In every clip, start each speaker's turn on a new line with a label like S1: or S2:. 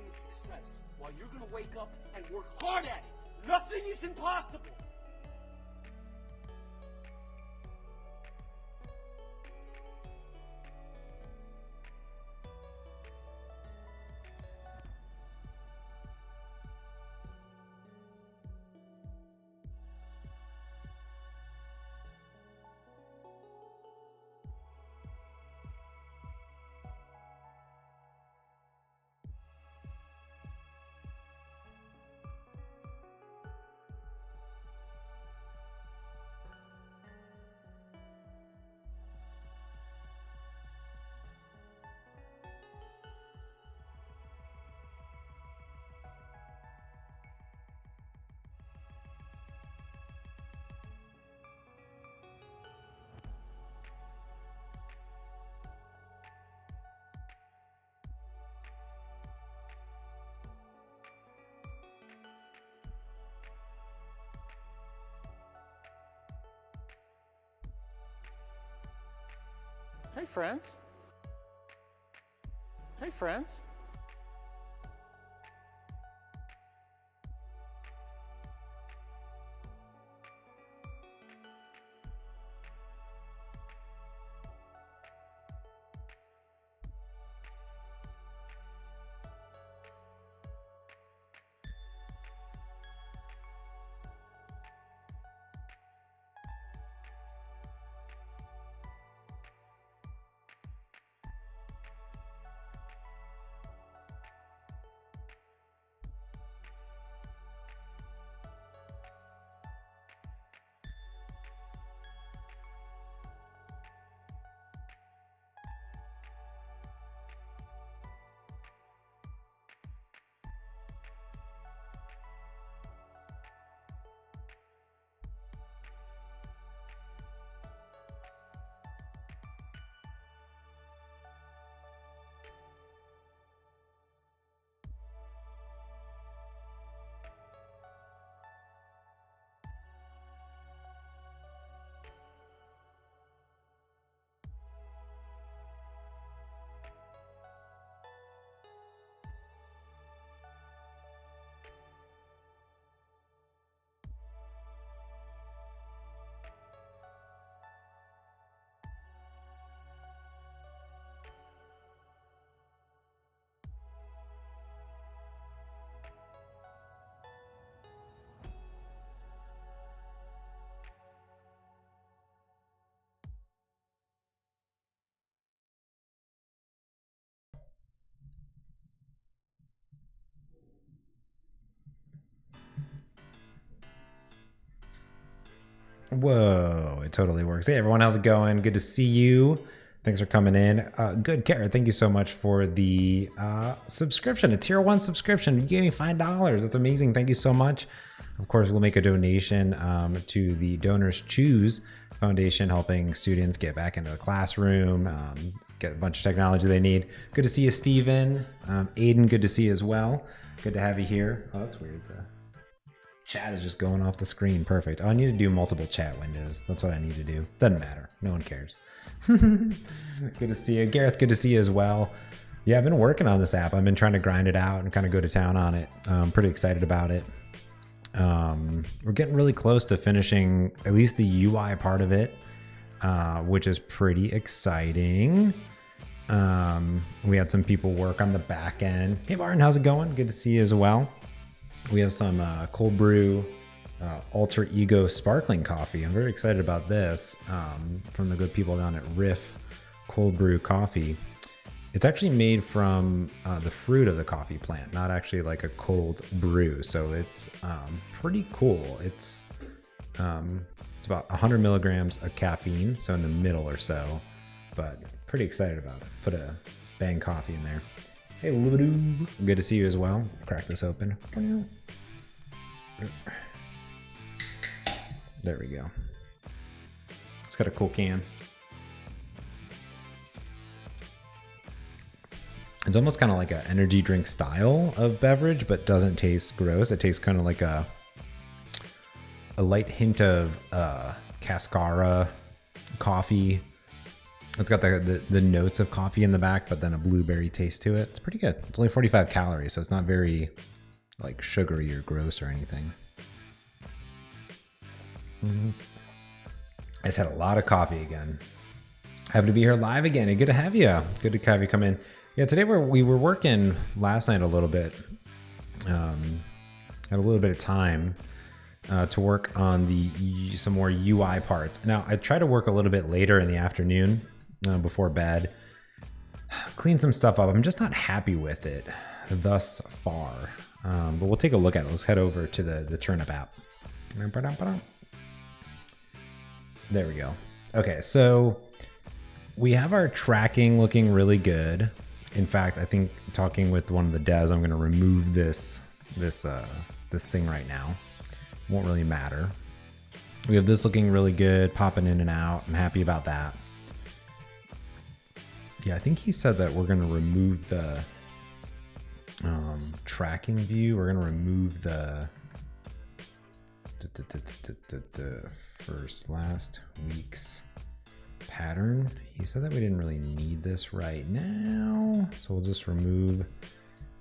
S1: the success, while you're gonna wake up and work hard at it. Nothing is impossible.
S2: Hey friends. Hey friends.
S3: Whoa, it totally works. Hey everyone, how's it going? Good to see you. Thanks for coming in. Good, Kara, thank you so much for the subscription, a tier 1 subscription. You gave me $5. That's amazing. Thank you so much. Of course, we'll make a donation to the Donors Choose Foundation, helping students get back into the classroom, get a bunch of technology they need. Good to see you, Steven. Aiden, good to see you as well. Good to have you here. Oh, that's weird, bro. Chat is just going off the screen. Perfect. Oh, I need to do multiple chat windows. That's what I need to do. Doesn't matter. No one cares. Good to see you. Gareth, good to see you as well. Yeah, I've been working on this app. I've been trying to grind it out and kind of go to town on it. I'm pretty excited about it. We're getting really close to finishing at least the UI part of it, which is pretty exciting. We had some people work on the back end. Hey, Martin, how's it going? Good to see you as well. We have some cold brew alter ego sparkling coffee. I'm very excited about this from the good people down at Riff Cold Brew Coffee. It's actually made from the fruit of the coffee plant, not actually like a cold brew. So it's pretty cool. It's about 100 milligrams of caffeine, so in the middle or so, but pretty excited about it. Put a Bang coffee in there. Hey, Lubadoo. Good to see you as well. Crack this open. There we go. It's got a cool can. It's almost kind of like an energy drink style of beverage, but doesn't taste gross. It tastes kind of like a light hint of cascara coffee. It's got the notes of coffee in the back, but then a blueberry taste to it. It's pretty good. It's only 45 calories, so it's not very like sugary or gross or anything. I just had a lot of coffee again. Happy to be here live again, and good to have you. Good to have you come in. Yeah, today we were working last night a little bit. Had a little bit of time to work on some more UI parts. Now, I try to work a little bit later in the afternoon before bed. Clean some stuff up. I'm just not happy with it thus far. But we'll take a look at it. Let's head over to the Turnip app. There we go. Okay, so we have our tracking looking really good. In fact, I think talking with one of the devs, I'm going to remove this thing right now. Won't really matter. We have this looking really good, popping in and out. I'm happy about that. Yeah, I think he said that we're going to remove the tracking view. We're going to remove the last week's pattern. He said that we didn't really need this right now, so we'll just remove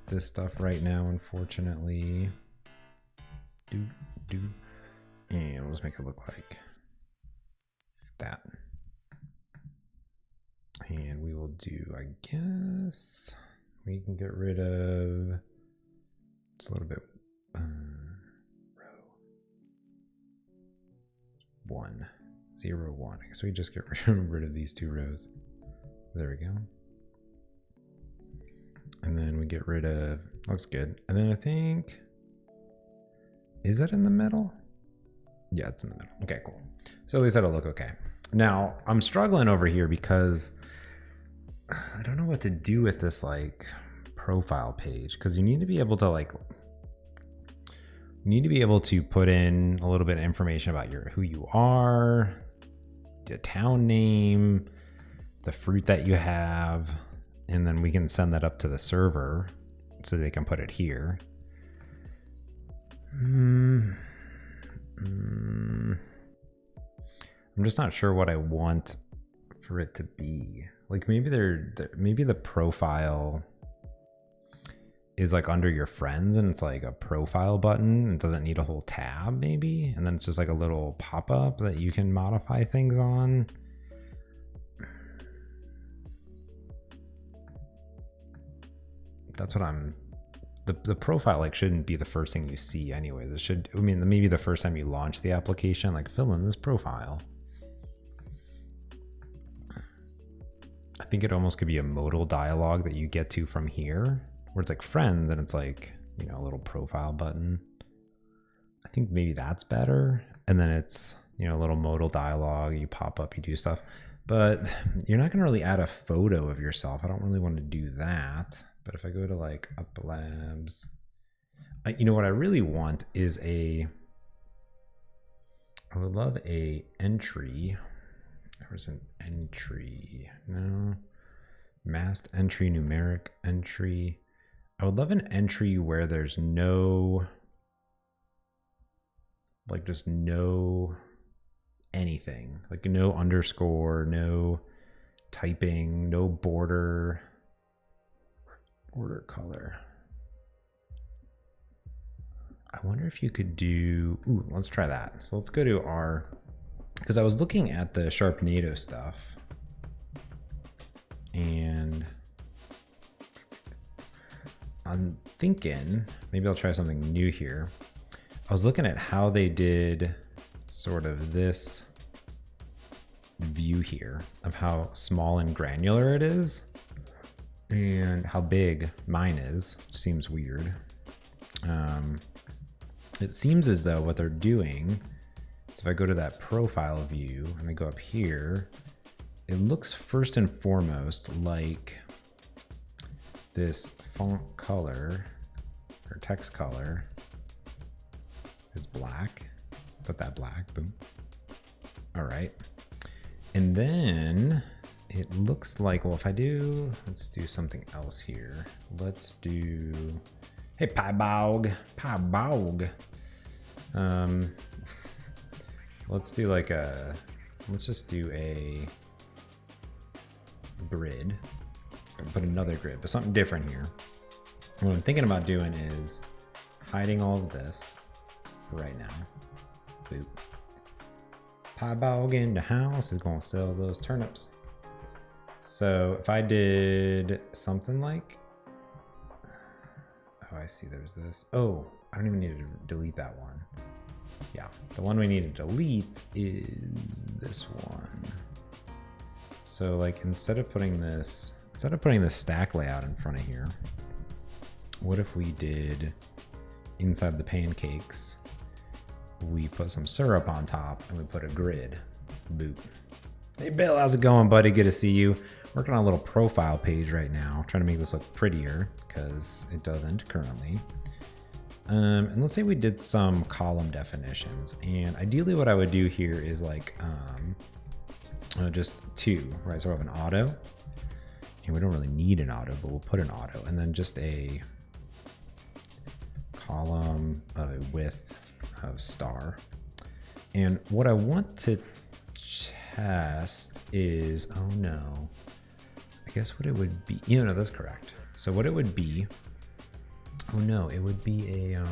S3: this stuff right now, unfortunately. And we'll just make it look like that. And we will do, I guess, we can get rid of just a little bit row 1, 0, 1. I guess we just get rid of these 2 rows. There we go. And then we get rid of, looks good. And then I think, is that in the middle? Yeah, it's in the middle. Okay, cool. So at least that'll look okay. Now, I'm struggling over here because I don't know what to do with this like profile page, because you need to be able to put in a little bit of information about who you are, the town name, the fruit that you have, and then we can send that up to the server so they can put it here. I'm just not sure what I want for it to be. Like maybe maybe the profile is like under your friends and it's like a profile button. It doesn't need a whole tab maybe. And then it's just like a little pop-up that you can modify things on. That's what the profile like shouldn't be the first thing you see anyways. It should, I mean, maybe the first time you launch the application, like fill in this profile. I think it almost could be a modal dialogue that you get to from here, where it's like friends and it's like, you know, a little profile button. I think maybe that's better. And then it's, you know, a little modal dialogue, you pop up, you do stuff, but you're not going to really add a photo of yourself. I don't really want to do that. But if I go to like Up Labs, you know what I really want is I would love a entry. There was an entry, no, masked entry, numeric entry. I would love an entry where there's no, like just no anything, like no underscore, no typing, no border color. I wonder if you could do, ooh, let's try that. So let's go to because I was looking at the Sharpnado stuff and I'm thinking maybe I'll try something new here. I was looking at how they did sort of this view here of how small and granular it is and how big mine is. Seems weird. It seems as though what they're doing, so if I go to that profile view and I go up here, it looks first and foremost like this font color or text color is black. Put that black, boom. All right. And then it looks like, well, if I do, let's do something else here. Let's do, hey, Piebog. Let's do like let's just do a grid. I'm gonna put another grid, but something different here. What I'm thinking about doing is hiding all of this right now. Boop. Piebog in the house is gonna sell those turnips. So if I did something like, oh, I see there's this. Oh, I don't even need to delete that one. Yeah, the one we need to delete is this one. So like instead of putting this stack layout in front of here, what if we did inside the pancakes, we put some syrup on top and we put a grid. Boop. Hey Bill, how's it going, buddy? Good to see you. Working on a little profile page right now, trying to make this look prettier because it doesn't currently. And let's say we did some column definitions, and ideally what I would do here is like just two, right? So we have an auto, and we don't really need an auto, but we'll put an auto, and then just a column width of star. And what I want to test is, oh no, I guess what it would be, no, that's correct. So what it would be, oh no, it would be a,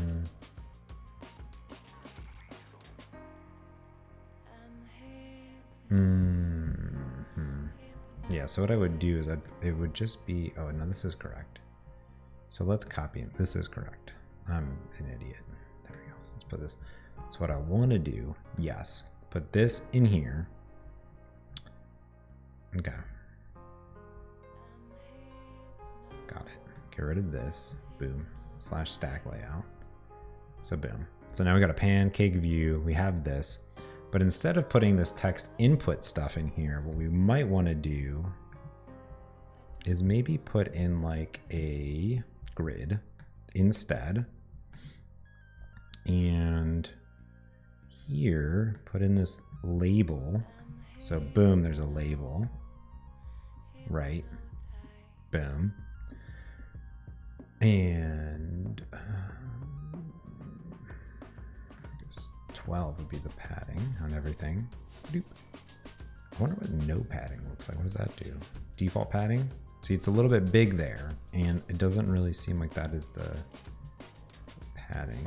S3: yeah, so what I would do is it would just be, oh no, this is correct. So let's copy it. This is correct. I'm an idiot. There we go. Let's put this. So what I want to do, yes, put this in here. Okay. Got it. Get rid of this. Boom. / stack layout. So boom. So now we got a pancake view. We have this. But instead of putting this text input stuff in here, what we might want to do is maybe put in like a grid instead. And here, put in this label. So boom, there's a label. Right. Boom. And 12 would be the padding on everything. Doop. I wonder what no padding looks like. What does that do? Default padding? See, it's a little bit big there, and it doesn't really seem like that is the padding.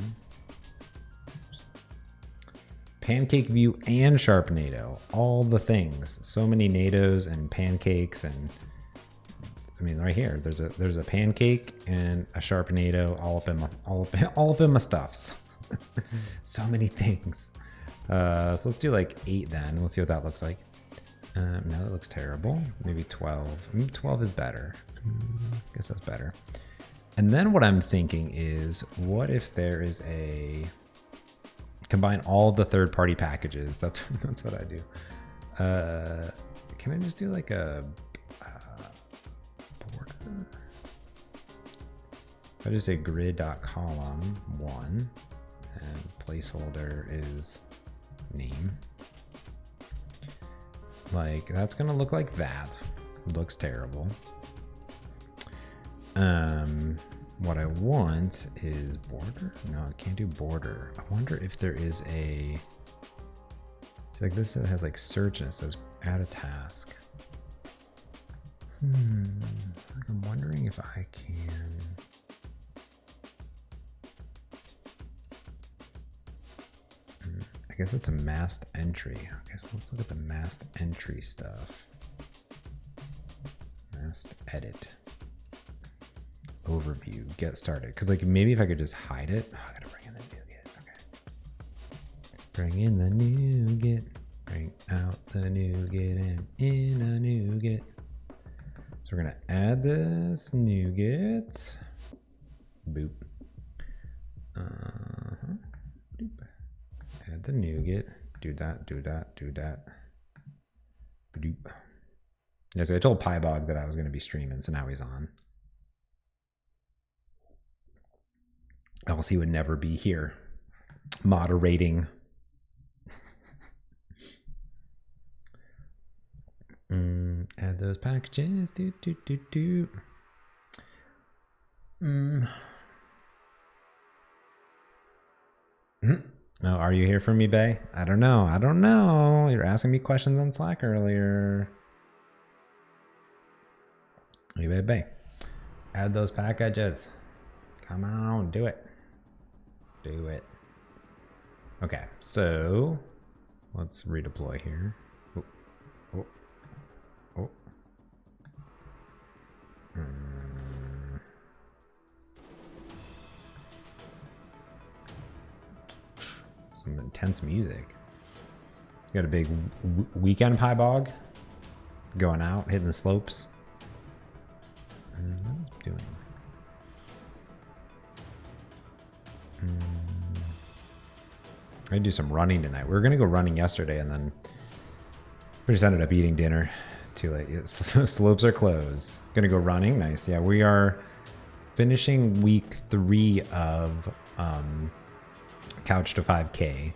S3: Pancake view and Sharpnado, all the things. So many nados and pancakes, and I mean, right here, there's a pancake and a Sharpnado all up in my stuffs. So many things. So let's do like 8 then, and let's see what that looks like. No, that looks terrible. Maybe 12. 12 is better. I guess that's better. And then what I'm thinking is, what if there is a combine all the third-party packages? That's what I do. Can I just do like a border? If I just say grid.column1 and placeholder is name. Like, that's gonna look like that. Looks terrible. What I want is border. No, I can't do border. I wonder if there is a, it's like this has like search and it says add a task. I'm wondering if I can. I guess it's a masked entry. Okay, so let's look at the masked entry stuff. Masked edit. Overview, get started. Because like maybe if I could just hide it. Oh, I gotta bring in the nougat. Okay. Bring in the nougat. Bring out the nougat and in a nougat. So we're gonna add this nougat. Boop. Boop. Add the nougat. Do that, do that, do that. Boop. Yeah, so I told Piebog that I was gonna be streaming, so now he's on. Else he would never be here moderating. Add those packages. No, are you here for me, Bay? I don't know. I don't know. You're asking me questions on Slack earlier. Hey, baby. Add those packages. Come on, do it. Do it. Okay, so let's redeploy here. Oh, oh, oh. Some intense music. Got a big weekend pie bog going out, hitting the slopes. What's it doing? I do some running tonight. We were gonna go running yesterday, and then we just ended up eating dinner. Too late. Slopes are closed. Gonna go running. Nice. Yeah, we are finishing week 3 of Couch to 5K.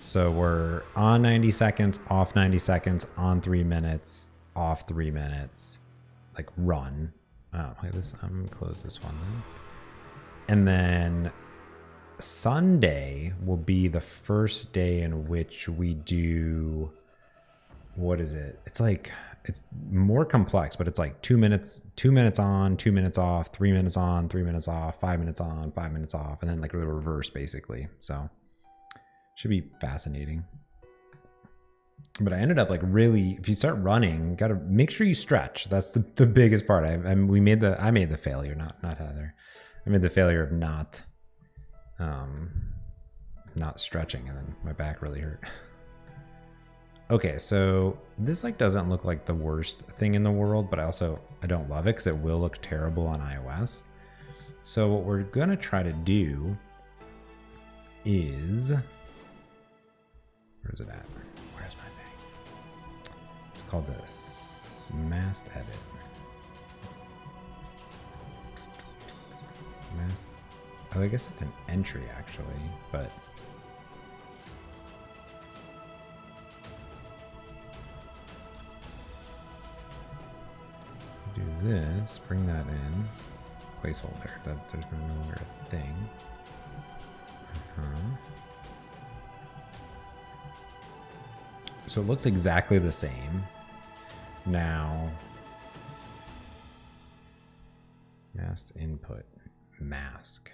S3: So we're on 90 seconds, off 90 seconds, on 3 minutes, off 3 minutes, like run. Oh, look at this. I'm gonna close this one then. And then Sunday will be the first day in which we do, what is it? It's like, it's more complex, but it's like 2 minutes on, 2 minutes off, 3 minutes on, 3 minutes off, 5 minutes on, 5 minutes off, and then like the reverse basically. So should be fascinating. But I ended up like really, if you start running, got to make sure you stretch. That's the biggest part. I made the failure, not Heather. I made the failure of not stretching, and then my back really hurt. Okay, so this like doesn't look like the worst thing in the world, but I don't love it because it will look terrible on iOS. So what we're gonna try to do is, where's it at? Where's my thing? It's called the masked edit. Oh, I guess it's an entry actually, but do this, bring that in, placeholder, that there's no longer a thing. So it looks exactly the same. Now, masked input, mask,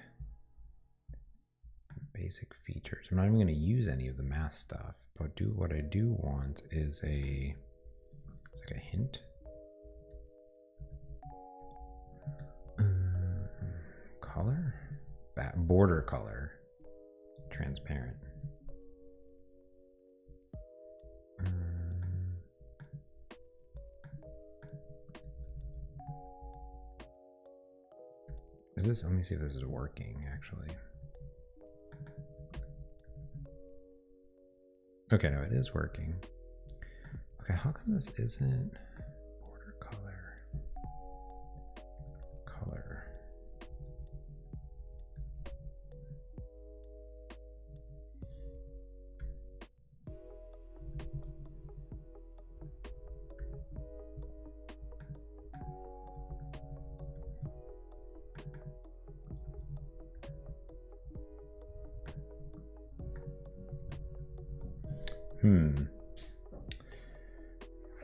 S3: basic features. I'm not even going to use any of the mask stuff, but what I do want is it's like a hint. Color, border color, transparent. Is this? Let me see if this is working actually. Okay, no, it is working. Okay, how come this isn't border color? Color.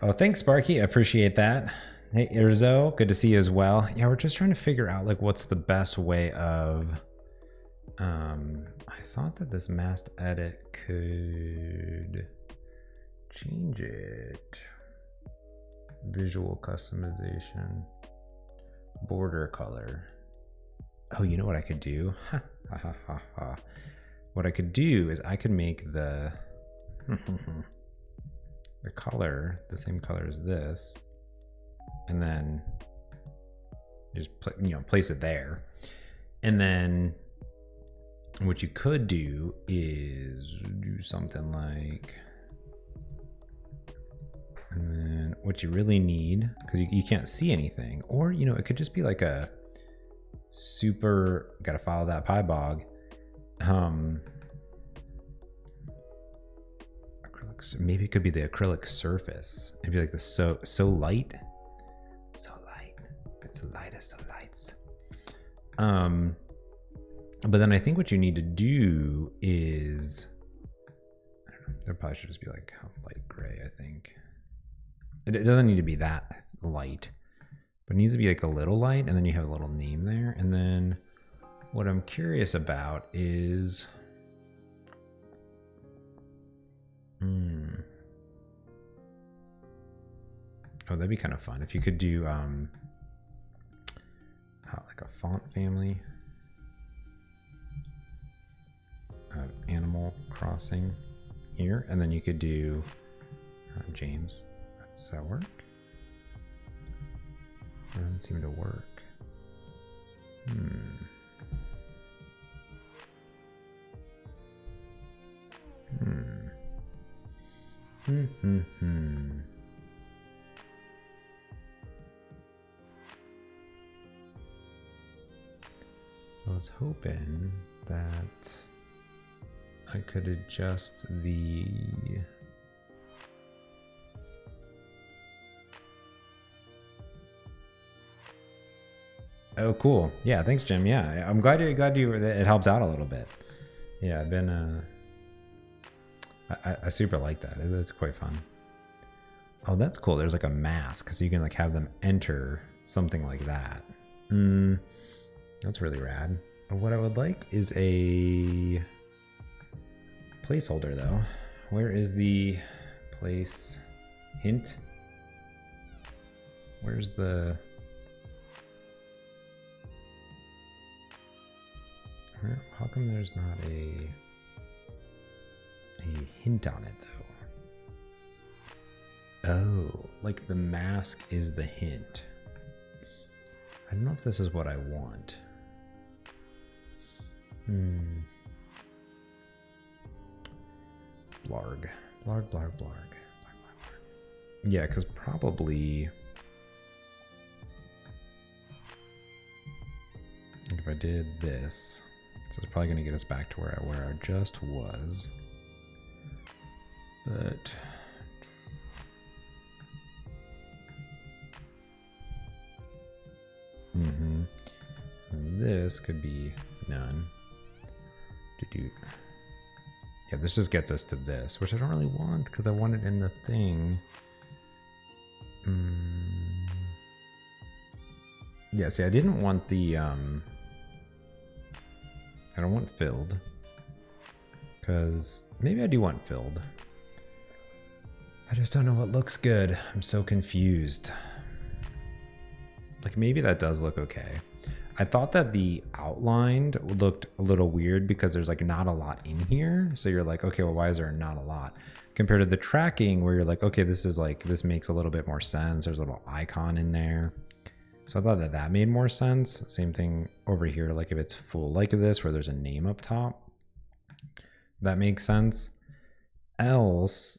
S3: Oh, thanks, Sparky. I appreciate that. Hey, Irzo, good to see you as well. Yeah, we're just trying to figure out like what's the best way of. I thought that this masked edit could change it. Visual customization, border color. Oh, you know what I could do? What I could do is I could make the the color the same color as this, and then just place it there. And then what you could do is do something like, and then what you really need, because you can't see anything, or it could just be like a super, gotta follow that pie bog, maybe it could be the acrylic surface. Maybe like the so light. It's the lightest of lights. But then I think what you need to do is, I don't know, there probably should just be like light gray. I think it doesn't need to be that light. But it needs to be like a little light, and then you have a little name there. And then what I'm curious about is... Oh, that'd be kind of fun if you could do like a font family of Animal Crossing here, and then you could do James. Does that work? It doesn't seem to work. I was hoping that I could adjust the... Oh, cool. Yeah, thanks, Jim. Yeah, I'm glad you it helped out a little bit. Yeah, I've been I super like that. It's quite fun. Oh, that's cool. There's like a mask, so you can like have them enter something like that. That's really rad. What I would like is a placeholder though. Where is the place hint? Where's the... How come there's not a hint on it though? Oh, like the mask is the hint. I don't know if this is what I want. Blarg. Blarg. Yeah, because probably if I did this, so it's probably going to get us back to where I just was. But this could be none. Yeah, this just gets us to this, which I don't really want because I want it in the thing. Yeah, see, I didn't want the I don't want filled, because maybe I do want filled. I just don't know what looks good. I'm so confused. Like, maybe that does look okay. I thought that the outlined looked a little weird because there's like not a lot in here. So you're like, okay, well, why is there not a lot? Compared to the tracking where you're like, okay, this is like, this makes a little bit more sense. There's a little icon in there. So I thought that that made more sense. Same thing over here. Like if it's full like this, where there's a name up top, that makes sense. Else,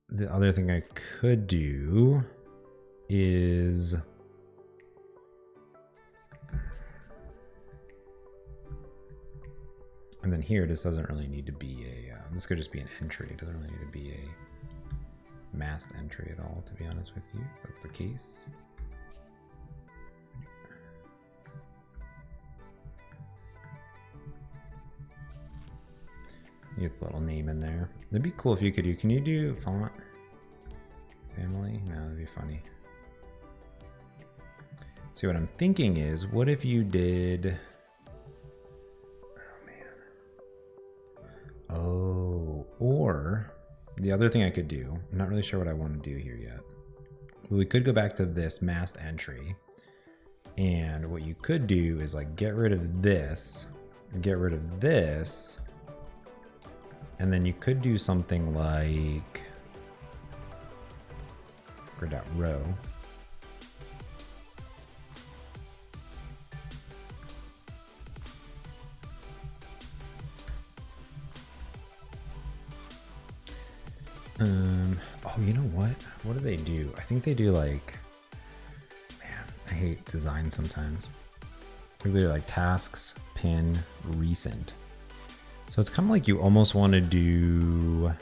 S3: the other thing I could do is... And then here, this doesn't really need to be a, this could just be an entry. It doesn't really need to be a masked entry at all, to be honest with you, if that's the case. You get the little name in there. It'd be cool if you could do, can you do font family? No, that'd be funny. See, what I'm thinking is, what if you did... Oh, or the other thing I could do, I'm not really sure what I want to do here yet. We could go back to this masked entry, and what you could do is like get rid of this, and then you could do something like grid out row. Oh, you know what? What do they do? I think they do like, man, I hate design sometimes. They do like tasks, pin, recent. So it's kind of like you almost want to do,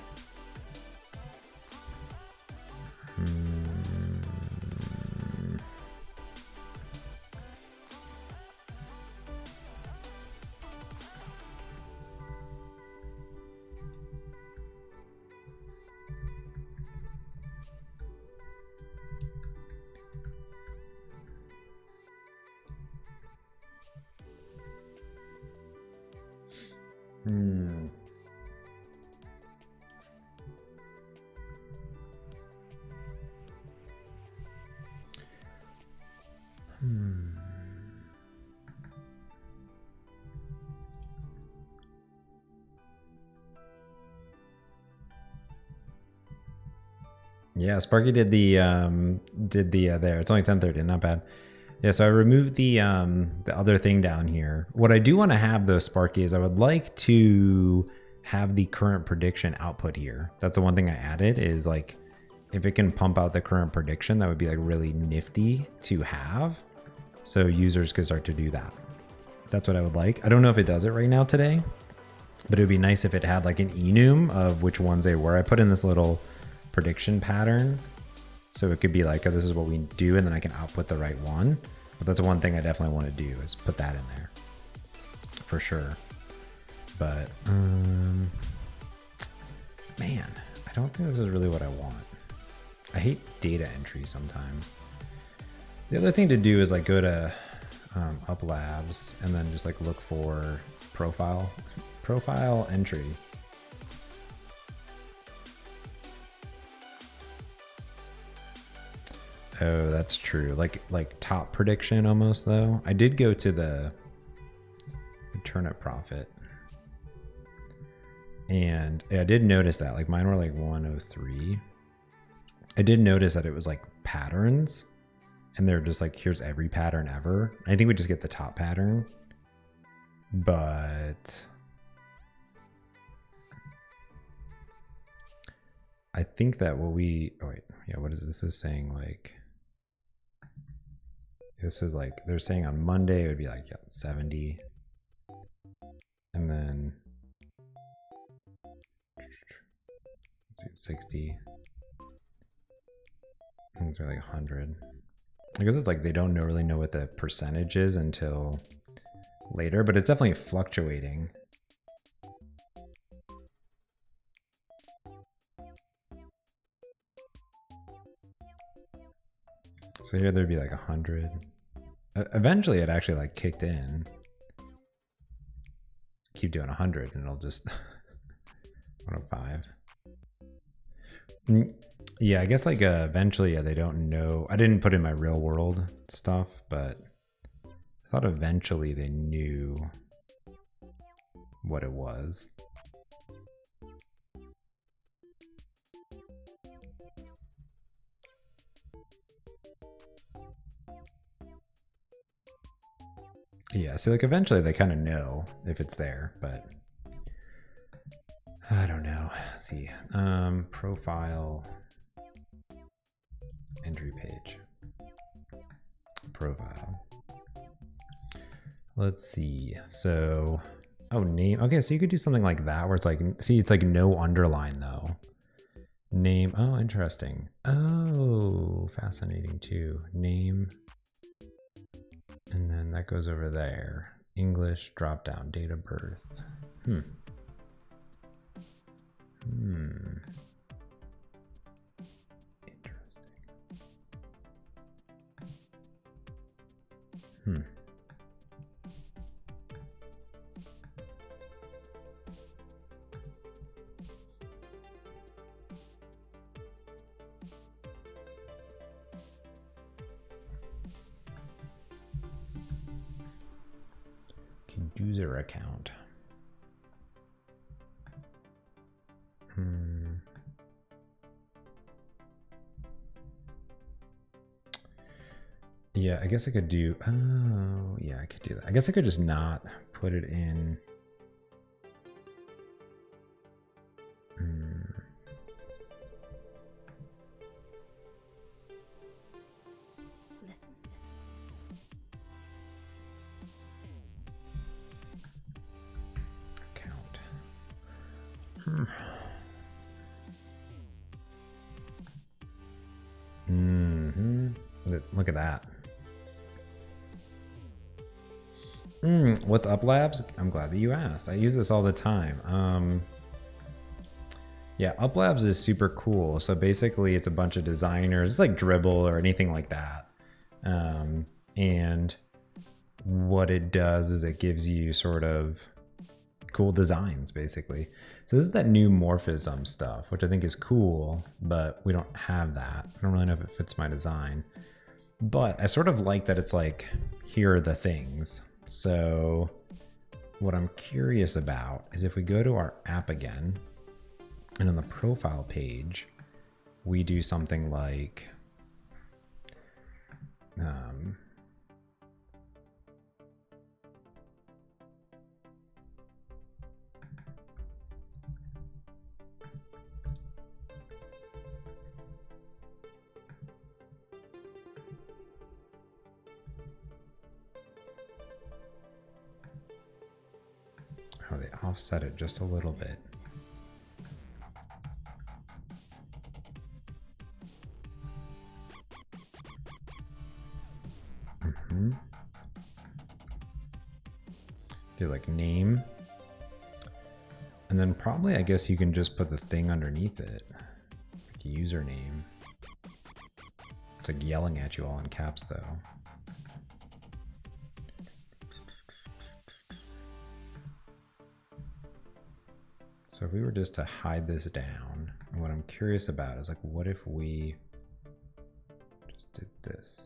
S3: Yeah, Sparky did the there. It's only 10:30, not bad. Yeah, so I removed the other thing down here. What I do want to have though, Sparky, is I would like to have the current prediction output here. That's the one thing I added, is like if it can pump out the current prediction, that would be like really nifty to have. So users could start to do that. That's what I would like. I don't know if it does it right now today, but it would be nice if it had like an enum of which ones they were. I put in this little prediction pattern, so it could be like, oh, this is what we do, and then I can output the right one. But that's one thing I definitely want to do, is put that in there for sure. But man, I don't think this is really what I want. I hate data entry sometimes. The other thing to do is like go to Up Labs and then just like look for profile entry. Oh, that's true. Like top prediction almost though. I did go to the Turnip profit, and I did notice that like mine were like 103. I did notice that it was like patterns, and they're just like, here's every pattern ever. I think we just get the top pattern, but I think that what we, oh wait, yeah, what is this is saying? Like, this is like, they're saying on Monday it would be like, yeah, 70. And then 60. And it's like 100. I guess it's like they don't really know what the percentage is until later, but it's definitely fluctuating. So here there'd be like 100. Eventually it actually like kicked in. Keep doing 100 and it'll just 105. Yeah, I guess like eventually, yeah, they don't know. I didn't put in my real world stuff, but I thought eventually they knew what it was. Yeah, so like eventually they kind of know if it's there, but I don't know. Let's see. Profile entry page. Profile. Let's see. So, oh, name. Okay, so you could do something like that where it's like, see, it's like no underline though. Name. Oh, interesting. Oh, fascinating too. Name. And then that goes over there. English, drop down, date of birth. Interesting. User account. Yeah, I guess I could do, oh, yeah, I could do that. I guess I could just not put it in. Look at that. What's Up Labs? I'm glad that you asked. I use this all the time. Yeah, Up Labs is super cool. So basically it's a bunch of designers. It's like Dribble or anything like that. And what it does is it gives you sort of cool designs, basically. So this is that new morphism stuff, which I think is cool, but we don't have that. I don't really know if it fits my design. But I sort of like that it's like, here are the things. So what I'm curious about is if we go to our app again, and on the profile page, we do something like oh, they offset it just a little bit. Do like name, and then probably I guess you can just put the thing underneath it, like username. It's like yelling at you all in caps though. So if we were just to hide this down, and what I'm curious about is like, what if we just did this?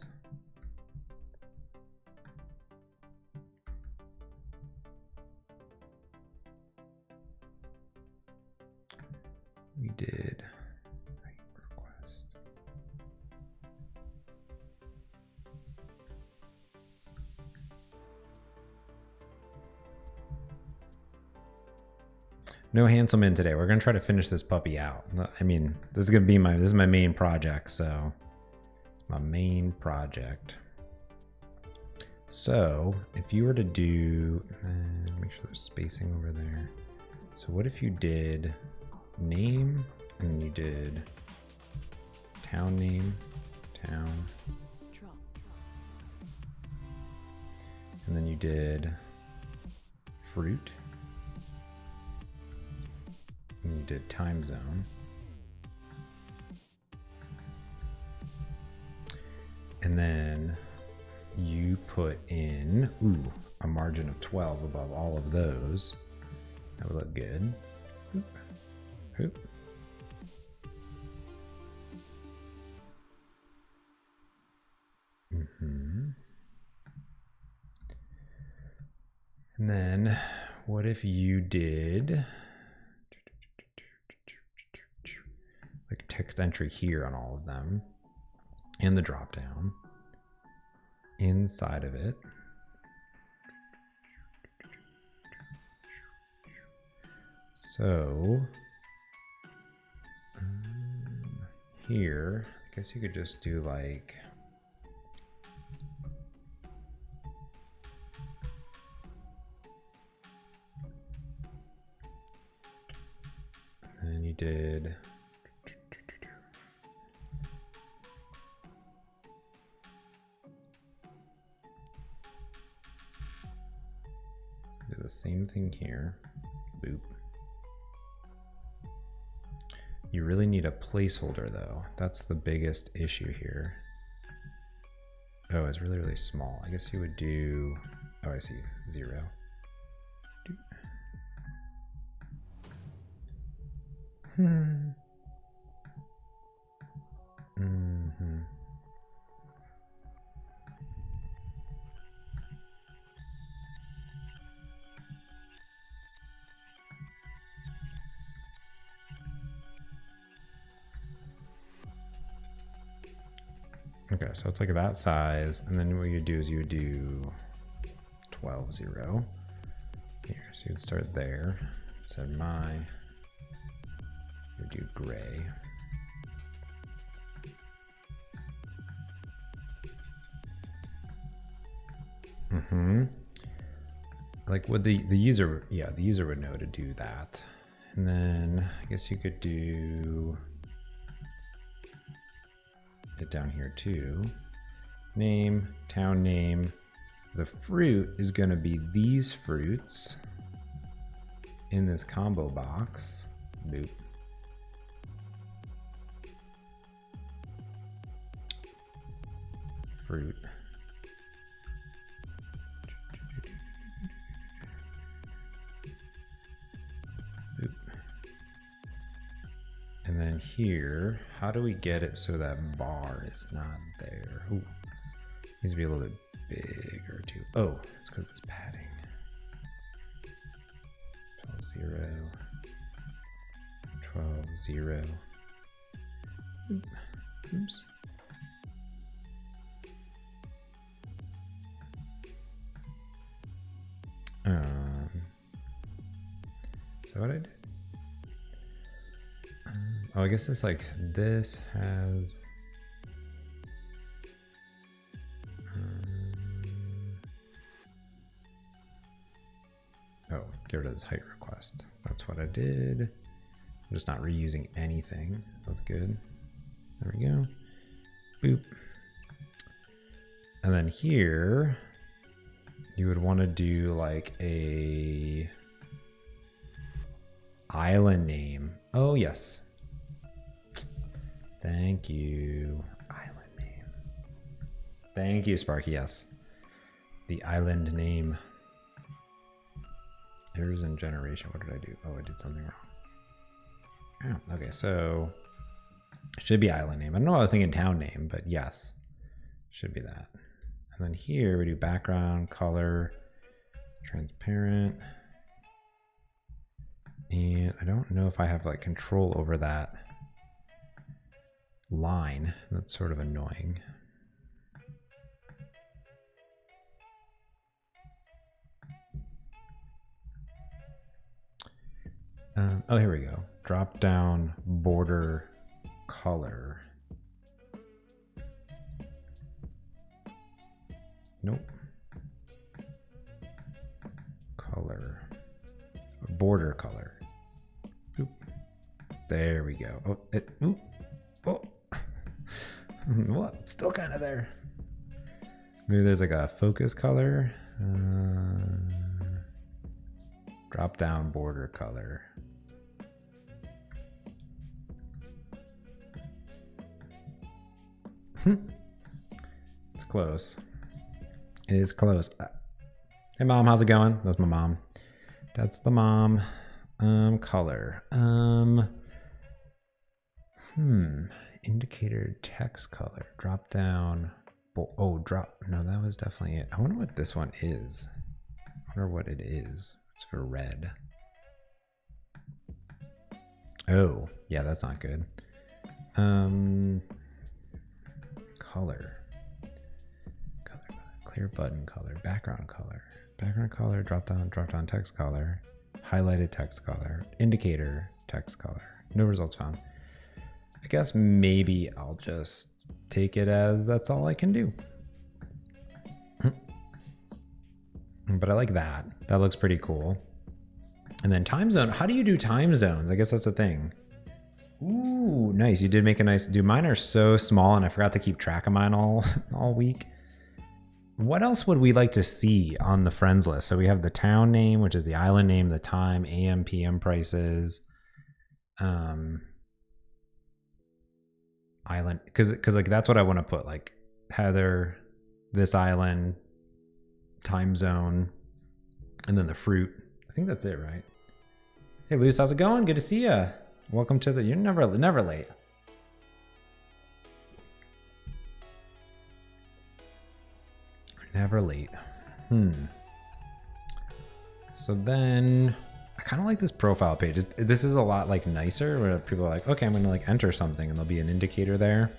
S3: We did request. No handsome in today. We're gonna try to finish this puppy out. I mean, this is my main project, so it's my main project. So if you were to do, make sure there's spacing over there. So what if you did name, and you did town name, town, and then you did fruit, and you did time zone, and then you put in a margin of 12 above all of those. That would look good. Oop. And then what if you did like text entry here on all of them and the drop down inside of it? So here, I guess you could just do like and you did do the same thing here. Boop. You really need a placeholder though. That's the biggest issue here. Oh, it's really, really small. I guess you would do, oh, I see, 0. Okay, so it's like that size, and then what you do is you would do 12, 0. Here, so you'd start there. So you would do gray. Like would the user, yeah, the user would know to do that. And then I guess you could do it down here too. Name, town name. The fruit is going to be these fruits in this combo box. Boop. Fruit. Boop. And then here, how do we get it so that bar is not there? Ooh, needs to be a little bit bigger too. Oh, it's because it's padding. 12, 0. 12, 0. Oops. Is that what I did? Oh, I guess it's like this has. Oh, get rid of this height request. That's what I did. I'm just not reusing anything. That's good. There we go. Boop. And then here, you would want to do like a island name. Oh, yes. Thank you. Island name. Thank you, Sparky. Yes. The island name. Errors in generation. What did I do? Oh, I did something wrong. Oh, okay, so it should be island name. I don't know why I was thinking town name, but yes, should be that. And then here we do background, color, transparent. And I don't know if I have like control over that line. That's sort of annoying. Oh, here we go. Drop down border color. Nope. Color. Border color. Oop. There we go. Oh, it. Ooh. Oh. Well, it's still kind of there. Maybe there's like a focus color. Drop down border color. It's close. It is close. Hey mom, how's it going? That's my mom. That's the mom. Color. Indicator text color. Drop down. Oh, drop. No, that was definitely it. I wonder what this one is. I wonder what it is. It's for red. Oh, yeah, that's not good. Color. Clear button color. Background color. Background color. Drop down text color. Highlighted text color. Indicator text color. No results found. I guess maybe I'll just take it as that's all I can do. But I like that. That looks pretty cool. And then time zone. How do you do time zones? I guess that's the thing. Ooh, nice. You did make a nice. Dude, mine are so small and I forgot to keep track of mine all week. What else would we like to see on the friends list? So we have the town name, which is the island name, the time, AM, PM prices. Island, because like that's what I want to put, like Heather, this island, time zone, and then the fruit. I think that's it, right? Hey Luce, how's it going? Good to see you. Welcome to the. You're never late. Never late. So then I kind of like this profile page. This is a lot like nicer where people are like, okay, I'm going to like enter something and there'll be an indicator there.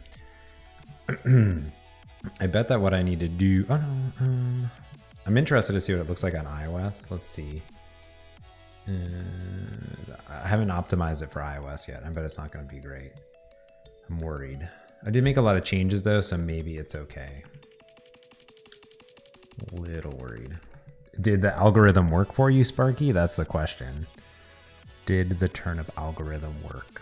S3: I bet that what I need to do. Oh no. I'm interested to see what it looks like on iOS. Let's see. I haven't optimized it for iOS yet. I bet it's not going to be great. I'm worried. I did make a lot of changes though, so maybe it's okay. A little worried. Did the algorithm work for you, Sparky? That's the question. Did the Turnip algorithm work?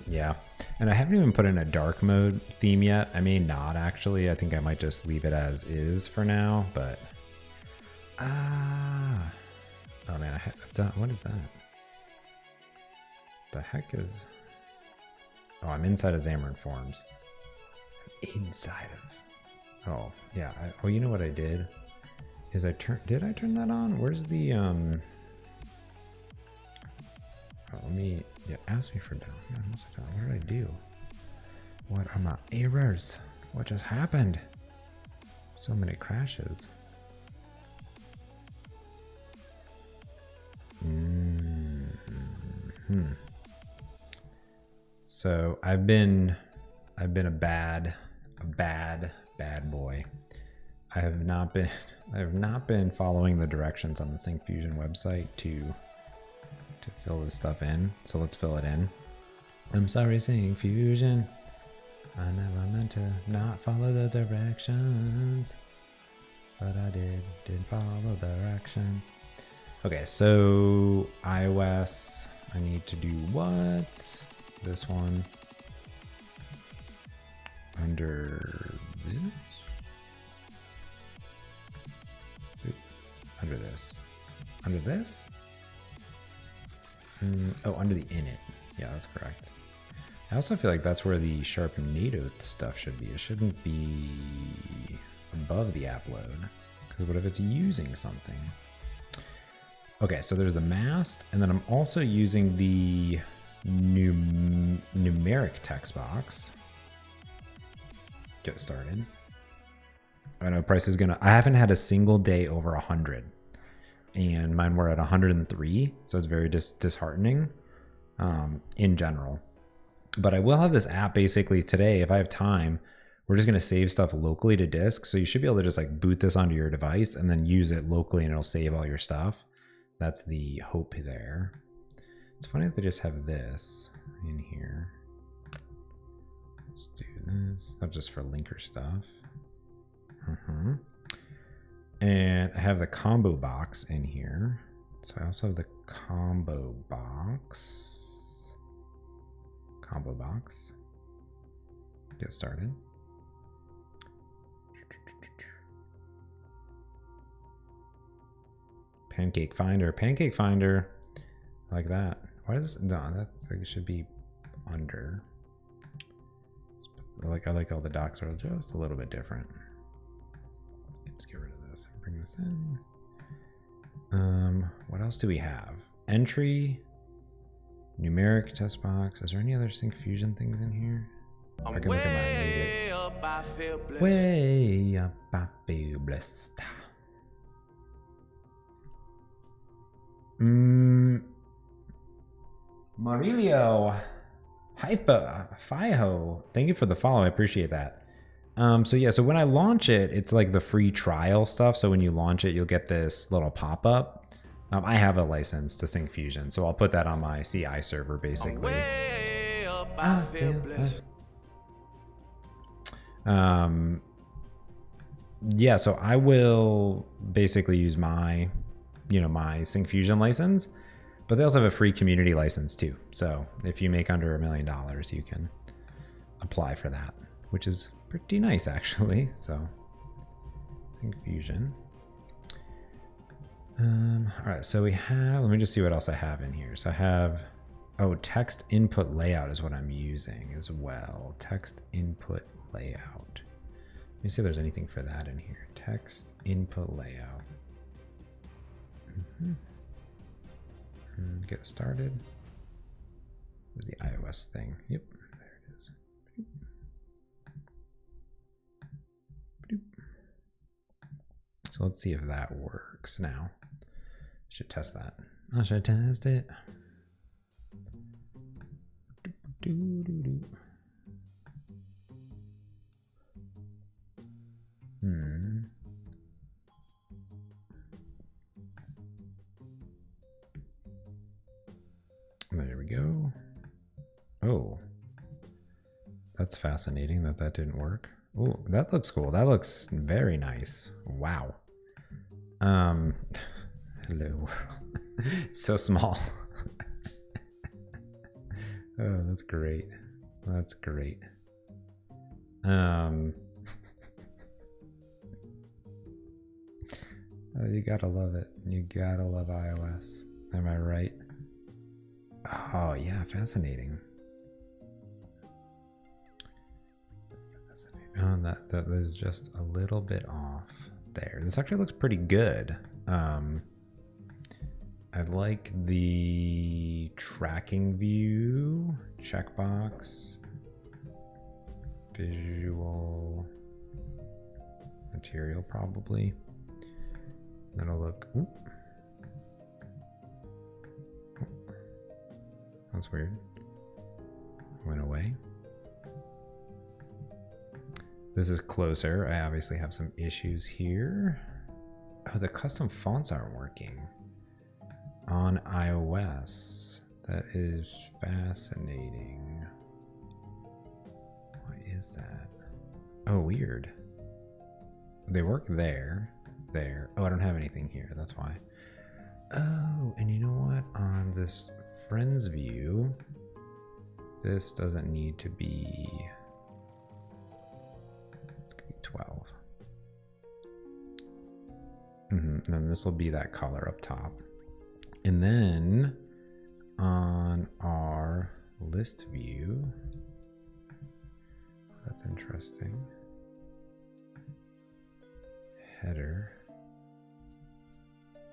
S3: Yeah. And I haven't even put in a dark mode theme yet. I may not actually. I think I might just leave it as is for now, but oh man, I've done, what is that? The heck is, oh, I'm inside of Xamarin Forms. I'm inside of, oh yeah. Oh, you know what I did is did I turn that on? Where's the, Oh, let me, yeah, ask me for down. What did I do? What are my errors? What just happened? So many crashes. So I've been a bad boy. I have not been following the directions on the Syncfusion website to fill this stuff in. So let's fill it in. I'm sorry, Syncfusion. I never meant to not follow the directions, but I did follow the directions. Okay, so iOS, I need to do what? This one. Under this? Under this. Under this? Oh, under the init. Yeah, that's correct. I also feel like that's where the Sharp native stuff should be. It shouldn't be above the app load. Because what if it's using something? Okay, so there's the mast, and then I'm also using the numeric text box. Get started. I know price is gonna, I haven't had a single day over 100. And mine were at 103, so it's very disheartening in general. But I will have this app basically today, if I have time, we're just gonna save stuff locally to disk. So you should be able to just like boot this onto your device and then use it locally and it'll save all your stuff. That's the hope there. It's funny that they just have this in here. Let's do this, not just for linker stuff. And I have the combo box in here. So I also have the combo box. Get started. Pancake Finder, like that. Why does no? That's like it should be under. I like all the docs are just a little bit different. Let's get rid of this and bring this in. What else do we have? Entry, numeric test box. Is there any other Syncfusion things in here? I can look at my way up, I feel blessed. Way up, I feel blessed. Marilio, Fiho, thank you for the follow. I appreciate that. So yeah, so when I launch it, it's like the free trial stuff. So when you launch it, you'll get this little pop-up. I have a license to Syncfusion, so I'll put that on my CI server basically. I feel blessed. Yeah, so I will basically use my, my Syncfusion license, but they also have a free community license too. So if you make under $1 million, you can apply for that, which is pretty nice actually. So Syncfusion. All right, so we have, let me just see what else I have in here. So I have, text input layout is what I'm using as well. Text input layout. Let me see if there's anything for that in here. Text input layout. Get started. There's the iOS thing. Yep, there it is. So let's see if that works now. Should test that. I should test it. There we go. Oh, that's fascinating that didn't work. Oh, that looks cool. That looks very nice. Wow. Hello. So small. Oh, that's great. That's great. You gotta love it. You gotta love iOS. Am I right? Oh yeah, fascinating. Oh, that was just a little bit off there. This actually looks pretty good. I like the tracking view, checkbox, visual, material probably. That'll look, ooh. That's weird. Went away. This is closer. I obviously have some issues here. Oh, the custom fonts aren't working on iOS. That is fascinating. What is that? Oh, weird. They work there. There. Oh, I don't have anything here. That's why. Oh, and you know what? On this friends view, this doesn't need to be. It's gonna be 12. And then this will be that color up top. And then on our list view, that's interesting. Header.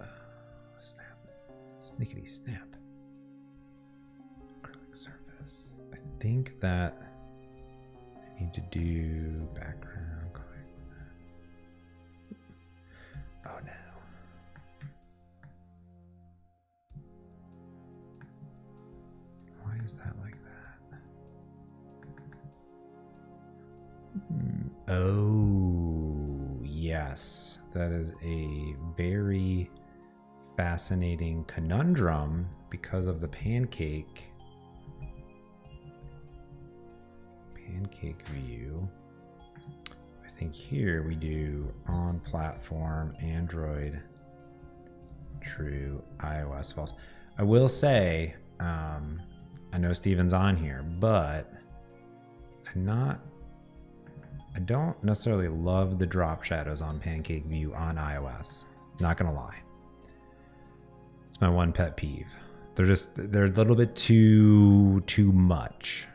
S3: Oh, snap. Snickety snap. Acrylic surface. I think that I need to do background. Oh no. Why is that like that? Oh, yes. That is a very fascinating conundrum because of the pancake view. I think here we do on platform, Android, true, iOS, false. I will say, I know Steven's on here, but I don't necessarily love the drop shadows on Pancake View on iOS. Not gonna lie. It's my one pet peeve. They're a little bit too much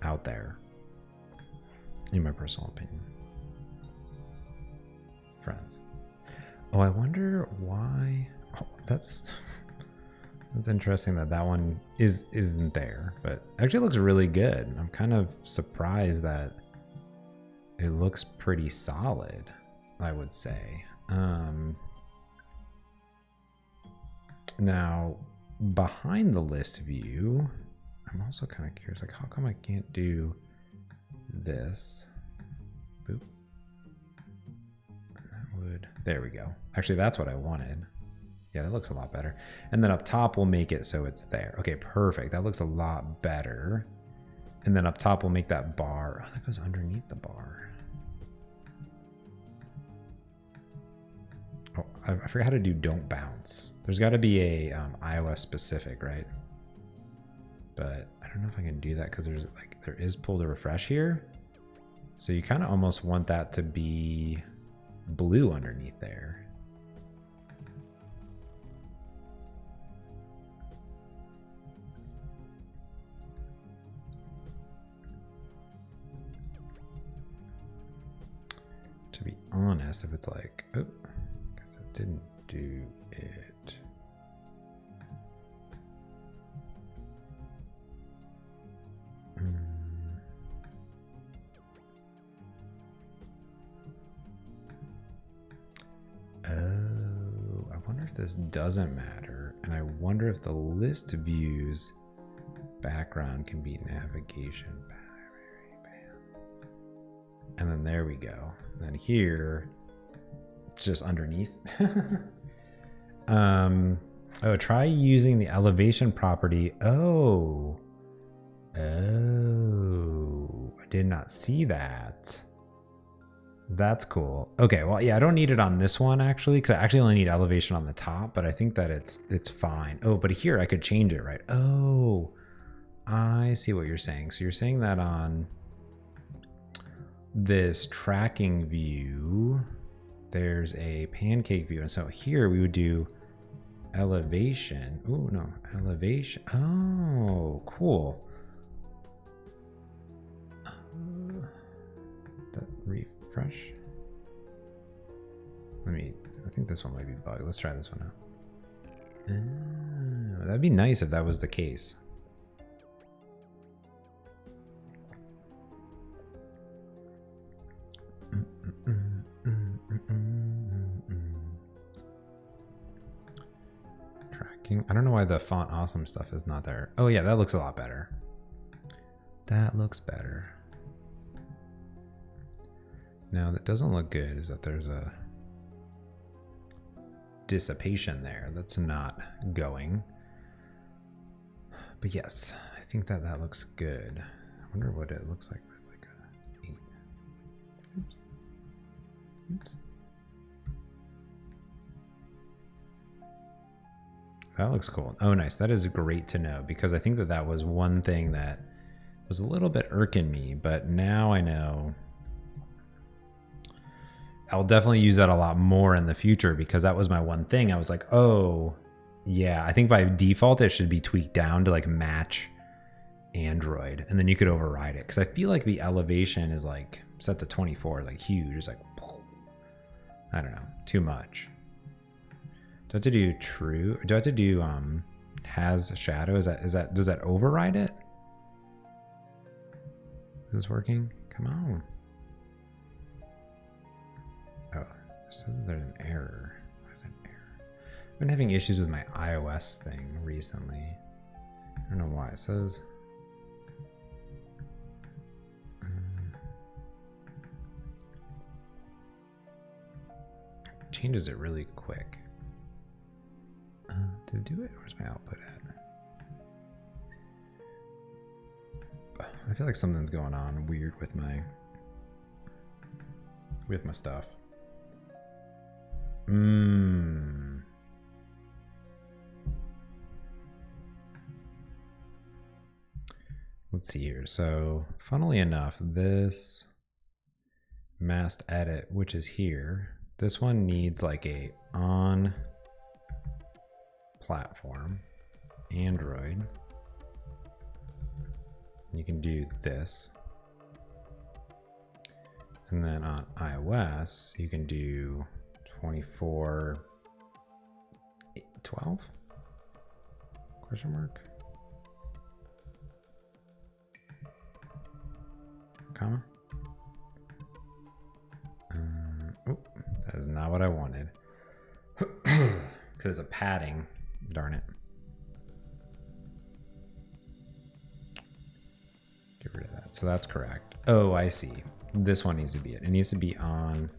S3: out there, in my personal opinion. Friends. Oh, I wonder why. Oh, that's interesting that one isn't there, but actually looks really good. I'm kind of surprised that it looks pretty solid, I would say. Now, behind the list view, I'm also kind of curious, like, how come I can't do this? Boop. There we go. Actually, that's what I wanted. Yeah, that looks a lot better. And then up top, we'll make it so it's there. Okay, perfect. That looks a lot better. And then up top, we'll make that bar. Oh, that goes underneath the bar. Oh, I forgot how to do don't bounce. There's got to be a iOS specific, right? But I don't know if I can do that because there is pull to refresh here. So you kind of almost want that to be blue underneath there. To be honest, if it's like, oh, guess I didn't do it. Oh, I wonder if this doesn't matter, and I wonder if the list views background can be navigation. And then there we go. And then here, it's just underneath. Oh, try using the elevation property. Oh, I did not see that. That's cool. Okay, well, yeah, I don't need it on this one actually, because I actually only need elevation on the top, but I think that it's fine. Oh, but here I could change it, right? Oh, I see what you're saying. So you're saying that on this tracking view, there's a pancake view, and so here we would do elevation. Oh no, elevation. Oh, cool. That refresh. I think this one might be bugged. Let's try this one out. That'd be nice if that was the case. Tracking. I don't know why the font awesome stuff is not there. Oh yeah, that looks a lot better. That looks better. Now that doesn't look good is that there's a dissipation there that's not going. But yes, I think that that looks good. I wonder what it looks like. It's like a 8. Oops. Oops. That looks cool. Oh, nice. That is great to know because I think that that was one thing that was a little bit irking me, but now I know I'll definitely use that a lot more in the future because that was my one thing. I was like, oh, yeah, I think by default it should be tweaked down to like match Android, and then you could override it because I feel like the elevation is like set to 24, like huge. It's like, I don't know, too much. Do I have to do true? Do I have to do has shadow? Is that does that override it? Is this working? Come on. Oh, so there's an error. Why is an error? I've been having issues with my iOS thing recently. I don't know why it says. Changes it really quick. To do it, where's my output at? I feel like something's going on weird with my stuff. Let's see here. So, funnily enough, this masked edit, which is here, this one needs like a on platform, Android. You can do this. And then on iOS, you can do 24, 12? Question mark? Comma? Oh, that is not what I wanted. Because of padding. Darn it. Get rid of that. So that's correct. Oh, I see. This one needs to be it. It needs to be on.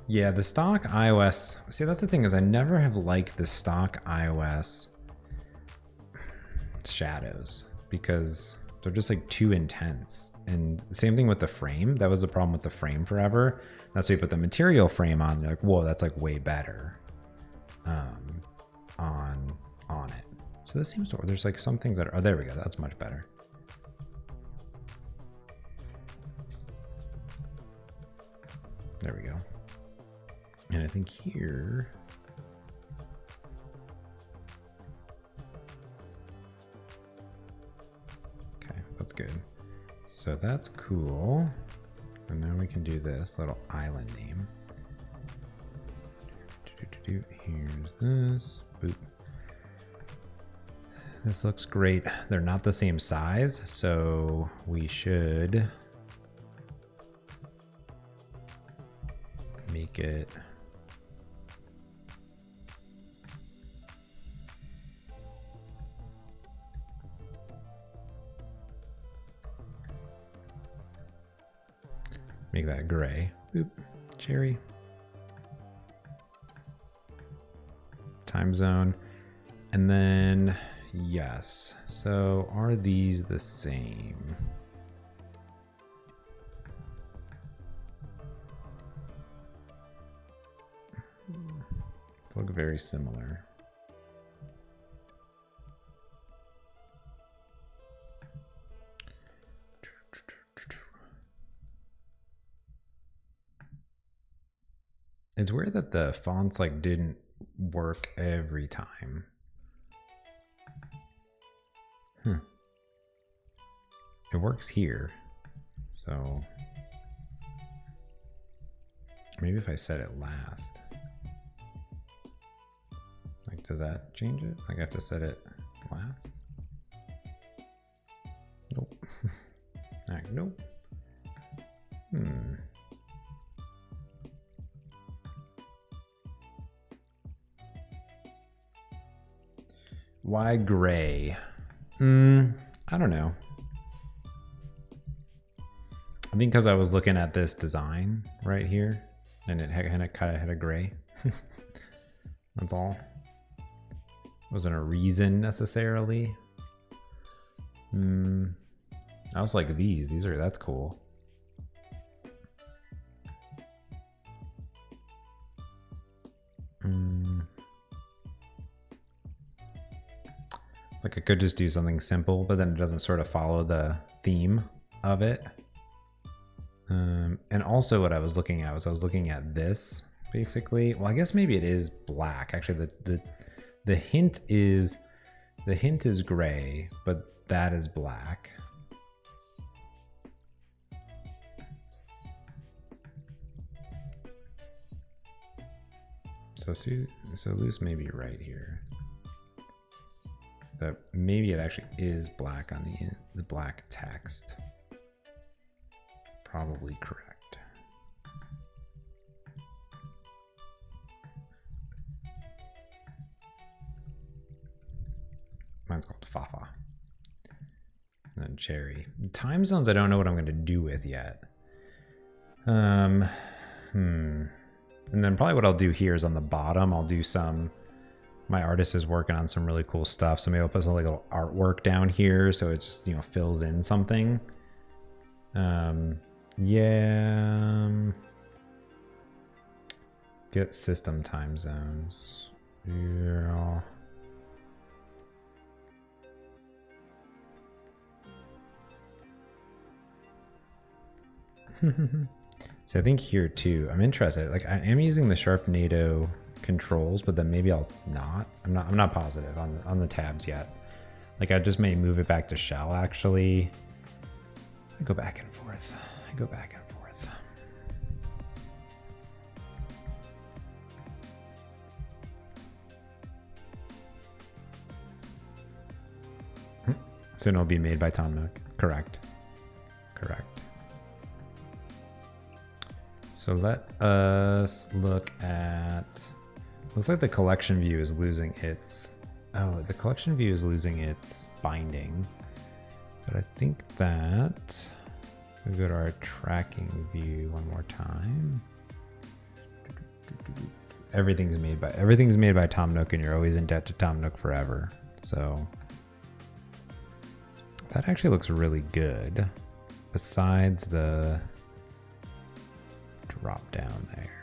S3: Yeah, the stock iOS. See, that's the thing is I never have liked the stock iOS shadows because they're just like too intense. And same thing with the frame. That was the problem with the frame forever. That's why you put the material frame on. You're like, whoa, that's like way better on it. So this seems to work. There's like some things that are, oh, there we go. That's much better. There we go. And I think here, okay, that's good. So that's cool. And now we can do this little island name. Here's this. Boop. This looks great. They're not the same size, so we should make it make that gray. Boop. Cherry. Time zone. And then, yes. So are these the same? They look very similar. It's weird that the fonts like didn't work every time. It works here. So maybe if I set it last. Does that change it? I have to set it last. Nope. All right, nope. Why gray? I don't know. I think because I was looking at this design right here, and it kind of had a gray. That's all. Wasn't a reason necessarily. I was like these. That's cool. Like I could just do something simple, but then it doesn't sort of follow the theme of it. And also what I was looking at was this basically. Well, I guess maybe it is black. Actually, the hint is gray, but that is black. So loose may be right here. That maybe it actually is black on the black text. Probably correct. Mine's called Fafa. And then cherry. Time zones I don't know what I'm going to do with yet. And then probably what I'll do here is on the bottom, I'll do some, my artist is working on some really cool stuff. So maybe I'll put some like little artwork down here so it just, fills in something. Yeah. Get system time zones. Yeah. So I think here too, I'm interested. Like I am using the Sharpnado controls, but then maybe I'll not. I'm not positive on the tabs yet. Like I just may move it back to shell actually. I go back and forth. Soon it'll be made by Tom Nook. Correct. So let us look at, looks like the collection view is losing its, the collection view is losing its binding. But I think that, we go to our tracking view one more time. Everything's made by Tom Nook, and you're always in debt to Tom Nook forever. So that actually looks really good. Besides the drop down there.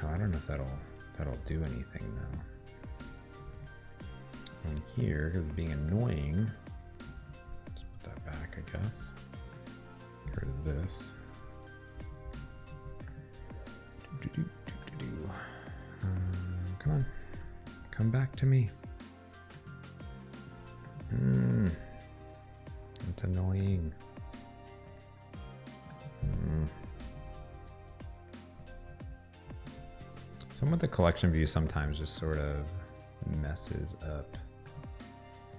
S3: Oh, I don't know if that'll do anything though. And here, because it's being annoying, let's put that back, I guess. Get rid of this. Come on, come back to me. It's annoying. Some of the collection view sometimes just sort of messes up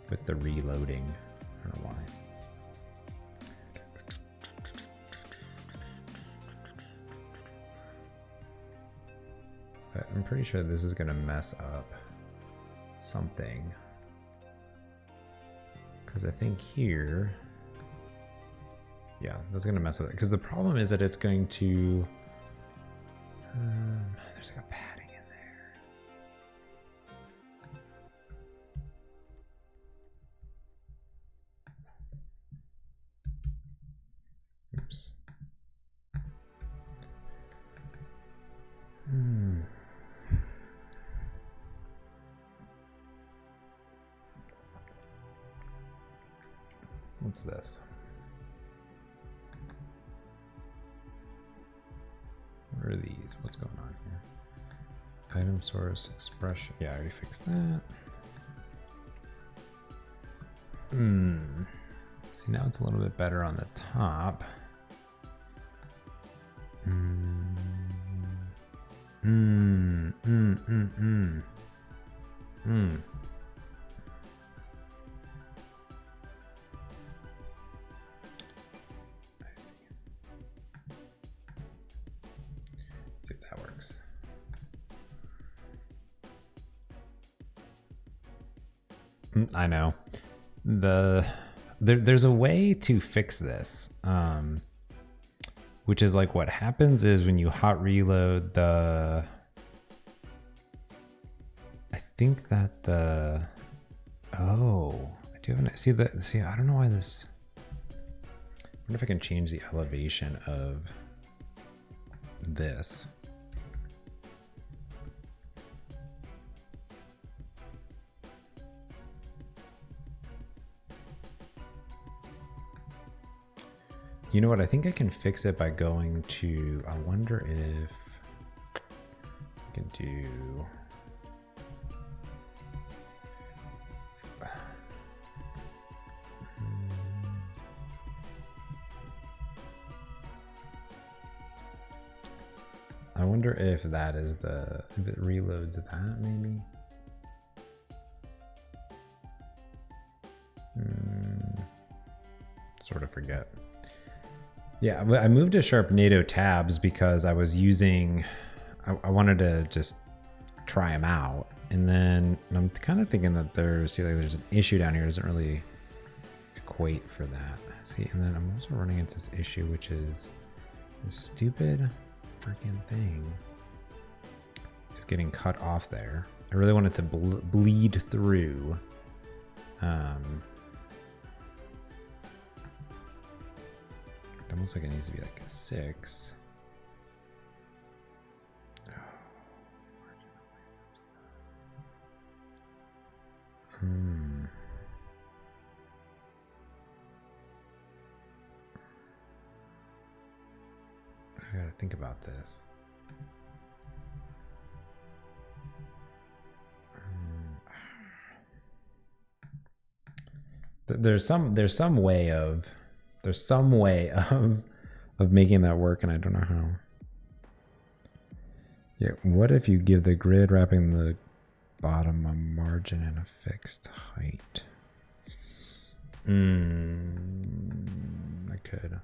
S3: with the reloading. I don't know why. But I'm pretty sure this is going to mess up something. Because I think here, yeah, that's going to mess with it. Because the problem is that it's going to, there's like a padding in there. Oops. What's this? What are these? What's going on here? Item source expression. Yeah, I already fixed that. See, now it's a little bit better on the top. See if that works. I know. There's a way to fix this. Which is like what happens is when you hot reload the, I think that the, oh, I do have, see, I don't know why this, I wonder if I can change the elevation of this. You know what? I think I can fix it by going to, I wonder if I can do, I wonder if that is the, if it reloads that maybe. Sort of forget. Yeah, I moved to Sharpnado tabs because I was using, I wanted to just try them out. And then I'm kind of thinking that there's an issue down here. It doesn't really equate for that. See, and then I'm also running into this issue, which is this stupid freaking thing is getting cut off there. I really want it to bleed through. Almost like it needs to be like a 6. I gotta think about this. There's some way of making that work, and I don't know how. Yeah, what if you give the grid wrapping the bottom a margin and a fixed height? I could.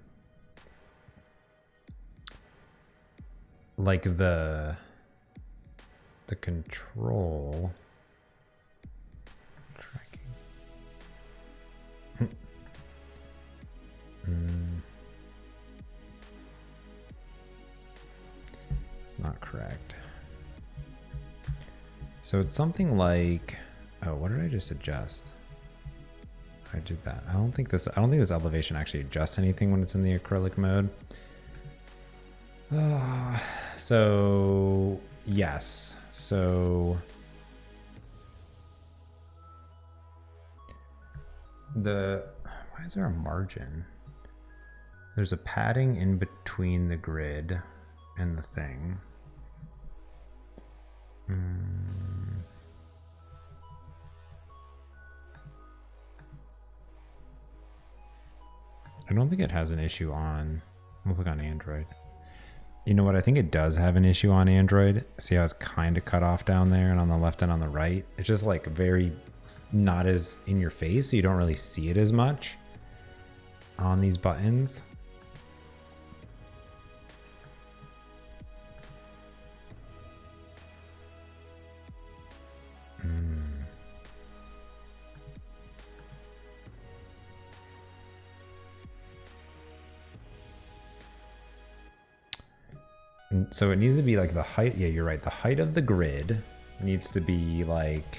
S3: Like the control tracking. It's not correct. So it's something like, oh, what did I just adjust? I did that. I don't think this elevation actually adjusts anything when it's in the acrylic mode. So yes. So why is there a margin? There's a padding in between the grid and the thing. I don't think it has an issue on, let's look on Android. You know what? I think it does have an issue on Android. See how it's kind of cut off down there and on the left and on the right? It's just like very not as in your face, so you don't really see it as much on these buttons. So it needs to be like the height. Yeah, you're right. The height of the grid needs to be like,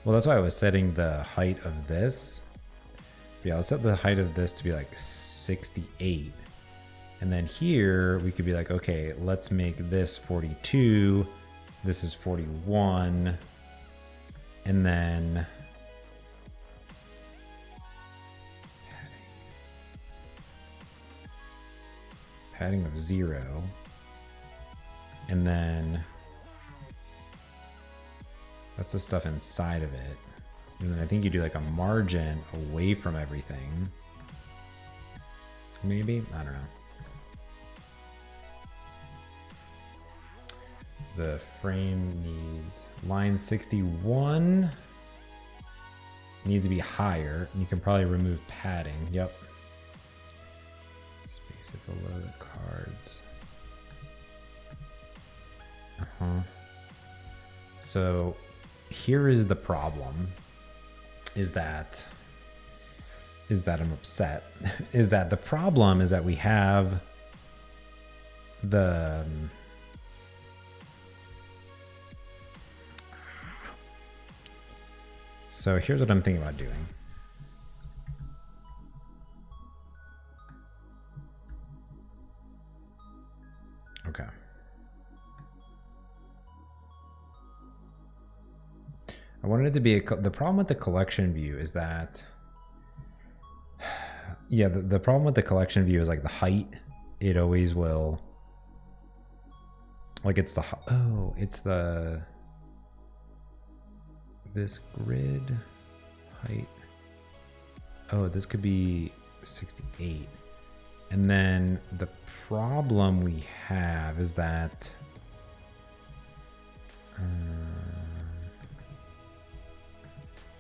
S3: well, that's why I was setting the height of this. Yeah, I'll set the height of this to be like 68. And then here we could be like, okay, let's make this 42. This is 41. And then padding of 0. And then that's the stuff inside of it. And then I think you do like a margin away from everything. Maybe? I don't know. The frame needs line 61 needs to be higher. And you can probably remove padding. Yep. Space it below the cards. So here is the problem. Is that I'm upset. Is that the problem is that we have the so here's what I'm thinking about doing. Okay. I wanted it to be the problem with the collection view is that, yeah, the problem with the collection view is like the height. It always will, like it's this grid height. Oh, this could be 68. And then the problem we have is that,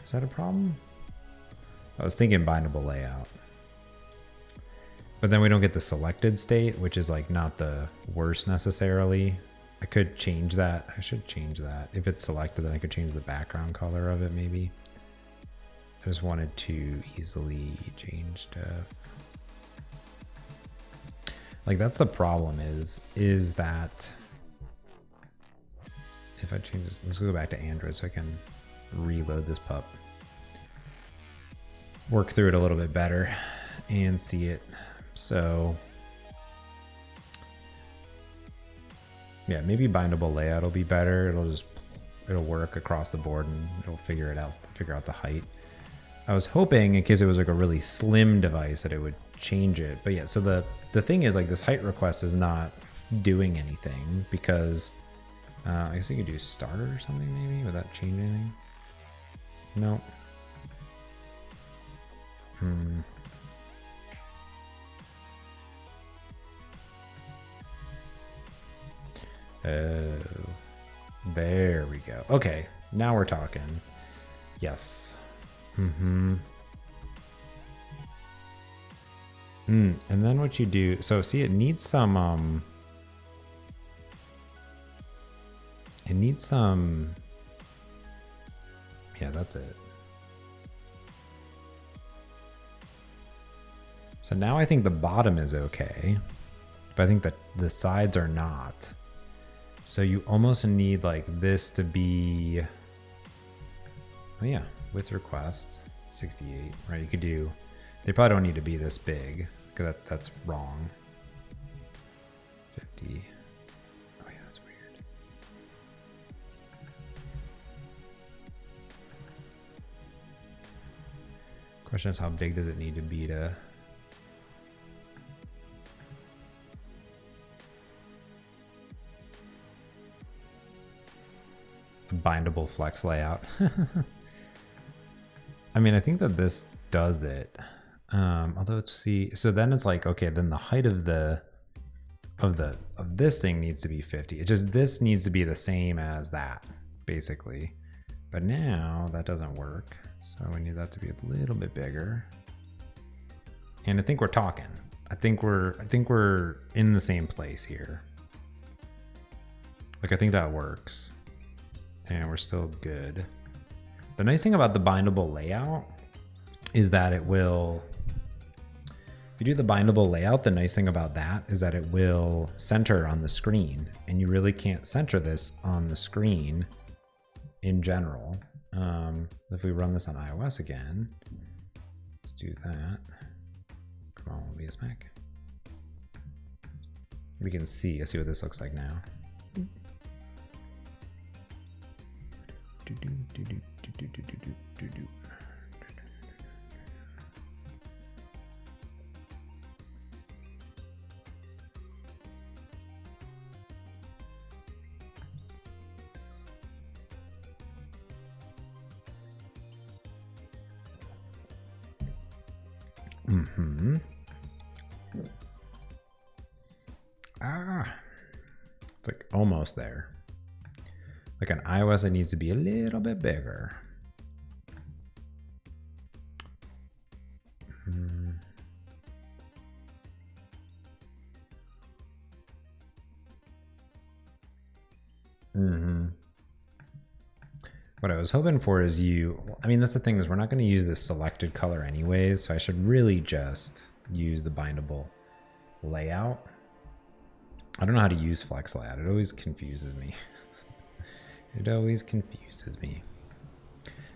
S3: is that a problem? I was thinking bindable layout. But then we don't get the selected state, which is like not the worst necessarily. I could change that. I should change that. If it's selected, then I could change the background color of it maybe. I just wanted to easily change stuff. Like that's the problem is that if I change this, let's go back to Android so I can reload this pup. Work through it a little bit better and see it. So yeah, maybe bindable layout will be better. It'll work across the board and it'll figure out the height. I was hoping in case it was like a really slim device that it would change it. But yeah, so the thing is like this height request is not doing anything because I guess you could do starter or something maybe. Would that change anything? No. Oh, there we go. Okay, now we're talking. Yes. And then what you do, so see, it needs some, yeah, that's it. So now I think the bottom is okay, but I think that the sides are not. So you almost need like this to be, oh yeah, with request 68, right? You could do, they probably don't need to be this big because that's wrong. 50. Oh yeah, that's weird. Question is how big does it need to be to bindable flex layout. I mean, I think that this does it. Although let's see. So then it's like, okay, then the height of this thing needs to be 50. It just, this needs to be the same as that, basically. But now that doesn't work. So we need that to be a little bit bigger. And I think we're talking. I think we're in the same place here. Like I think that works. And we're still good. The nice thing about the bindable layout is that it will, if you do the bindable layout, the nice thing about that is that it will center on the screen, and you really can't center this on the screen in general. If we run this on iOS again, let's do that. Come on, VS Mac. We can see, let's see what this looks like now. Mm-hmm. It's like almost there. Like on iOS, it needs to be a little bit bigger. Mm-hmm. What I was hoping for is I mean, that's the thing, is we're not going to use this selected color anyways, so I should really just use the bindable layout. I don't know how to use flex layout. It always confuses me. It always confuses me.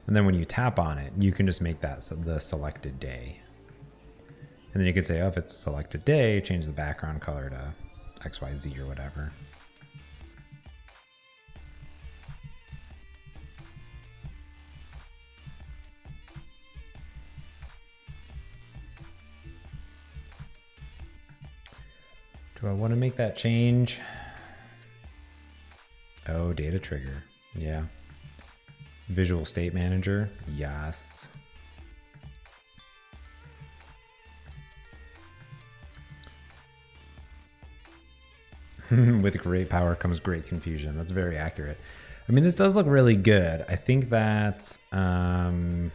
S3: And then when you tap on it, you can just make that the selected day. And then you could say, oh, if it's a selected day, change the background color to XYZ or whatever. Do I want to make that change? Oh, data trigger. Yeah. Visual State Manager. Yes. With great power comes great confusion. That's very accurate. I mean, this does look really good. I think that kind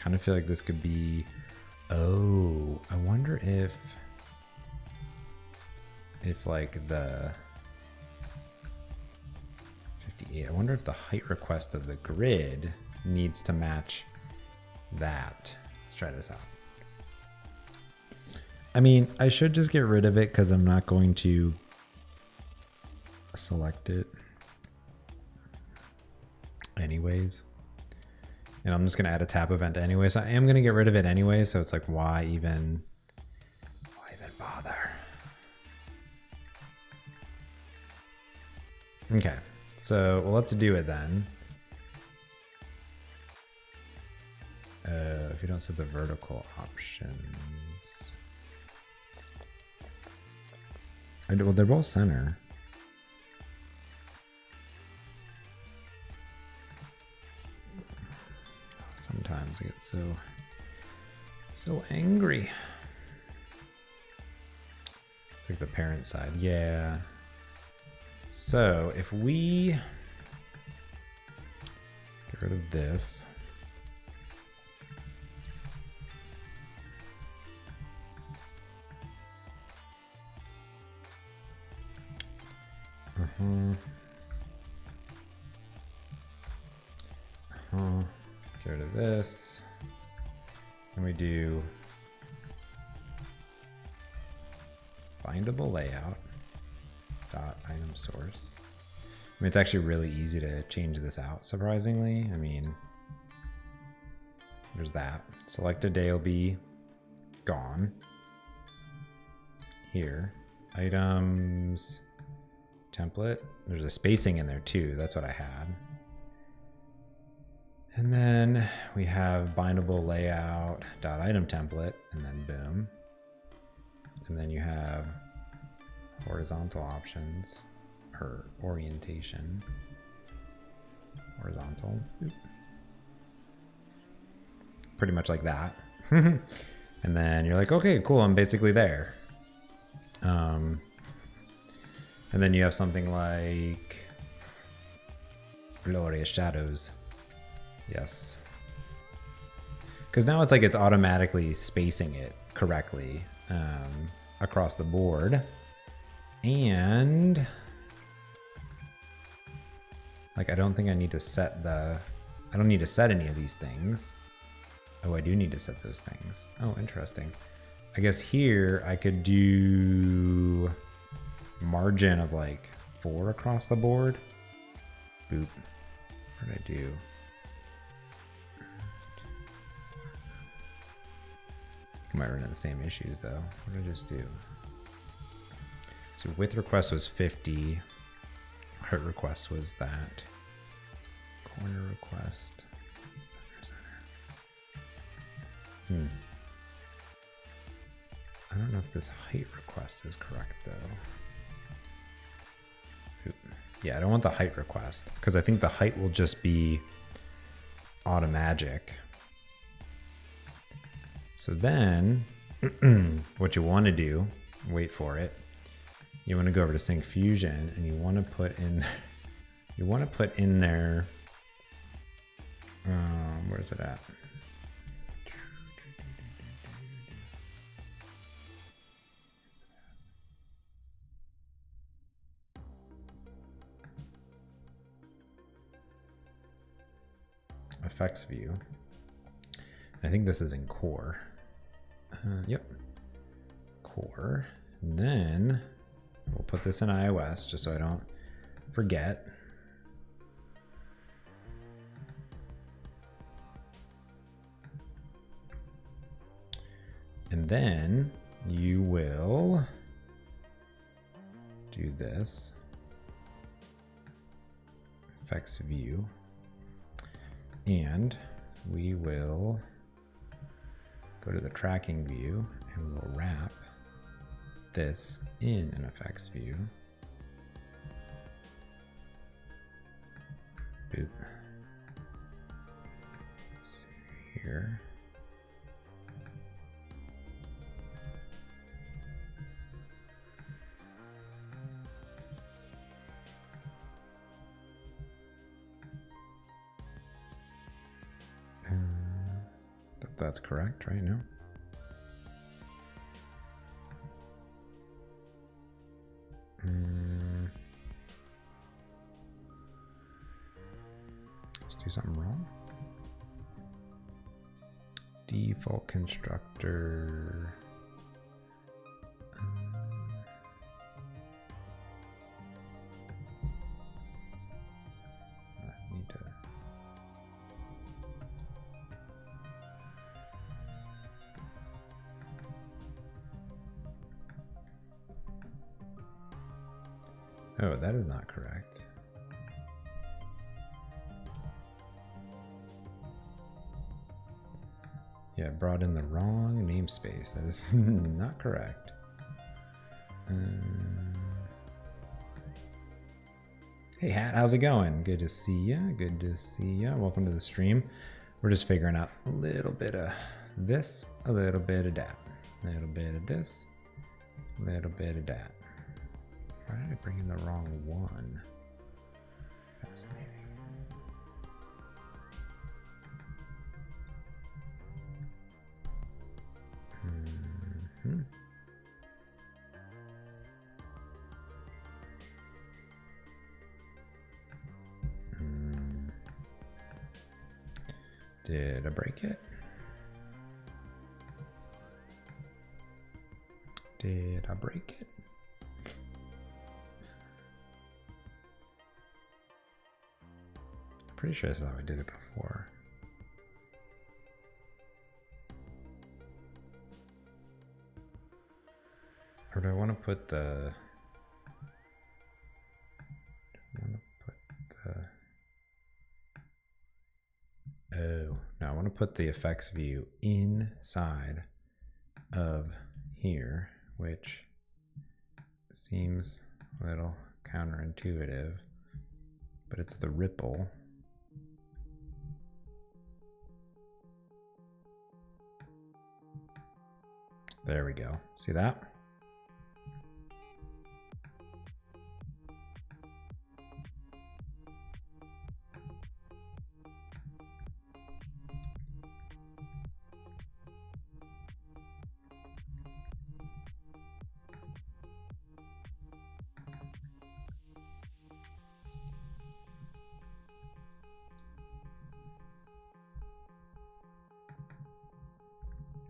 S3: of feel like this could be. Oh, I wonder if like the 58, I wonder if the height request of the grid needs to match that. Let's try this out. I mean, I should just get rid of it because I'm not going to select it anyways. And I'm just going to add a tap event anyway. So I am going to get rid of it anyway. So it's like, why even bother? Okay. So well, let's do it then. If you don't set the vertical options. Well, they're both center. Sometimes I get so angry. It's like the parent side. Yeah. So if we get rid of this. Get rid of this. And we do bindable layout dot item source. I mean, it's actually really easy to change this out, surprisingly. I mean, there's that. Selected day will be gone. Here. Items template. There's a spacing in there too. That's what I had. And then we have bindable layout dot item template, and then boom. And then you have horizontal options or orientation. Horizontal. Oop. Pretty much like that. And then you're like, okay, cool, I'm basically there. And then you have something like glorious shadows. Yes. Because now it's like it's automatically spacing it correctly across the board. And like, I don't think I need to set I don't need to set any of these things. Oh, I do need to set those things. Oh, interesting. I guess here I could do margin of like 4 across the board. Boop. What did I do? I might run into the same issues though. What did I just do? So width request was 50. Height request was that. Corner request. Center. I don't know if this height request is correct though. Oop. Yeah, I don't want the height request because I think the height will just be automagic. So then what you want to do, wait for it. You want to go over to Sync Fusion and you want to put in there, where is it at? Effects view. I think this is in core. Yep, core. And then we'll put this in iOS just so I don't forget. And then you will do this. Effects view. And we will go to the tracking view and we'll wrap this in an effects view. Boop. Here. That's correct, right? No. Let's do something wrong. Default constructor. I need to. Oh, that is not correct. Yeah, brought in the wrong namespace. That is not correct. Hey, Hat, how's it going? Good to see ya. Good to see ya. Welcome to the stream. We're just figuring out a little bit of this, a little bit of that, a little bit of this, a little bit of that. Why did I bring in the wrong one? Fascinating. Did I break it? Did I break it? Pretty sure that's how I did it before. Or do I want to put the... Oh, no, I want to put the effects view inside of here, which seems a little counterintuitive, but it's the ripple. There we go. See that?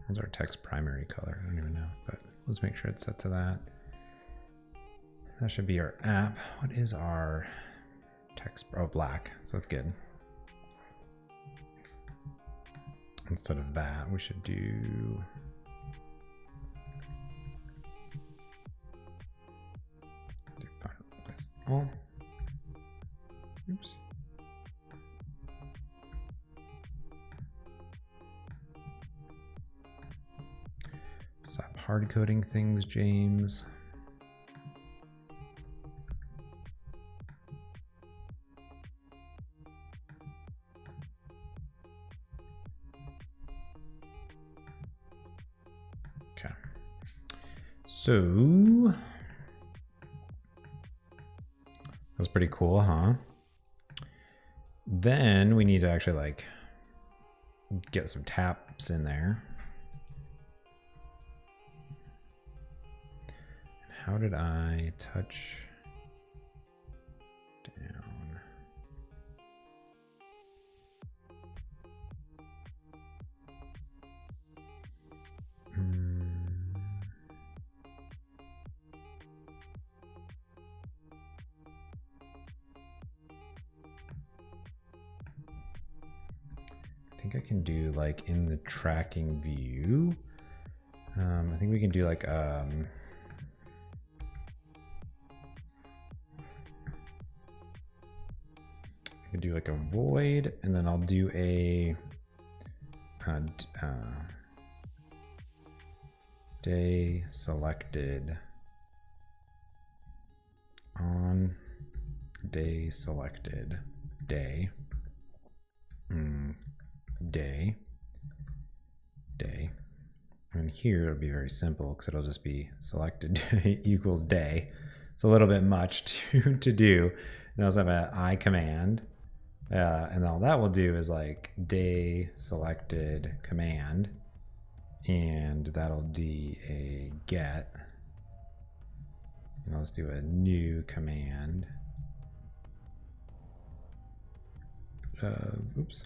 S3: What's our text primary color? I don't even know, but let's make sure it's set to that. That should be our app. What is our text? Oh, black. So that's good. Instead of that, we should do... Oh. Oops. Stop hard coding things, James. Okay. So that's pretty cool, huh? Then we need to actually like get some taps in there. How did I touch down? I think I can do like in the tracking view. I think we can do like I can do like a void, and then I'll do a day selected on day selected day day, and here it'll be very simple because it'll just be selected equals day. It's a little bit much to do. And I also have an I command, and all that will do is like day selected command, and that'll be a get. And let's do a new command. Oops.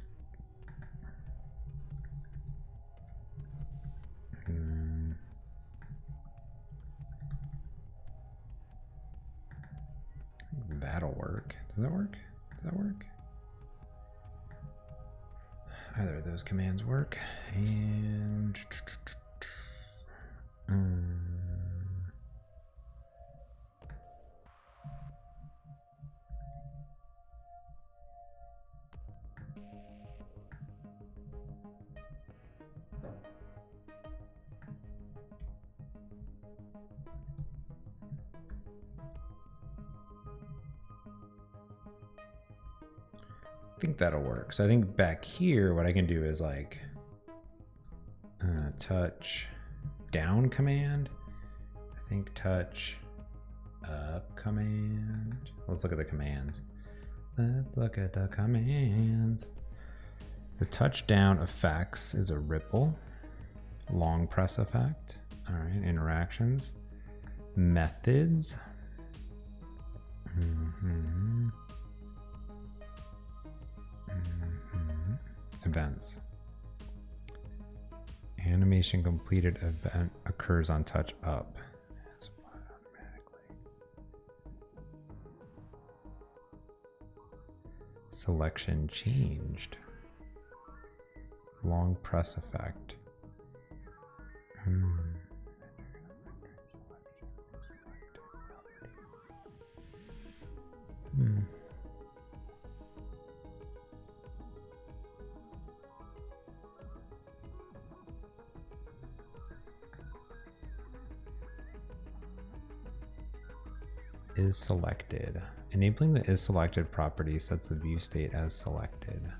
S3: That'll work. Does that work? Does that work? Either of those commands work. And I think that'll work. So I think back here, what I can do is like touch down command. I think touch up command. Let's look at the commands. Let's look at the commands. The touch down effects is a ripple. Long press effect. All right, interactions. Methods. Events. Animation completed event occurs on touch up. It's applied automatically. Selection changed. Long press effect. Is selected. Enabling the is selected property sets the view state as selected.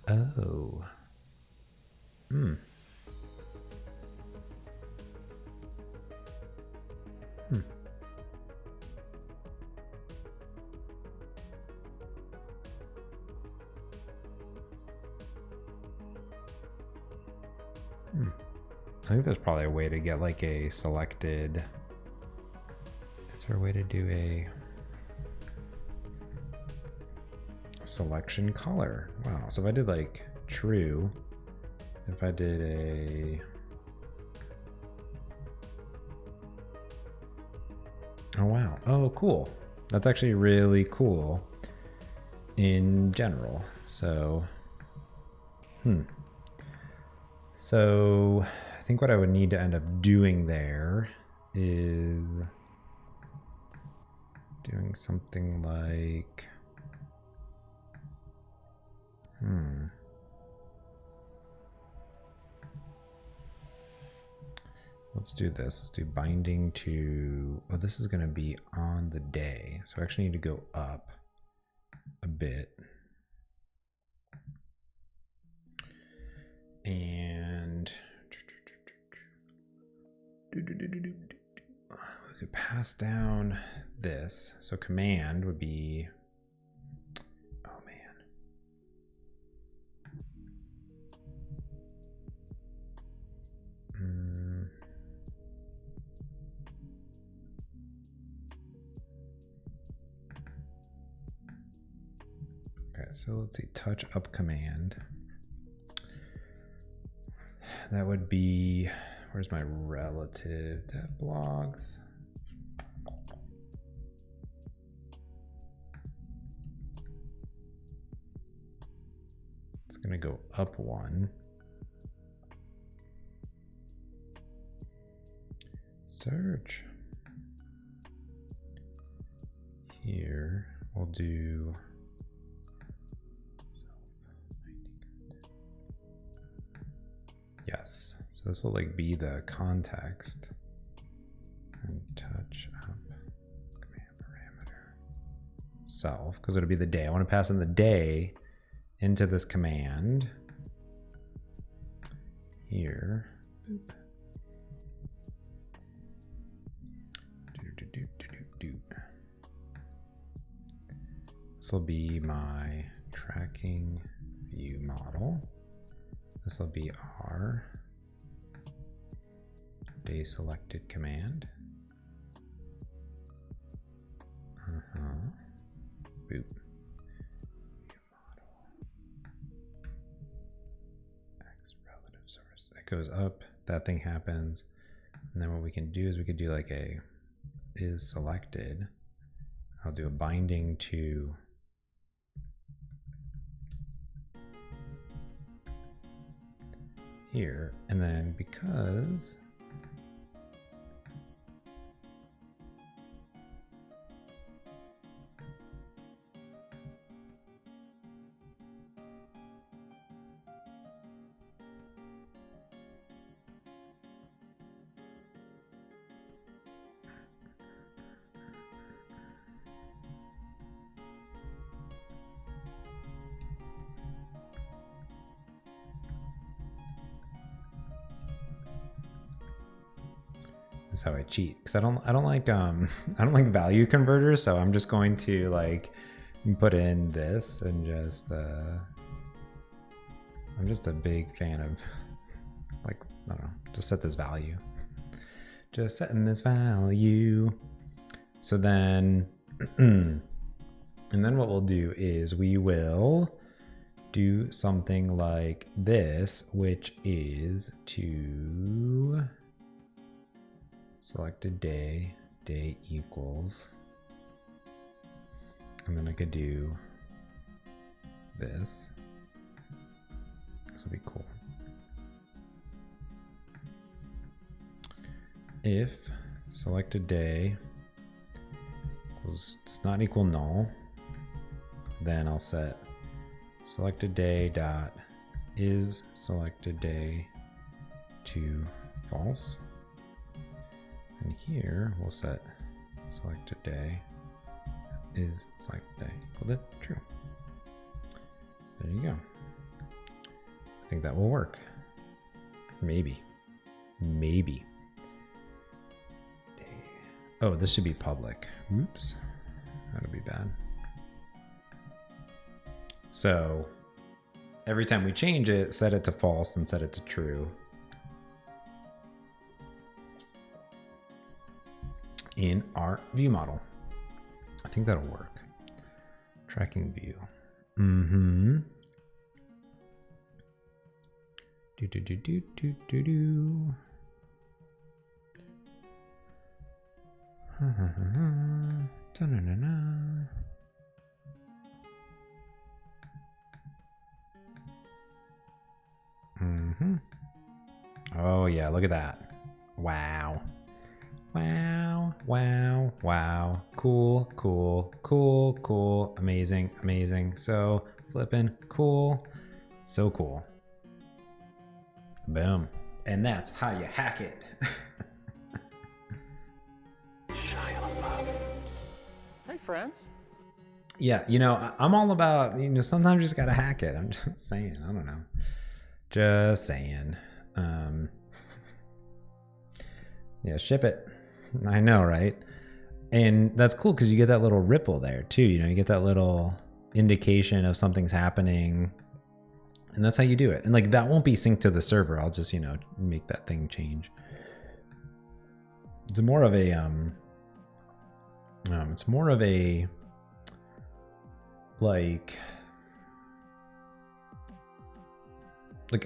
S3: Oh. I think there's probably a way to get like a selected. Is there a way to do a selection color? Wow. So if I did like true, if I did a, oh wow. Oh, cool. That's actually really cool in general. So, So I think what I would need to end up doing there is doing something like, let's do this. Let's do binding to, oh, this is going to be on the day. So I actually need to go up a bit. And pass down this. So command would be, oh man. Okay, so let's see, touch up command. That would be, where's my relative to blogs? It's gonna go up one. Search. Here, we'll do yes. So this will like be the context and touch up command parameter self, because it'll be the day. I want to pass in the day into this command here. Boop. This will be my tracking view model. This will be our day selected command. Boop. View model. X relative source. It goes up, that thing happens. And then what we can do is we could do like a is selected. I'll do a binding to here, and then because is how I cheat, because I don't like I don't like value converters, so I'm just going to like put in this and just I'm just a big fan of like, I don't know, just set this value, just setting this value. So then and then what we'll do is we will do something like this, which is to select a day, day equals, and then I could do this. This will be cool. If selected day does not equal null, then I'll set selected day dot is selected day to false. And here we'll set selected day is selected day equal to true. There you go. I think that will work. Maybe. Maybe. Day. Oh, this should be public. Oops. That'll be bad. So every time we change it, set it to false and set it to true. In our view model. I think that'll work. Tracking view. Mm-hmm. Do do do do do do do. Ha ha ha ha. Ta-na-na-na. Mm-hmm. Oh yeah, look at that. Wow. Wow, wow, wow. Cool, cool, cool, cool. Amazing, amazing. So flippin' cool. So cool. Boom. And that's how you hack it.
S2: Hey, friends.
S3: Yeah, you know, I'm all about, you know, sometimes you just gotta hack it. I'm just saying, I don't know. Just saying. Yeah, ship it. I know, right? And that's cool because you get that little ripple there too. You know, you get that little indication of something's happening, and that's how you do it. And like that won't be synced to the server. I'll just, you know, make that thing change. It's more of a like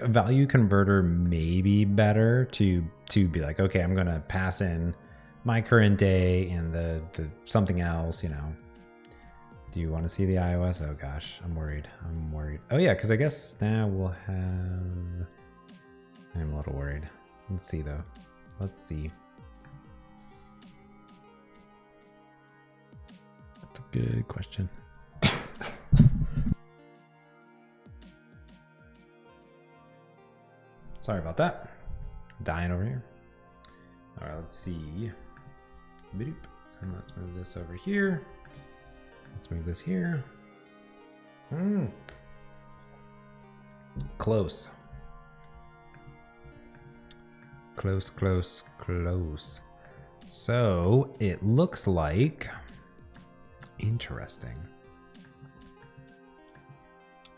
S3: a value converter may be better to be like, okay, I'm gonna pass in my current day and the something else, you know. Do you want to see the iOS? Oh gosh, I'm worried. Oh yeah, because I guess now we'll have, I'm a little worried. Let's see though. Let's see. That's a good question. Sorry about that. Dying over here. All right, let's see. And let's move this over here. Let's move this here. Close. Close. So it looks like interesting.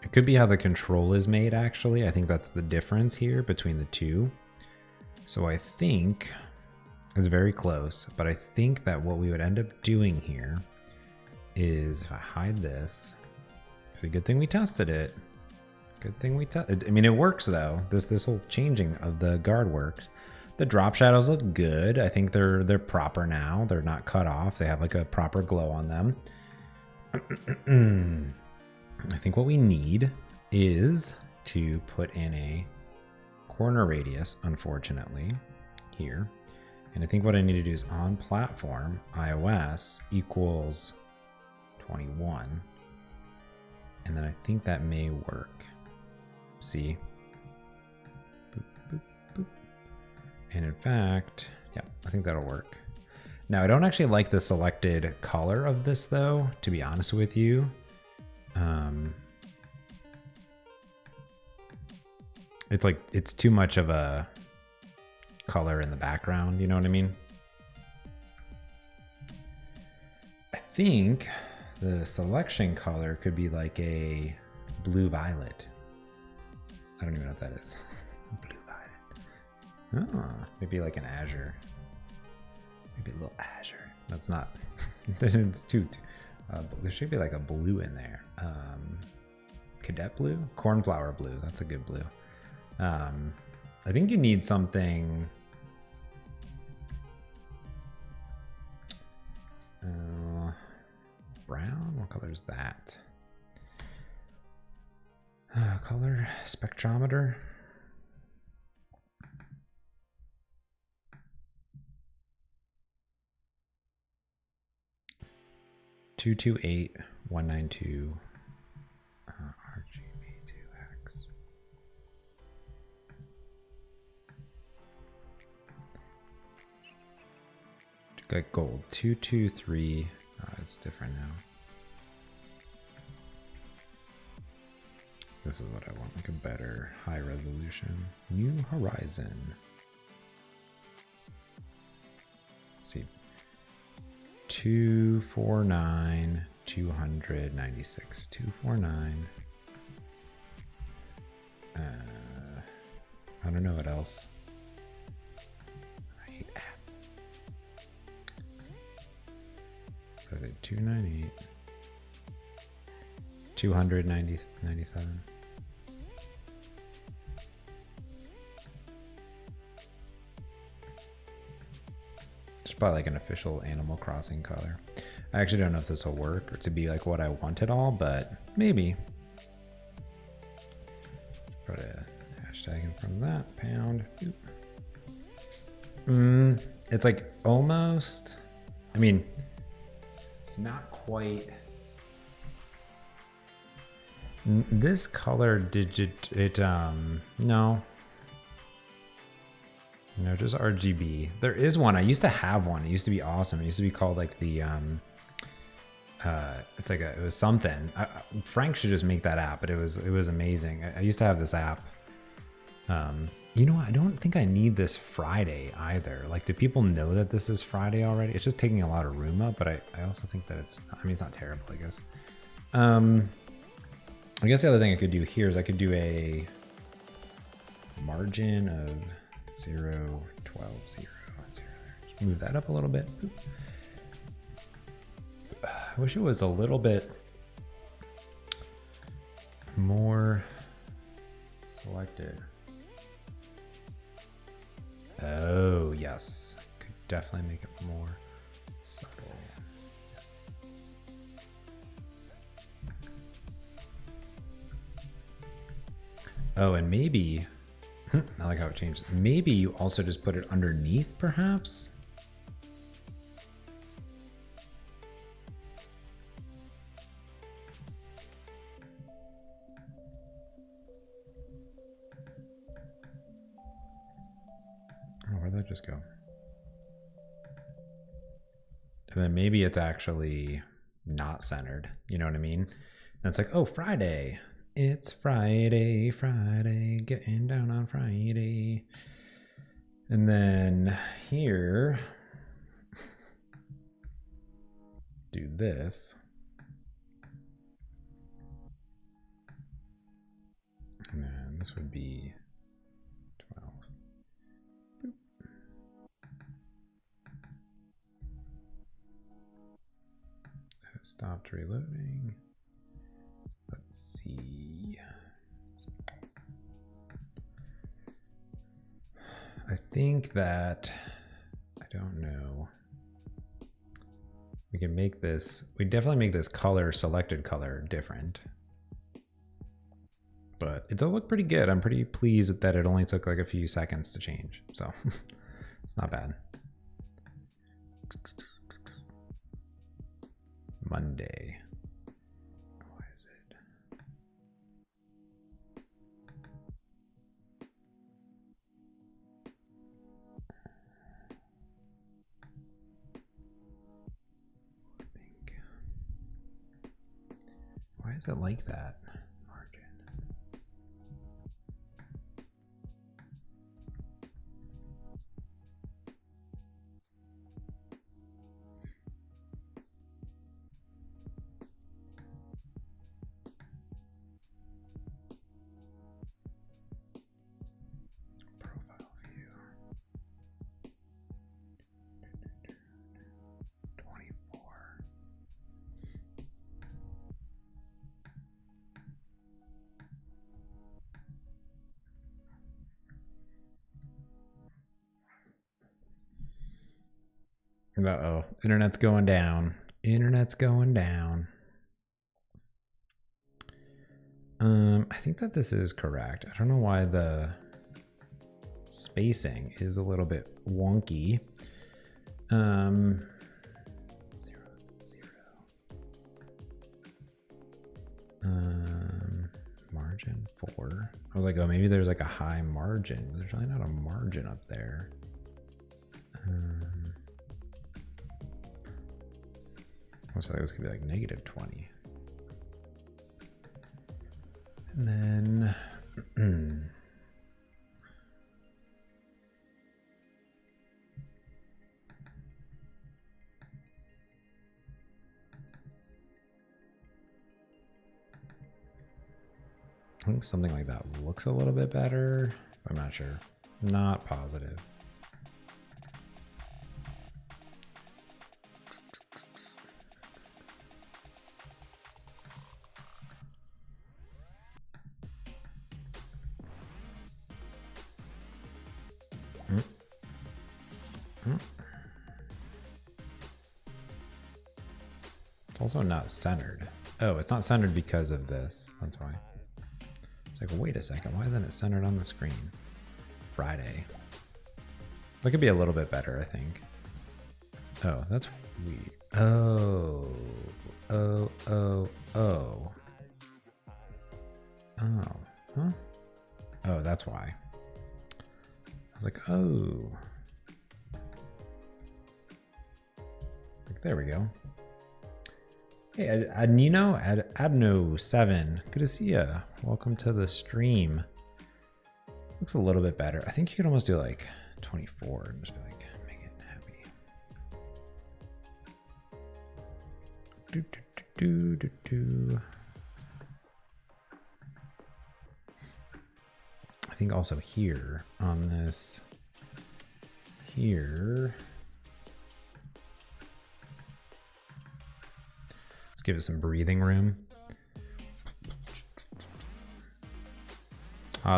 S3: It could be how the control is made, actually. I think that's the difference here between the two. So I think it's very close, but I think that what we would end up doing here is if I hide this, it's a good thing we tested it. Good thing we tested. I mean, it works though. This whole changing of the guard works. The drop shadows look good. I think they're proper now. They're not cut off. They have like a proper glow on them. I think what we need is to put in a corner radius, unfortunately, here. And I think what I need to do is on platform, iOS equals 21. And then I think that may work. See? Boop, boop, boop. And in fact, yeah, I think that'll work. Now, I don't actually like the selected color of this though, to be honest with you. It's like, it's too much of a color in the background, you know what I mean? I think the selection color could be like a blue violet. I don't even know what that is. Blue violet. Oh, maybe like an azure. Maybe a little azure. That's not, it's too there should be like a blue in there. Cadet blue? Cornflower blue. That's a good blue. I think you need something. Brown? What color is that? Color spectrometer. Two 228 192 RGB2X. Got gold 223. It's different now. This is what I want, like a better high resolution. New Horizon. Let's see. 249 296 249. I don't know what else. I hate ads. What is it? 298 297. It's probably like an official Animal Crossing color. I actually don't know if this will work or to be like what I want it all, but maybe. Put a hashtag in front of that. Pound. It's like almost. I mean, it's not quite. This color digit. No. No, just RGB. There is one. I used to have one. It used to be awesome. It used to be called like the it's like it was something. Frank should just make that app, but it was amazing. I used to have this app. You know what? I don't think I need this Friday either. Like, do people know that this is Friday already? It's just taking a lot of room up, but I also think that I mean, it's not terrible, I guess. I guess the other thing I could do here is I could do a margin of 0, 12, 0, 0. Just move that up a little bit. Oop. I wish it was a little bit more selected. Oh, yes. Could definitely make it more subtle. Oh, and maybe, I like how it changed. Maybe you also just put it underneath, perhaps? Oh, where'd that just go? And then maybe it's actually not centered. You know what I mean? And it's like, oh, Friday. It's Friday, Friday, getting down on Friday. And then here, do this. And then this would be 12. Boop. It stopped reloading. Let's see. I think that, I don't know. We can make this, we definitely make this color, selected color, different. But it does look pretty good. I'm pretty pleased with that it only took like a few seconds to change. So it's not bad. Monday. Why is it? Why is it like that? Margin. Profile view. 24. Uh-oh, internet's going down. Internet's going down. I think that this is correct. I don't know why the spacing is a little bit wonky. 0, 0. Margin 4. I was like, oh, maybe there's like a high margin. There's really not a margin up there. I feel like this could be like negative 20. And then I think something like that looks a little bit better. I'm not sure. Not positive. It's also not centered. Oh, it's not centered because of this. That's why. It's like, wait a second, why isn't it centered on the screen? Friday. That could be a little bit better, I think. Oh, that's weird. Oh. Huh? Oh, that's why. I was like, oh. Like, there we go. Hey, Adnino7, good to see ya. Welcome to the stream. Looks a little bit better. I think you could almost do like 24 and just be like, make it happy. Do, do, do, do, do. I think also here on this, here, let's give it some breathing room.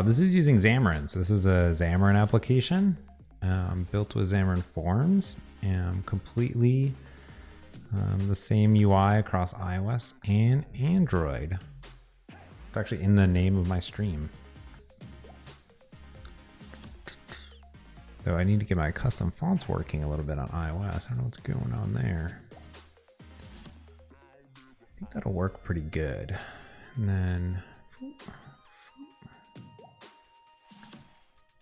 S3: This is using Xamarin. So this is a Xamarin application built with Xamarin Forms and completely the same UI across iOS and Android. It's actually in the name of my stream. Though I need to get my custom fonts working a little bit on iOS. I don't know what's going on there. I think that'll work pretty good. And then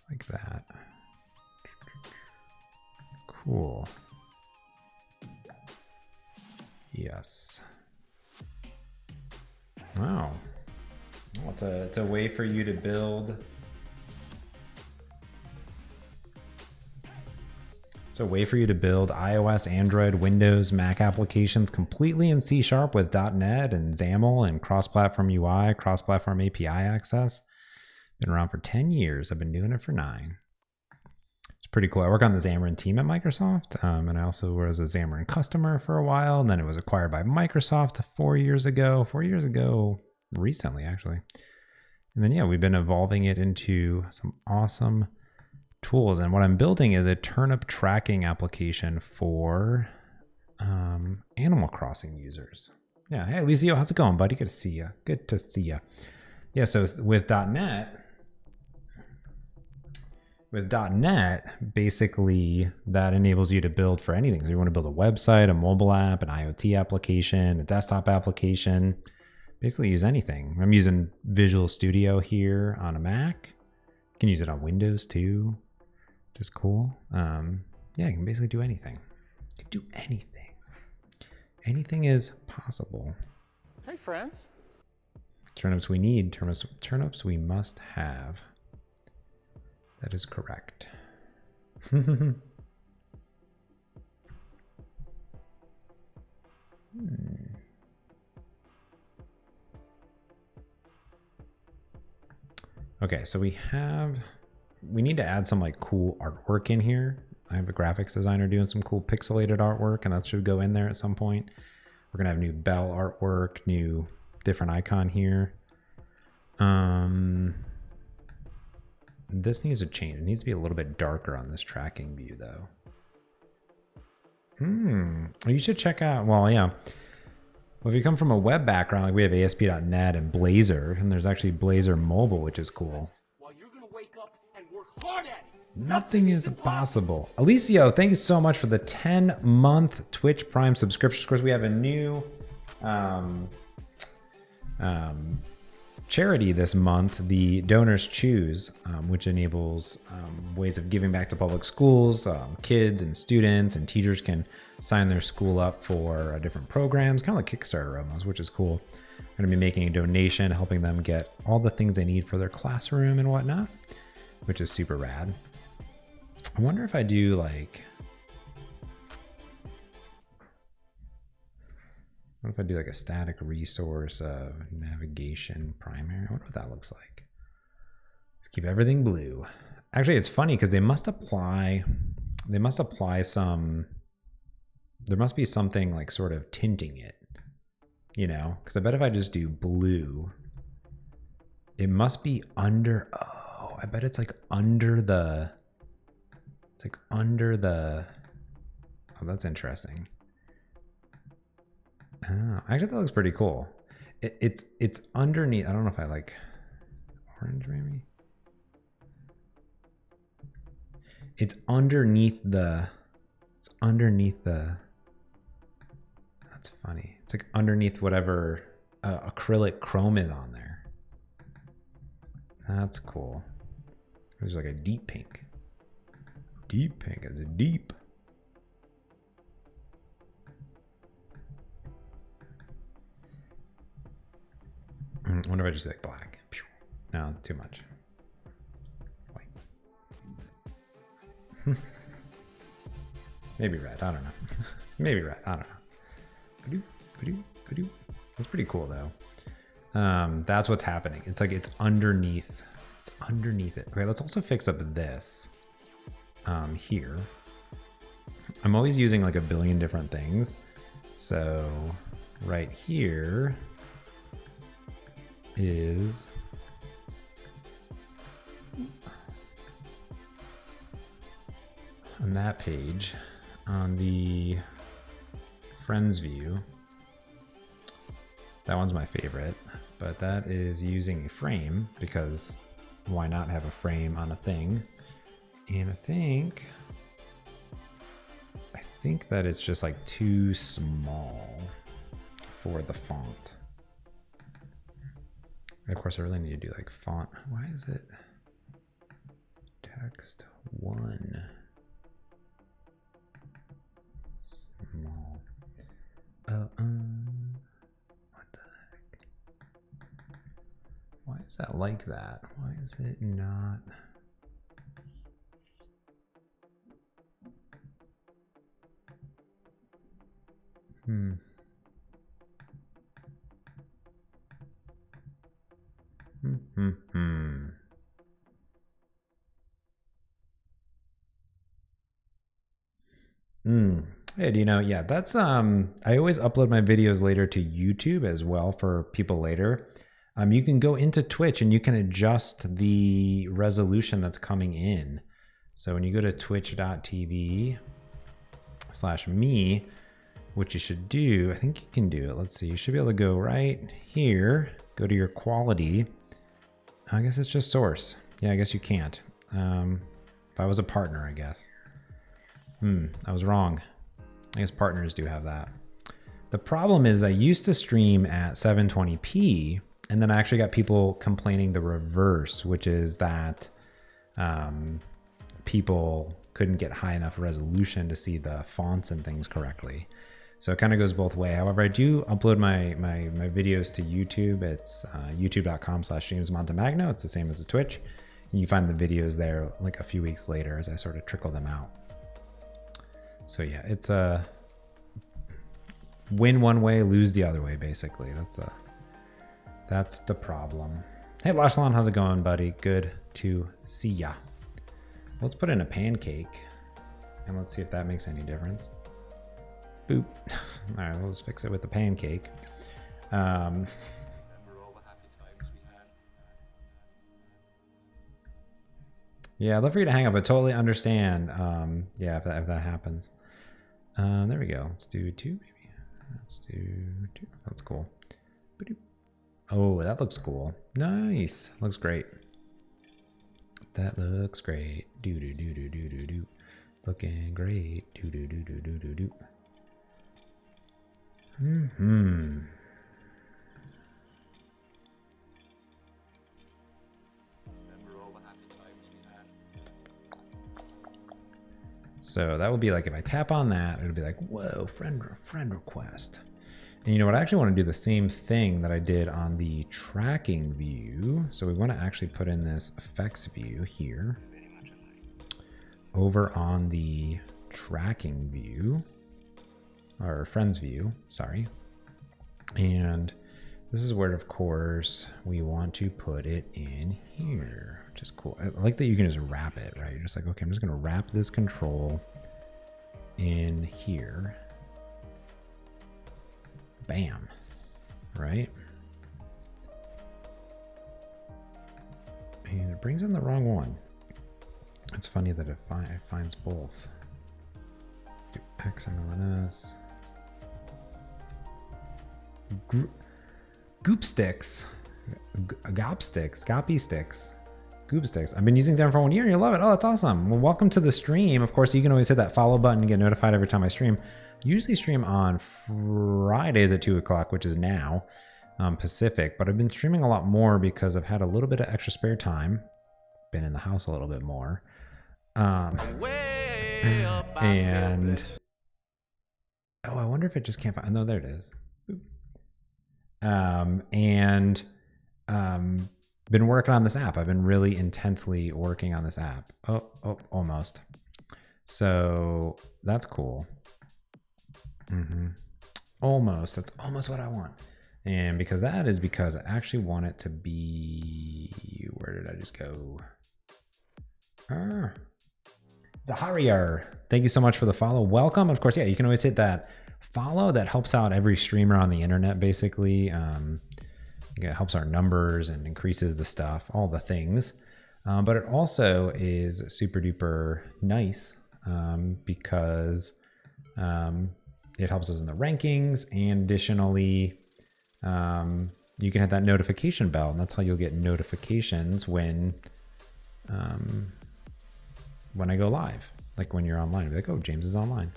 S3: like that. Cool. Yes. Wow. Well, it's a way for you to build. It's a way for you to build iOS, Android, Windows, Mac applications completely in C# with .NET and XAML and cross-platform UI, cross-platform API access. Been around for 10 years. I've been doing it for 9. It's pretty cool. I work on the Xamarin team at Microsoft, and I also was a Xamarin customer for a while, and then it was acquired by Microsoft 4 years ago. 4 years ago, recently actually. And then yeah, we've been evolving it into some awesome tools. And what I'm building is a Turnip tracking application for Animal Crossing users. Yeah, hey Lizio, how's it going, buddy? Good to see you. Good to see you. Yeah, so with .NET, basically that enables you to build for anything. So you want to build a website, a mobile app, an IoT application, a desktop application, basically use anything. I'm using Visual Studio here on a Mac. You can use it on Windows too, which is cool. Yeah, you can basically do anything. You can do anything. Anything is possible.
S2: Hey, friends.
S3: Turnips we need, turnips we must have. That is correct. Okay, so we need to add some like cool artwork in here. I have a graphics designer doing some cool pixelated artwork, and that should go in there at some point. We're gonna have new bell artwork, new different icon here. This needs to change. It needs to be a little bit darker on this tracking view though. You should check out, well, yeah. Well, if you come from a web background, like we have ASP.NET and Blazor, and there's actually Blazor Mobile, which is cool.
S1: While you're gonna wake up and work hard at it.
S3: Nothing is impossible. Alicio, thank you so much for the 10-month Twitch Prime subscription. Of course, we have a new charity this month, the Donors Choose, which enables ways of giving back to public schools. Kids and students and teachers can sign their school up for different programs, kind of like Kickstarter almost, which is cool. We're going to be making a donation, helping them get all the things they need for their classroom and whatnot, which is super rad. I wonder if I do like... What if I do like a static resource of navigation primary? I wonder what that looks like. Let's keep everything blue. Actually, it's funny because they must apply some, there must be something like sort of tinting it, you know? Because I bet if I just do blue, it must be under, oh, I bet it's like under the, oh, that's interesting. Oh, actually, that looks pretty cool. It's underneath. I don't know if I like orange, maybe. It's underneath the. That's funny. It's like underneath whatever acrylic chrome is on there. That's cool. There's like a deep pink. Deep pink is a deep. I wonder if I just like black. No, too much. Maybe red, I don't know. Maybe red, I don't know. That's pretty cool though. That's what's happening. It's like it's underneath it. Okay, let's also fix up this here. I'm always using like a billion different things. So right here is on that page on the friends view. That one's my favorite, but that is using a frame because why not have a frame on a thing? And I think that it's just like too small for the font. And of course, I really need to do like font. Why is it text 1 small? What the heck? Why is that like that? Why is it not? Hey, do you know, yeah, that's I always upload my videos later to YouTube as well for people later. You can go into Twitch and you can adjust the resolution that's coming in. So when you go to twitch.tv/me, what you should do, I think you can do it. Let's see, you should be able to go right here, go to your quality. I guess it's just source. Yeah, I guess you can't. If I was a partner, I guess. I was wrong. I guess partners do have that. The problem is I used to stream at 720p, and then I actually got people complaining the reverse, which is that people couldn't get high enough resolution to see the fonts and things correctly. So it kind of goes both ways. However, I do upload my videos to YouTube. It's youtube.com/JamesMontemagno. It's the same as the Twitch. And you find the videos there like a few weeks later as I sort of trickle them out. So yeah, it's a win one way, lose the other way, basically. That's the problem. Hey, Lashlon, how's it going, buddy? Good to see ya. Let's put in a pancake and let's see if that makes any difference. Boop. All right, we'll just fix it with the pancake. Yeah, I'd love for you to hang up, but totally understand. Yeah, if that happens. There we go. Let's do 2, maybe. Let's do 2. That's cool. Oh, that looks cool. Nice. Looks great. That looks great. Do do do do do do do. Looking great. Do do do do do do do. So that would be like if I tap on that, it would be like, whoa, friend request. And you know what? I actually want to do the same thing that I did on the tracking view. So we want to actually put in this effects view here over on the tracking view, or friends view, sorry. And this is where, of course, we want to put it in here, which is cool. I like that you can just wrap it, right? You're just like, okay, I'm just going to wrap this control in here. Bam, right? And it brings in the wrong one. It's funny that it finds both. Do XMLNS. Goop sticks. Goppy sticks. Goop sticks. I've been using them for 1 year and you love it. Oh, that's awesome. Well, welcome to the stream. Of course, you can always hit that follow button and get notified every time I stream. Usually stream on Fridays at 2 o'clock, which is now Pacific, but I've been streaming a lot more because I've had a little bit of extra spare time. Been in the house a little bit more. And oh, I wonder if it just can't find, no, there it is. Been working on this app. I've been really intensely working on this app. Oh, almost. So that's cool. Almost. That's almost what I want. And because I actually want it to be, where did I just go? Zahariar, thank you so much for the follow. Welcome. Of course, yeah, you can always hit that follow. That helps out every streamer on the internet, basically. It helps our numbers and increases the stuff, all the things. But it also is super duper nice because it helps us in the rankings, and additionally, you can hit that notification bell, and that's how you'll get notifications when I go live, like when you're online. You'll be like, oh, James is online.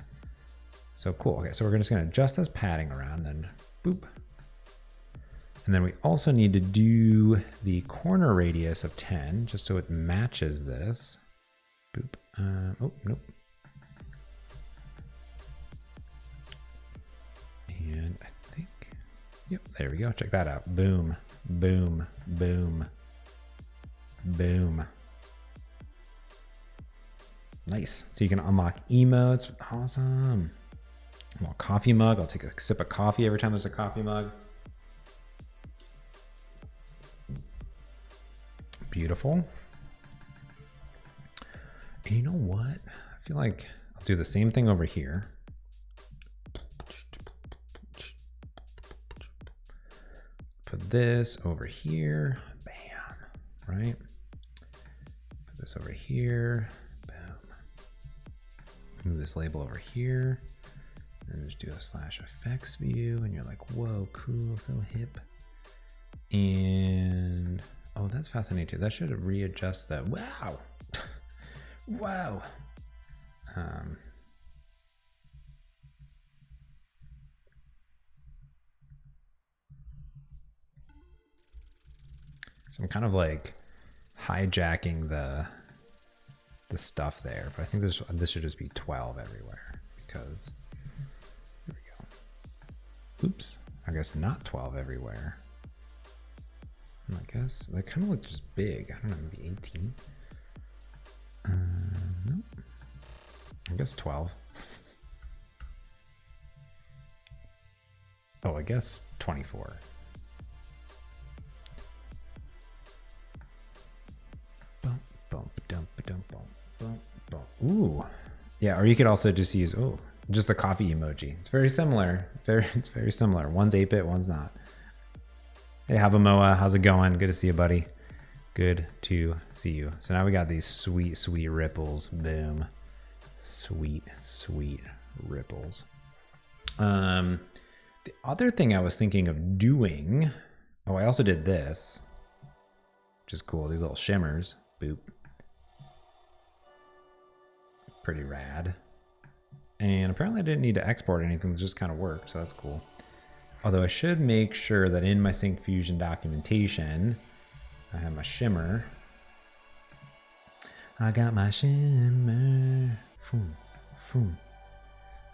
S3: So cool. Okay, so we're just gonna adjust this padding around, then boop. And then we also need to do the corner radius of 10, just so it matches this. Boop. Oh, nope. And I think, yep, there we go. Check that out. Boom, boom, boom, boom. Nice. So you can unlock emotes. Awesome. Well, coffee mug. I'll take a sip of coffee every time there's a coffee mug. Beautiful. And you know what? I feel like I'll do the same thing over here. Put this over here. Bam. Right? Put this over here. Boom. Move this label over here. And just do a slash effects view. And you're like, whoa, cool, so hip. And oh, that's fascinating too. That should readjust that. Wow. Wow. So I'm kind of like hijacking the stuff there, but I think this should just be 12 everywhere because here we go. Oops. I guess not 12 everywhere. I guess that kind of looks just big. I don't know, maybe 18. Nope. I guess 12. Oh, I guess 24. Bump, bump, dump, dump, bump, bump, bump. Ooh. Yeah, or you could also just use, just the coffee emoji. It's very similar. It's very similar. One's 8-bit, one's not. Hey, Havamoa, how's it going? Good to see you, buddy. Good to see you. So now we got these sweet, sweet ripples. Boom. Sweet, sweet ripples. The other thing I was thinking of doing, I also did this, which is cool. These little shimmers. Boop. Pretty rad. And apparently I didn't need to export anything. It just kind of worked, so that's cool. Although I should make sure that in my Sync Fusion documentation, I have my shimmer. I got my shimmer. Foom, foom.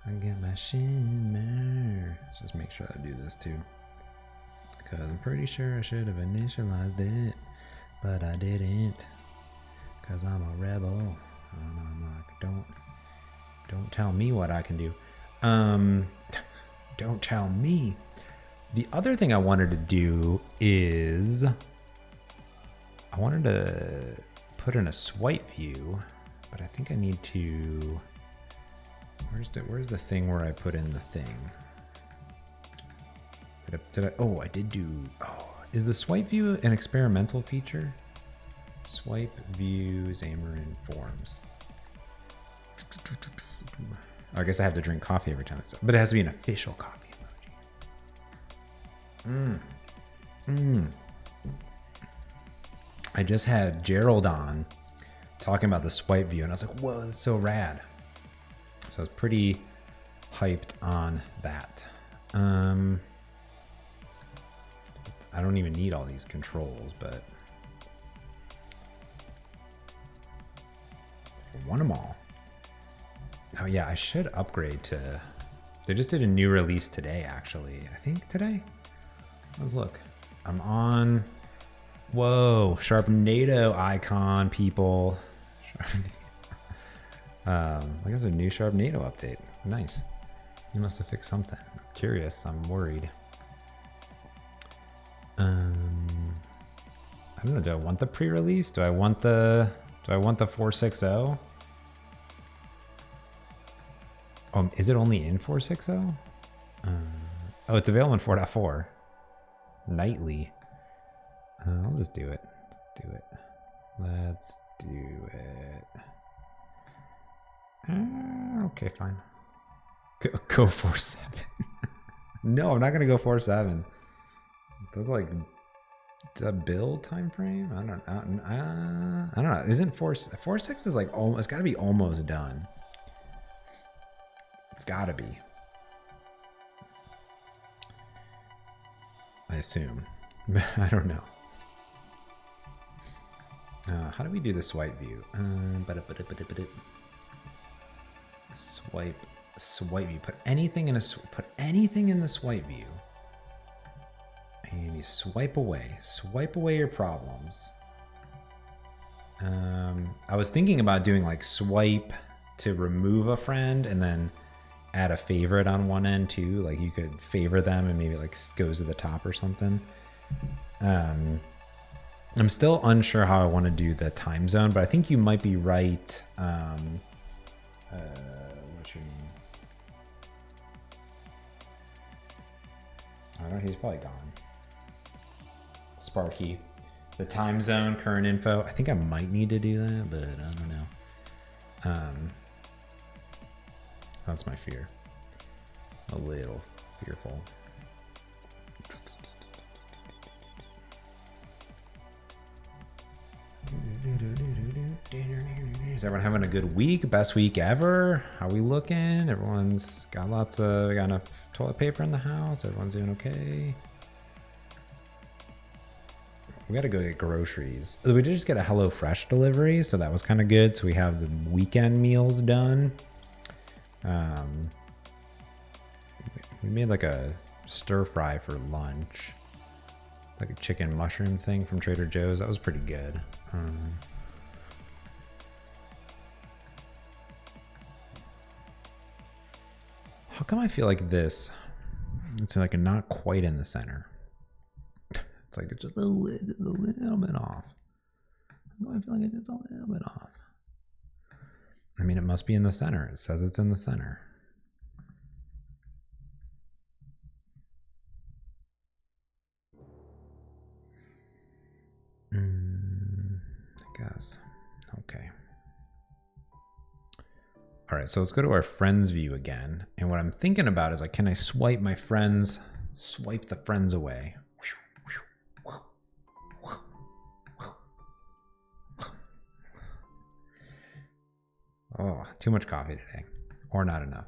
S3: I got my shimmer. Let's just make sure I do this too. Because I'm pretty sure I should have initialized it, but I didn't. Because I'm a rebel. And I'm like, don't tell me what I can do. Don't tell me. The other thing I wanted to do is I wanted to put in a swipe view, but I think I need to, where's the thing where I put in the thing? I did do, is the swipe view an experimental feature? Swipe view Xamarin Forms. I guess I have to drink coffee every time, but it has to be an official coffee emoji. I just had Gerald on talking about the swipe view, and I was like, whoa, that's so rad. So I was pretty hyped on that. I don't even need all these controls, but I want them all. Oh yeah, I should upgrade to, they just did a new release today, actually. I think today? Let's look. I'm on, whoa, Sharpnado icon, people. I I guess a new Sharknado update. Nice. You must have fixed something. I'm curious. I'm worried. I don't know. Do I want the pre-release? Do I want the 460? Is it only in 460? Oh, it's available in 4.4. Nightly. I'll just do it. Let's do it. Okay, fine. Go 4.7. No, I'm not gonna go 4.7. That's like the build time frame. I don't know. Isn't 4.6 is like almost? It's got to be almost done. It's got to be. I assume. I don't know. How do we do the swipe view? Swipe view. Put anything in the swipe view, and you swipe away. Swipe away your problems. I was thinking about doing like swipe to remove a friend, and then add a favorite on one end too. Like you could favor them, and maybe it like goes to the top or something. I'm still unsure how I want to do the time zone, but I think you might be right. What you mean? I don't know. He's probably gone. Sparky. The time zone, current info. I think I might need to do that, but I don't know. That's my fear. A little fearful. Is everyone having a good week? Best week ever? How we looking? Everyone's got we got enough toilet paper in the house. Everyone's doing okay. We gotta go get groceries. We did just get a HelloFresh delivery, so that was kind of good. So we have the weekend meals done. We made like a stir fry for lunch, like a chicken mushroom thing from Trader Joe's. That was pretty good. How come I feel like this? It's like not quite in the center. It's like it's just a little bit off. I feel like it's just a little bit off. I mean, it must be in the center. It says it's in the center. I guess. Okay. All right, so let's go to our friends view again. And what I'm thinking about is like, can I swipe my friends, swipe the friends away? Oh, too much coffee today, or not enough.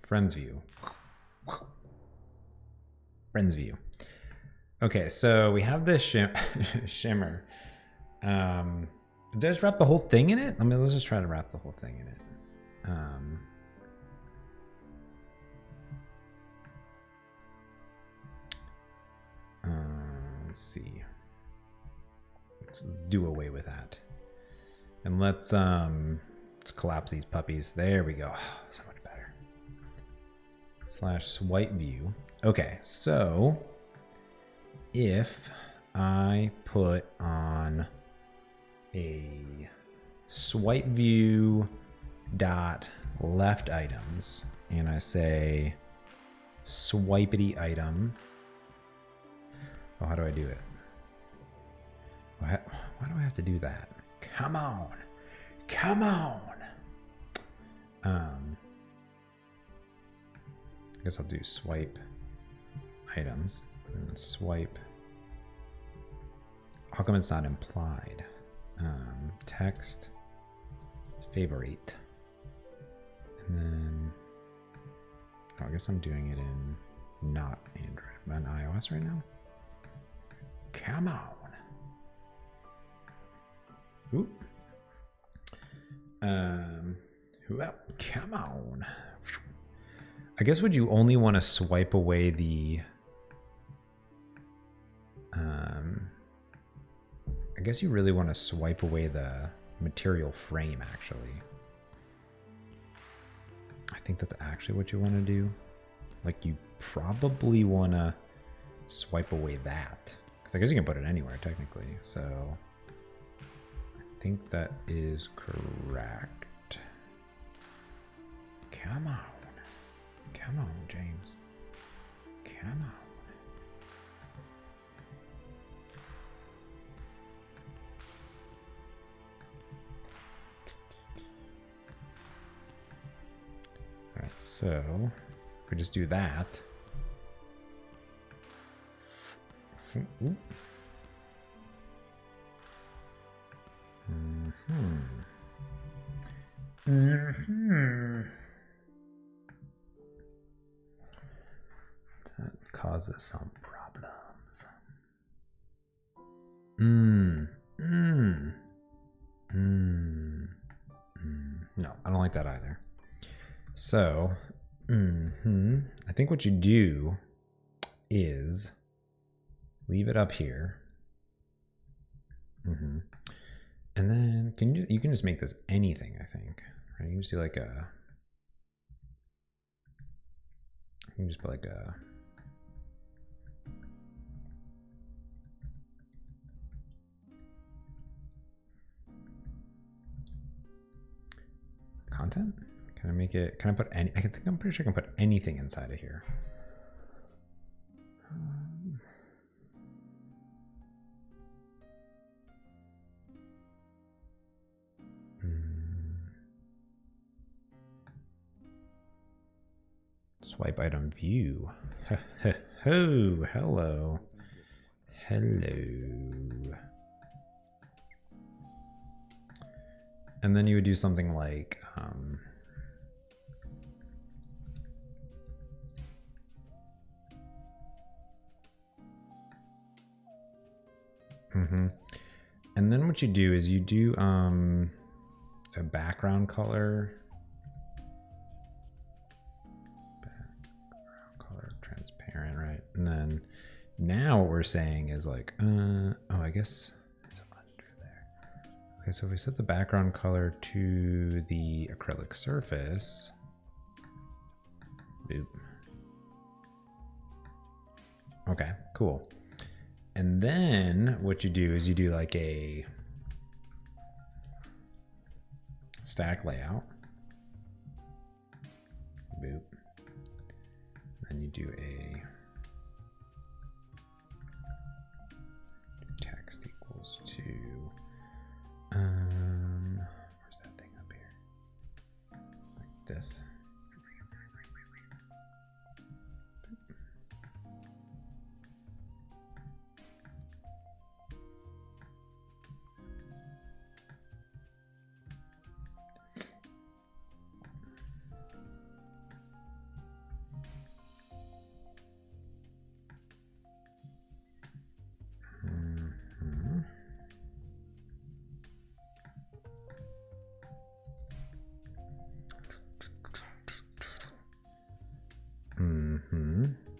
S3: Friends view. Friends view. Okay, so we have this shimmer. Did I just wrap the whole thing in it? I mean, let's just try to wrap the whole thing in it. Let's see. Let's do away with that. And let's collapse these puppies. There we go. So much better. / swipe view. Okay, so if I put on a swipe view dot left items and I say swipety item. Oh, how do I do it? Why do I have to do that? Come on. I guess I'll do swipe items and swipe. How come it's not implied? Text favorite, and then I guess I'm doing it in not Android. I'm on iOS right now. Come on. Ooh. Well, come on. I guess would you only want to swipe away the I guess you really want to swipe away the material frame, actually. I think that's actually what you want to do. Like, you probably want to swipe away that. Because I guess you can put it anywhere, technically. So, I think that is correct. Come on. Come on, James. Come on. All right, so if we just do that. Ooh. That causes some problems. No, I don't like that either. So, I think what you do is leave it up here. And then you can just make this anything, I think. Right? You can just do like a, you can just put like a, content? Can I make it, can I put any, I think I'm pretty sure I can put anything inside of here. Swipe item view. Oh, hello. Hello. And then you would do something like, and then what you do is you do a background color. Background color transparent, right? And then now what we're saying is like, oh, I guess it's under there. Okay, so if we set the background color to the acrylic surface, boop. Okay, cool. And then what you do is you do like a stack layout. Boop. Then you do a text equals to where's that thing up here? Like this.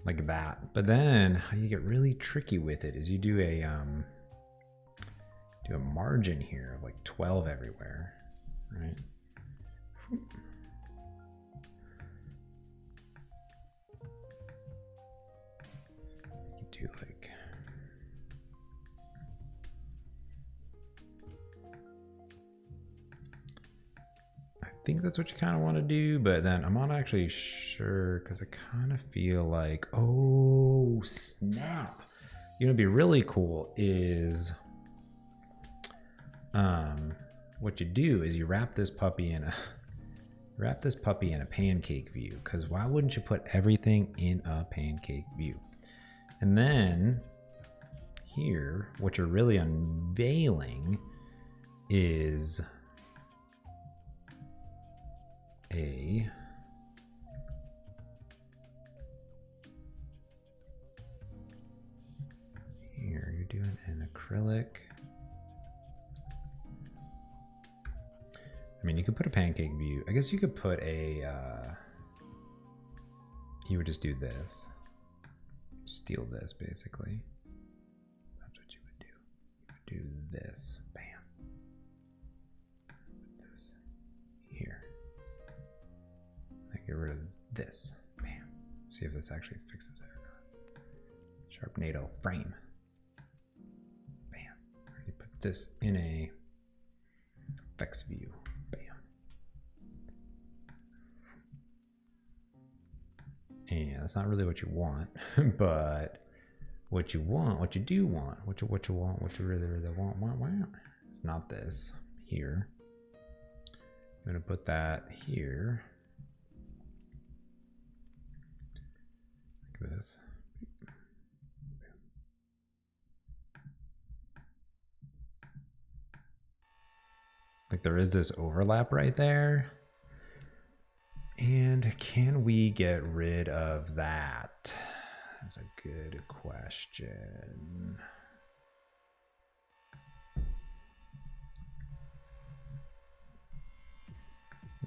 S3: Like that. But then how you get really tricky with it is you do a margin here of like 12 everywhere, right? You do like I think that's what you kind of want to do, but then I'm not actually sure because I kind of feel like, oh snap, you know, what'd be really cool is what you do is you wrap this puppy in a pancake view, because why wouldn't you put everything in a pancake view? And then here what you're really unveiling is here you're doing an acrylic. I mean, you could put a pancake view. I guess you could put a you would just do this, steal this basically. That's what you would do. You would do this, bam. get rid of this. Bam. See if this actually fixes it or not. Sharpnado frame. Bam. You put this in a effects view. Bam. And that's not really what you want, but what you want, what you do want, what you want, what you really want. It's not this here. I'm gonna put that here. Like this. Like there is this overlap right there. And can we get rid of that? That's a good question.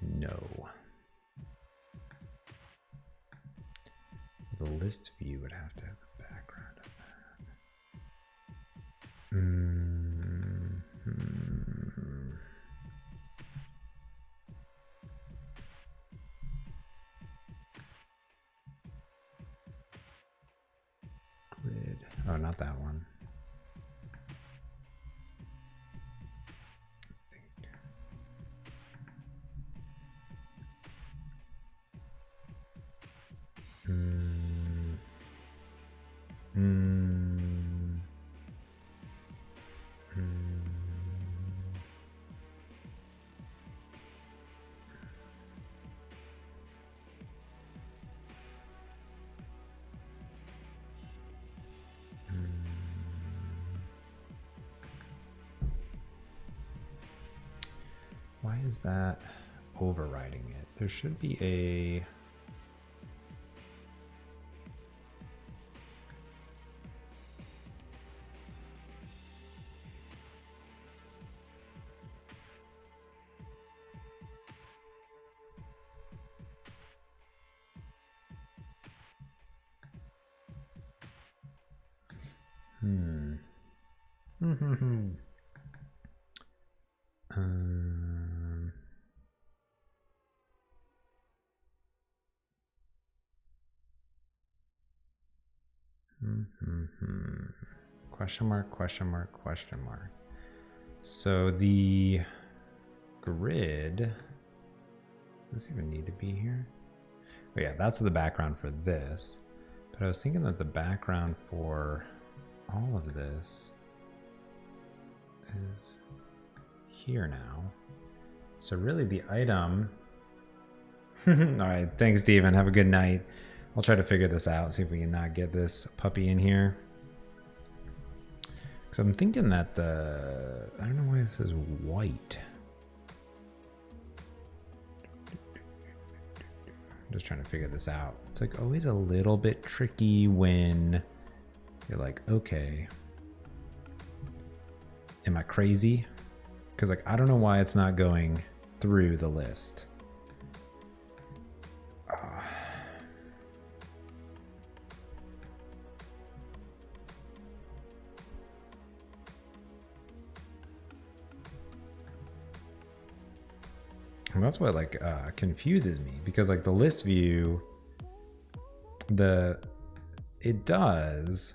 S3: No. The list view would have to have the background of that. Grid. Oh, not that one. Why is that overriding it? There should be a... Question mark, question mark, question mark. So the grid, does this even need to be here? Oh yeah, that's the background for this. But I was thinking that the background for all of this is here now. So really the item, all right, thanks Steven, have a good night. I'll try to figure this out, see if we can not get this puppy in here. So I'm thinking that I don't know why this is white. I'm just trying to figure this out. It's like always a little bit tricky when you're like, okay, am I crazy? Because like, I don't know why it's not going through the list. And that's what like confuses me, because like the list view, it does.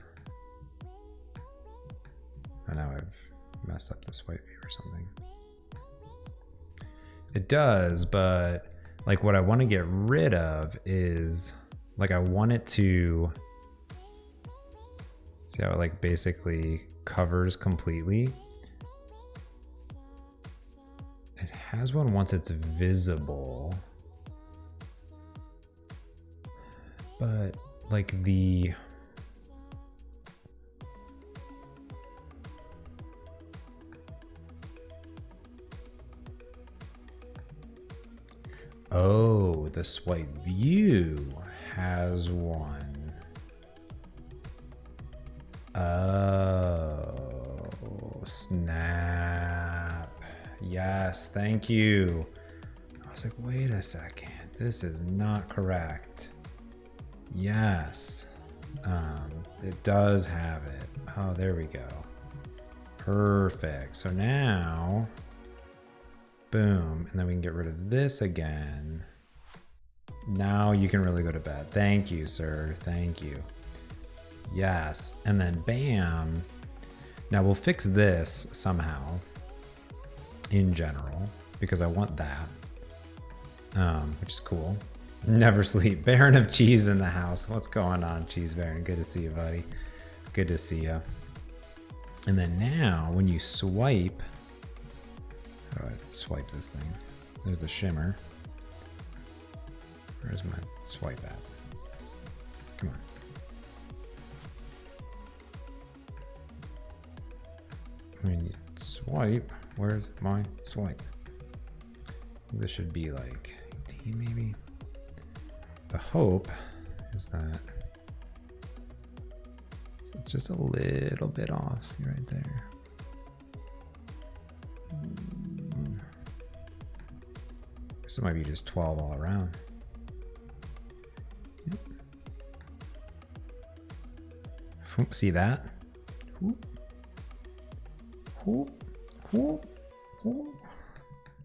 S3: I know I've messed up this white view or something. It does, but like what I want to get rid of is like I want it to see how it like basically covers completely. It has one once it's visible, but like the the swipe view has one. Oh, snap. Yes, thank you. I was like, wait a second, this is not correct. Yes, it does have it. Oh, there we go. Perfect. So now, boom, and then we can get rid of this again. Now you can really go to bed. Thank you, sir. Thank you. Yes. And then bam. Now we'll fix this somehow in general because I want that, which is cool. Never sleep. Baron of Cheese in the house. What's going on, Cheese Baron? Good to see you, buddy. Good to see you. And then now when you swipe, how do I swipe this thing? There's the shimmer. Where's my swipe at? Come on. When you swipe, where's my swipe? This should be like 18 maybe. The hope is that it's just a little bit off. See right there. This might be just 12 all around. Yep. See that? And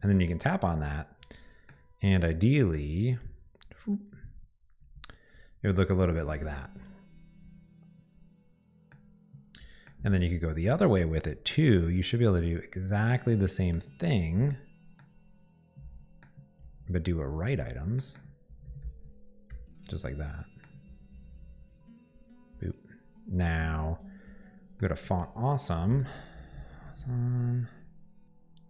S3: then you can tap on that, and ideally it would look a little bit like that. And then you could go the other way with it too. You should be able to do exactly the same thing, but do a right items, just like that. Boop. Now go to font awesome.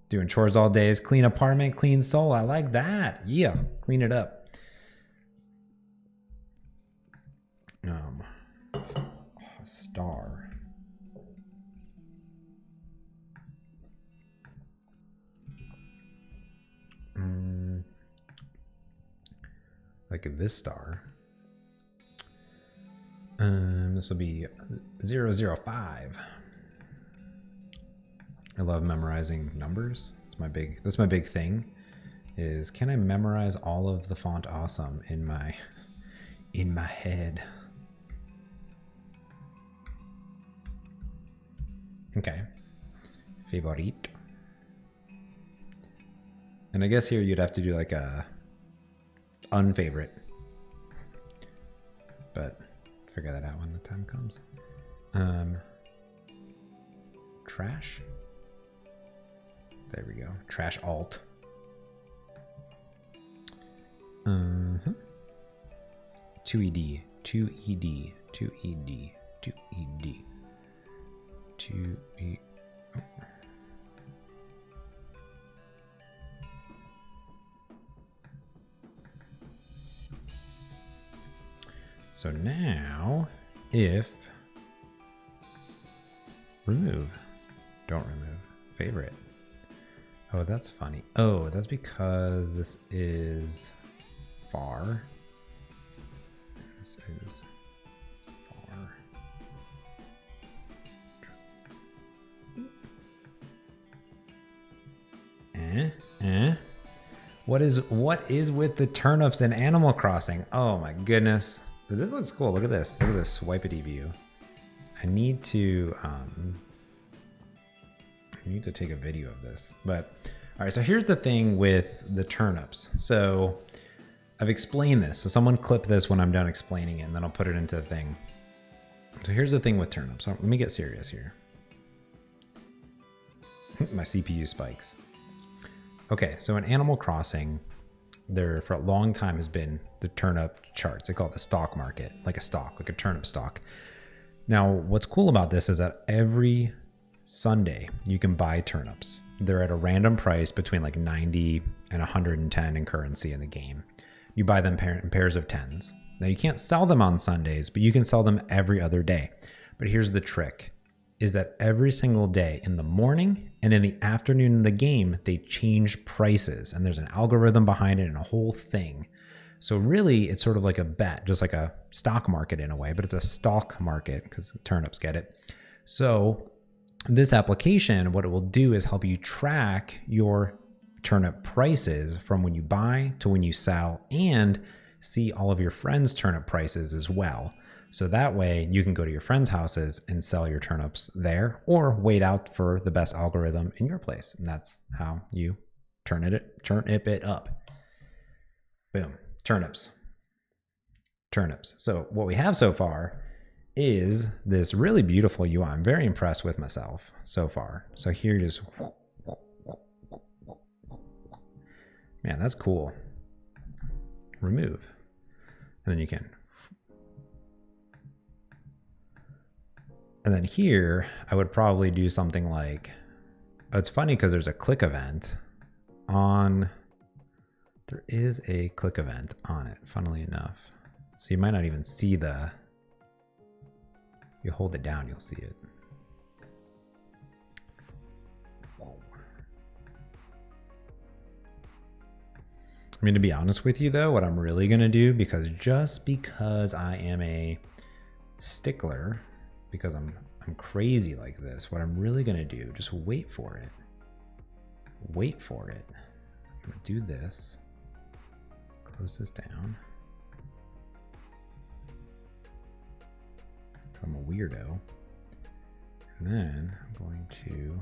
S3: Doing chores all day is clean apartment, clean soul. I like that. Yeah, clean it up. Star. Like this star. This will be 005. I love memorizing numbers. That's my big thing. Is can I memorize all of the font awesome in my head? Okay. Favorite. And I guess here you'd have to do like a unfavorite. But figure that out when the time comes. Trash. There we go. Trash alt. 2ED. 2ED. 2ED. 2ED. 2E. Oh. So now, if remove, don't remove, favorite. Oh, that's funny. Oh, that's because this is far. This is far. What is with the turnips in Animal Crossing? Oh my goodness. This looks cool. Look at this. Look at this swipity view. I need to take a video of this. But all right, so here's the thing with the turnips. So I've explained this. So someone clip this when I'm done explaining it, and then I'll put it into the thing. So here's the thing with turnips. So let me get serious here. My CPU spikes. Okay, so in Animal Crossing, there for a long time has been the turnip charts. They call it the stock market, like a stock, like a turnip stock. Now, what's cool about this is that every Sunday you can buy turnips. They're at a random price between like 90 and 110 in currency in the game. You buy them in pairs of 10s. Now you can't sell them on Sundays, but you can sell them every other day. But here's the trick, is that every single day in the morning and in the afternoon in the game, they change prices, and there's an algorithm behind it and a whole thing. So really it's sort of like a bet, just like a stock market in a way, but it's a stock market because turnips, get it? So this application, what it will do is help you track your turnip prices from when you buy to when you sell, and see all of your friends' turnip prices as well. So that way you can go to your friends' houses and sell your turnips there, or wait out for the best algorithm in your place. And that's how you turnip it up. Boom, turnips. turnips. So what we have so far is this really beautiful UI. I'm very impressed with myself so far. So here, just, man, that's cool. Remove. And then you can. And then here, I would probably do something like, oh, it's funny because there's a click event on, there is a click event on it, funnily enough. So you might not even see the, you hold it down, you'll see it. I mean, to be honest with you though, what I'm really gonna do, just because I am a stickler, because I'm crazy like this, what I'm really gonna do, just wait for it. Wait for it. I'm gonna do this. Close this down. I'm a weirdo. And then I'm going to,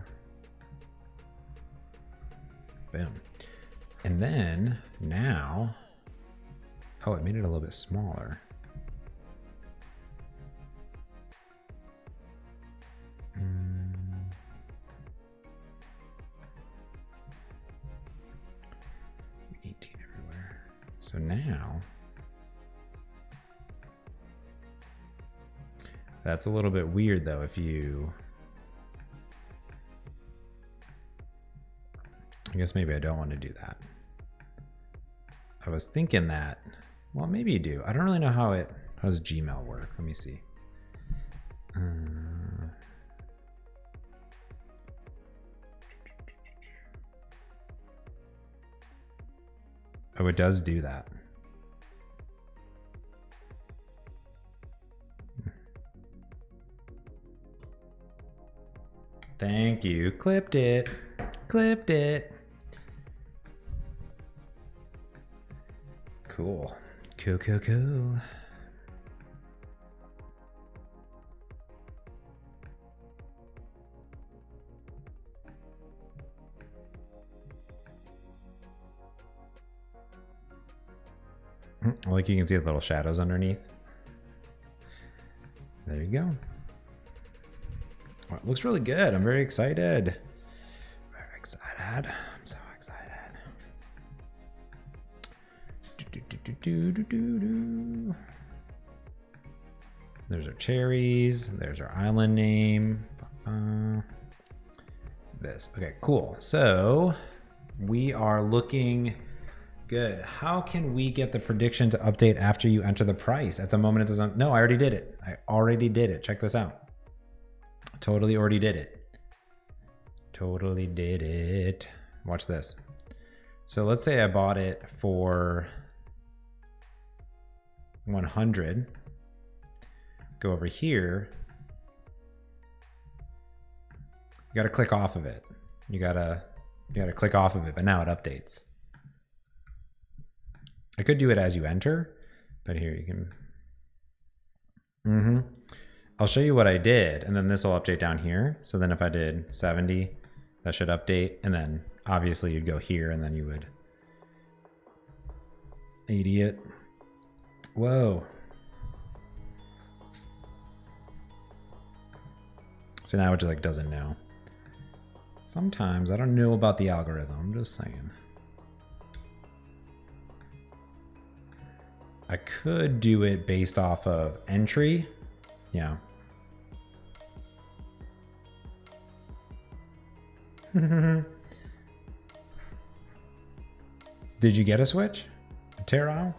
S3: boom. And then now, oh, it made it a little bit smaller. So now, that's a little bit weird though if you, I guess maybe I don't want to do that. I was thinking that, well, maybe you do. I don't really know how does Gmail work? Let me see. Oh, it does do that. Thank you. Clipped it. Clipped it. Cool. Cool, cool, cool. Like you can see the little shadows underneath. There you go. Well, it looks really good. I'm very excited. Very excited. I'm so excited. There's our cherries. There's our island name. This. Okay, cool. So we are looking good. How can we get the prediction to update after you enter the price? At the moment it doesn't. No, I already did it. I already did it. Check this out. Totally already did it. Totally did it. Watch this. So let's say I bought it for 100. Go over here. You got to click off of it. You got to click off of it, but now it updates. I could do it as you enter, but here you can. I'll show you what I did, and then this will update down here. So then if I did 70, that should update. And then obviously you'd go here and then you would 80 it. Whoa. So now it just like doesn't know. Sometimes I don't know about the algorithm, I'm just saying. I could do it based off of entry. Yeah. Did you get a switch? Terrell?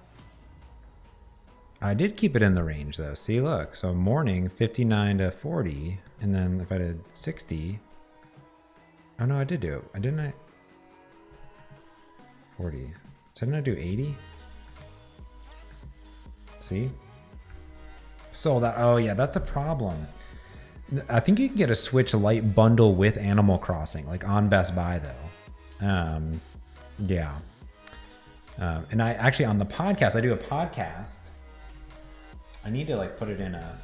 S3: I did keep it in the range though. See, look. So morning 59 to 40. And then if I did 60. Oh no, I did do it. Didn't I? 40. So didn't I do 80? See? So that, oh yeah, that's a problem. I think you can get a Switch Lite bundle with Animal Crossing, like on Best Buy though. Yeah. And I actually, on the podcast, I do a podcast. I need to like put it in a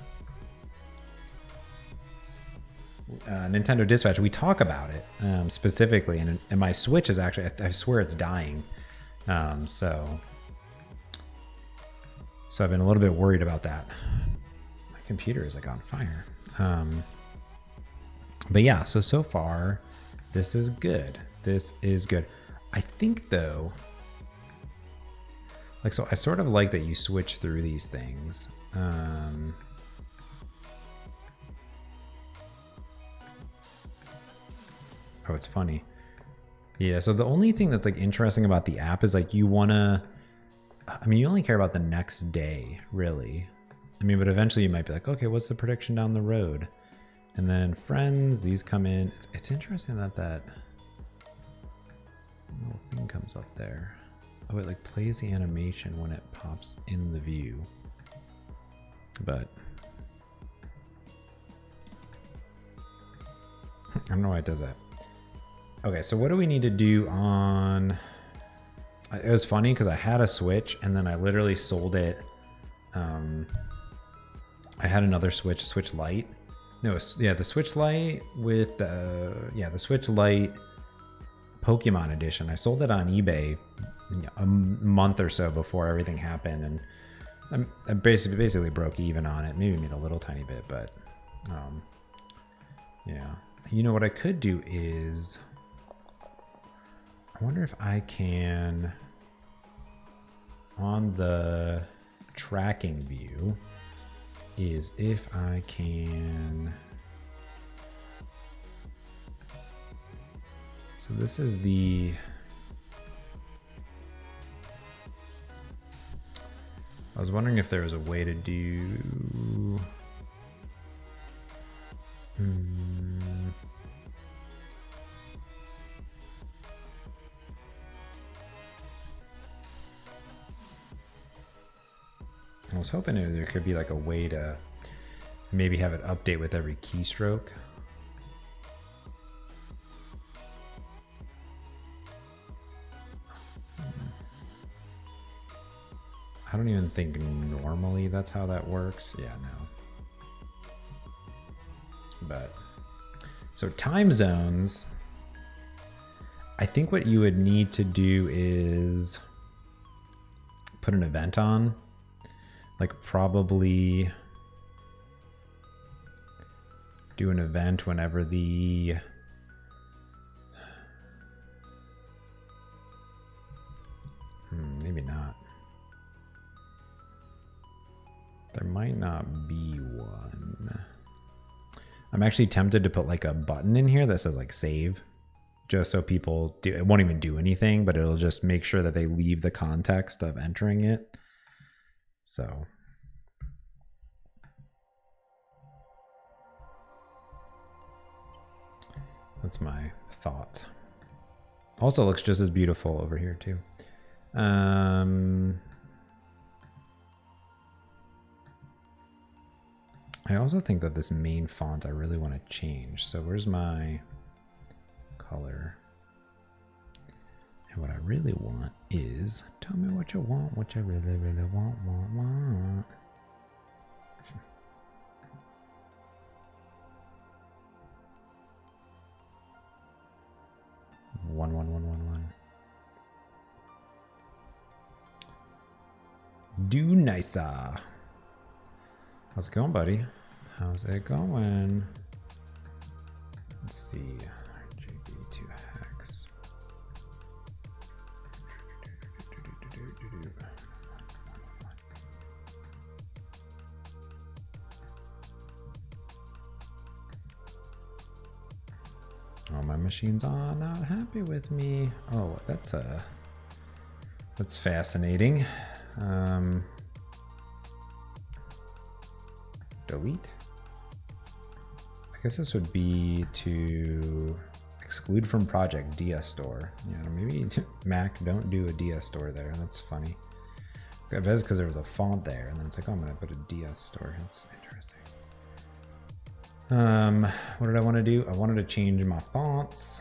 S3: Nintendo Dispatch. We talk about it specifically, and my Switch is actually, I swear it's dying. So So I've been a little bit worried about that. My computer is like on fire. But yeah, so far, this is good. This is good. I think though, like, so I sort of like that you switch through these things. Oh, it's funny. Yeah, so the only thing that's like interesting about the app is like you wanna, I mean, you only care about the next day, really. I mean, but eventually you might be like, okay, what's the prediction down the road? And then friends, these come in. It's interesting that that little thing comes up there. Oh, it like plays the animation when it pops in the view. But I don't know why it does that. Okay, so what do we need to do on... It was funny because I had a Switch and then I literally sold it. I had another Switch, a Switch Lite. No, yeah, the Switch Lite with the... Yeah, the Switch Lite Pokemon Edition. I sold it on eBay a month or so before everything happened, and I basically broke even on it. Maybe made a little tiny bit, but yeah. You know what I could do is, I wonder if I can, on the tracking view, is if I can, so this is the, I was wondering if there was a way to do, I was hoping there could be like a way to maybe have it update with every keystroke. I don't even think normally that's how that works. Yeah, no. But, so time zones, I think what you would need to do is put an event on. Like probably do an event whenever the maybe not. There might not be one. I'm actually tempted to put like a button in here that says like save, just so people do, it won't even do anything, but it'll just make sure that they leave the context of entering it. So that's my thought. Also looks just as beautiful over here too. I also think that this main font I really want to change. So where's my color? And what I really want is, tell me what you want, what you really, really want. One. Do nicer. How's it going, buddy? How's it going? Let's see. RGB2 hex. Oh, my machine's not happy with me. Oh, that's fascinating. Delete. I guess this would be to exclude from project DS store. Yeah, maybe Mac don't do a DS store there. That's funny. I bet it's because there was a font there, and then it's like, oh, I'm gonna put a DS store. That's interesting. What did I want to do? I wanted to change my fonts.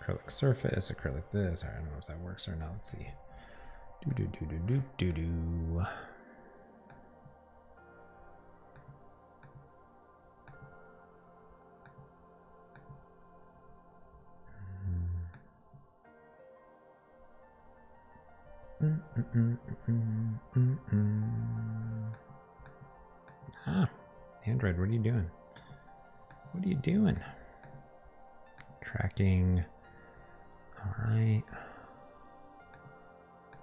S3: Acrylic surface, acrylic this. I don't know if that works or not. Let's see. Do do do do do do do. Ah, Android, what are you doing? What are you doing? Tracking. All right.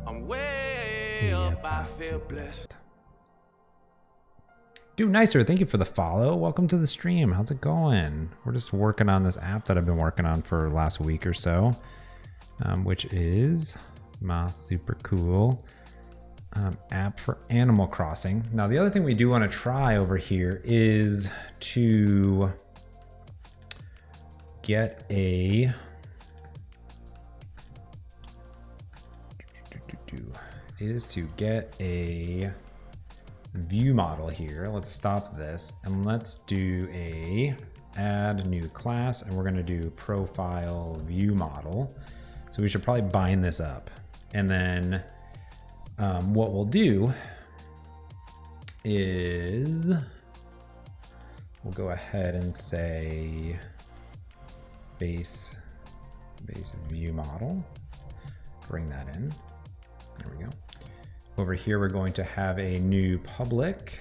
S4: I'm way up, I feel blessed.
S3: Do Nicer, thank you for the follow. Welcome to the stream. How's it going? We're just working on this app that I've been working on for the last week or so, which is my super cool app for Animal Crossing. Now, the other thing we do want to try over here is to get a view model here. Let's stop this and let's do a add new class, and we're going to do profile view model. So we should probably bind this up, and then what we'll do is we'll go ahead and say base view model, bring that in. There we go. Over here, we're going to have a new public.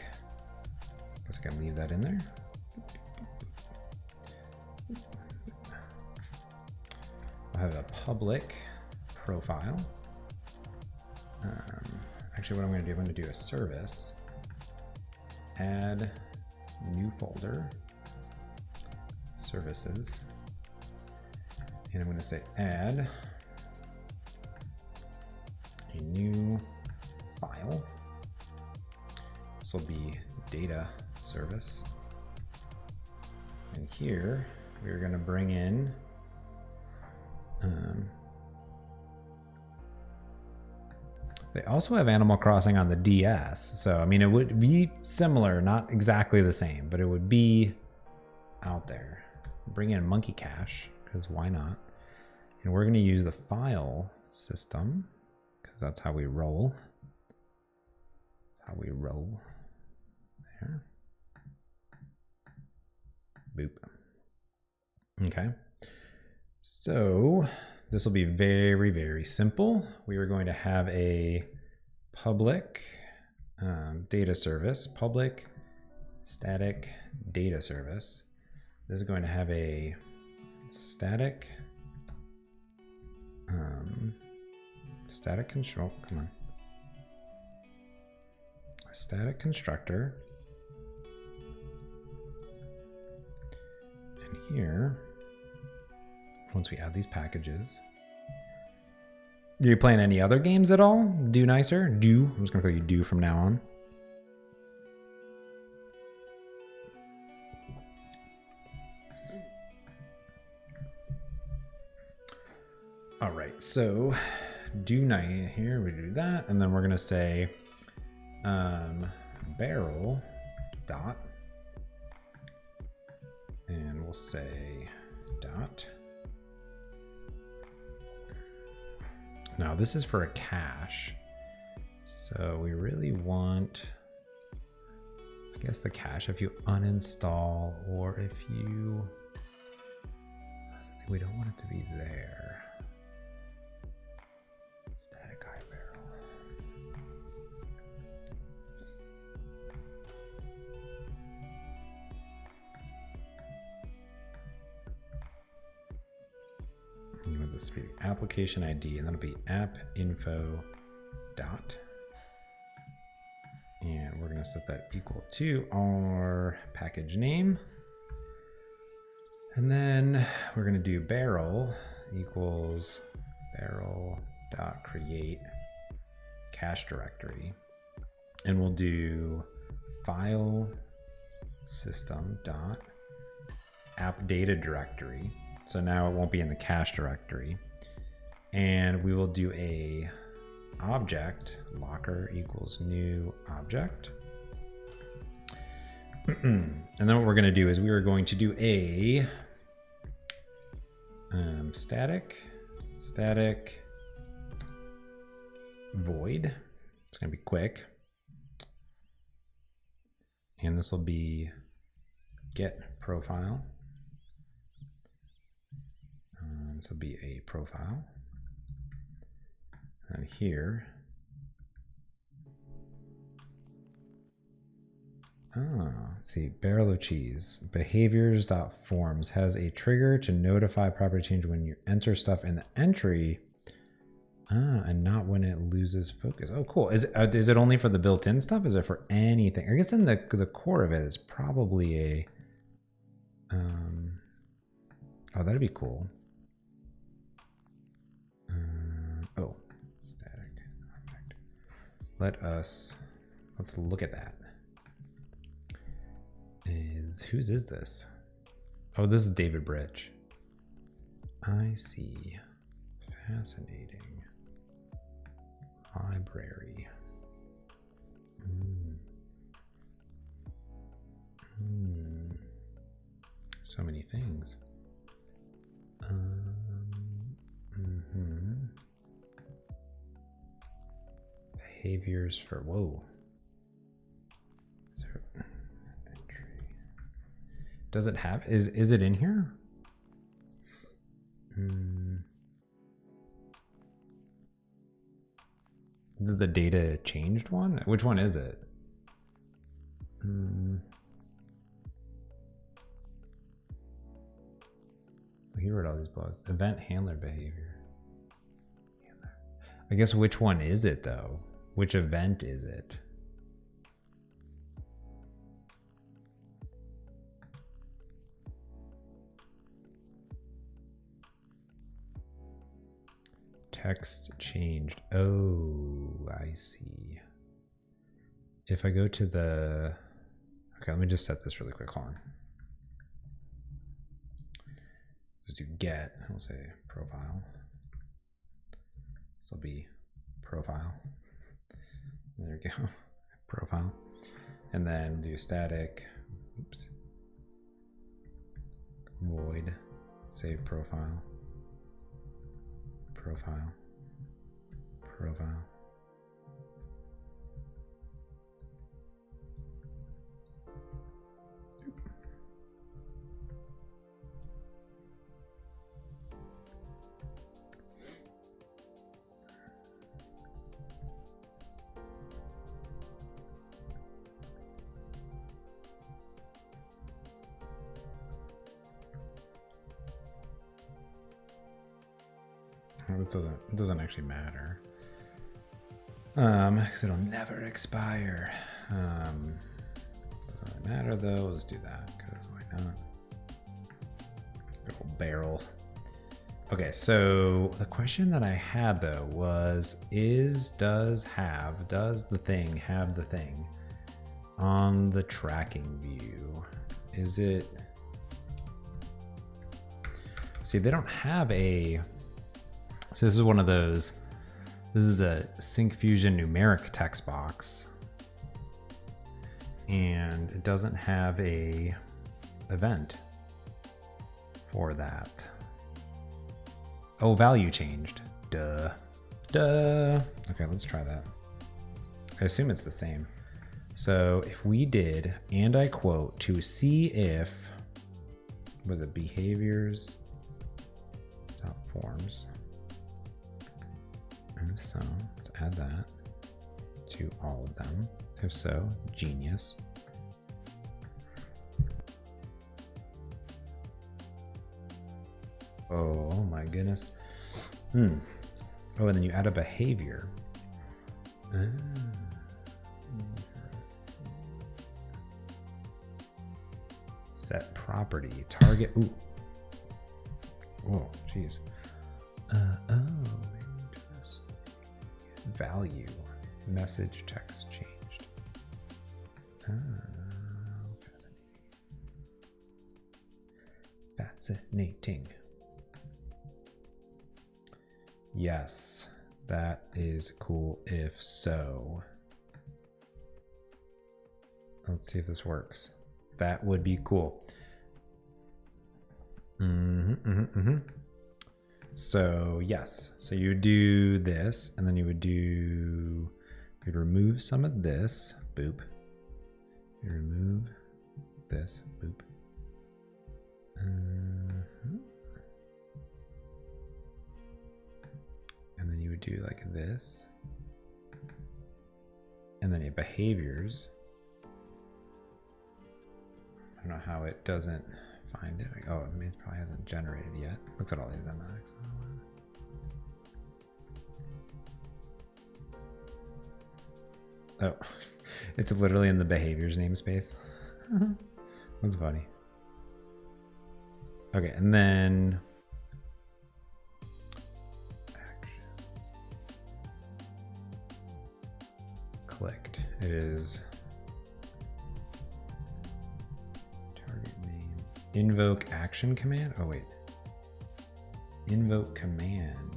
S3: I guess I can leave that in there. We'll have a public profile. Actually, what I'm going to do, I'm going to do a service, add new folder, services, and I'm going to say add a new file. This will be data service. And here we're going to bring in they also have Animal Crossing on the DS. So, I mean, it would be similar, not exactly the same, but it would be out there. Bring in Monkey Cache, because why not? And we're going to use the file system, because that's how we roll. That's how we roll. There. Boop. Okay. So this will be very, very simple. We are going to have a public data service, public static data service. This is going to have a static control. Come on, a static constructor, and here, once we add these packages. Are you playing any other games at all? Do Nicer? Do. I'm just gonna call you Do from now on. All right, so Do Night here, we do that, and then we're gonna say barrel dot, and we'll say dot. Now this is for a cache, so we really want, I guess, the cache if you uninstall, or if you, we don't want it to be there. Static high barrel. You want this to be application ID, and that'll be app info dot. And we're going to set that equal to our package name. And then we're going to do barrel equals barrel dot create cache directory. And we'll do file system dot app data directory. So now it won't be in the cache directory. And we will do a object locker equals new object. And then what we're going to do is we are going to do a static void. It's going to be quick. And this will be get profile. This will be a profile. And here, see, barrel of cheese. Behaviors.forms has a trigger to notify property change when you enter stuff in the entry, and not when it loses focus. Oh, cool. Is it only for the built-in stuff? Is it for anything? I guess in the core of it is probably a, oh, that'd be cool. Oh, static. Let's look at that. Whose is this? Oh, this is David Bridge. I see. Fascinating. Library. So many things. Behaviors for whoa. Entry. Does it have? Is it in here? The data changed one? Which one is it? He wrote all these blogs. Event handler behavior. I guess which one is it though? Which event is it? Text changed. Oh, I see. If I go to the, okay, let me just set this really quick. Hold on. Just do get, we'll say profile. This will be profile. There we go. Profile. And then do static. Oops. Void. Save profile. Profile. Profile. It doesn't actually matter. Because it'll never expire. Doesn't really matter though. Let's do that because why not? Good old barrel. Okay, so the question that I had though was, does the thing have the thing on the tracking view? Is it? See, they don't have a. So this is one of those, this is a SyncFusion numeric text box, and it doesn't have a event for that. Oh, value changed. Duh. Okay, let's try that. I assume it's the same. So if we did, and I quote, to see if, was it behaviors, forms. And so let's add that to all of them. If so, genius. Oh my goodness. Oh, and then you add a behavior. Set property, target. Ooh. Oh, jeez. Value, message text changed. Fascinating. Yes, that is cool if so. Let's see if this works. That would be cool. So yes, so you would do this, and then you'd remove some of this, boop. You remove this, boop. And then you would do like this. And then your behaviors. I don't know how it doesn't find it. Oh, it probably hasn't generated yet. Looks at all these MX. Oh, it's literally in the behaviors namespace. That's funny. Okay, and then actions. Clicked. It is target name. Invoke action command. Oh wait. Invoke command.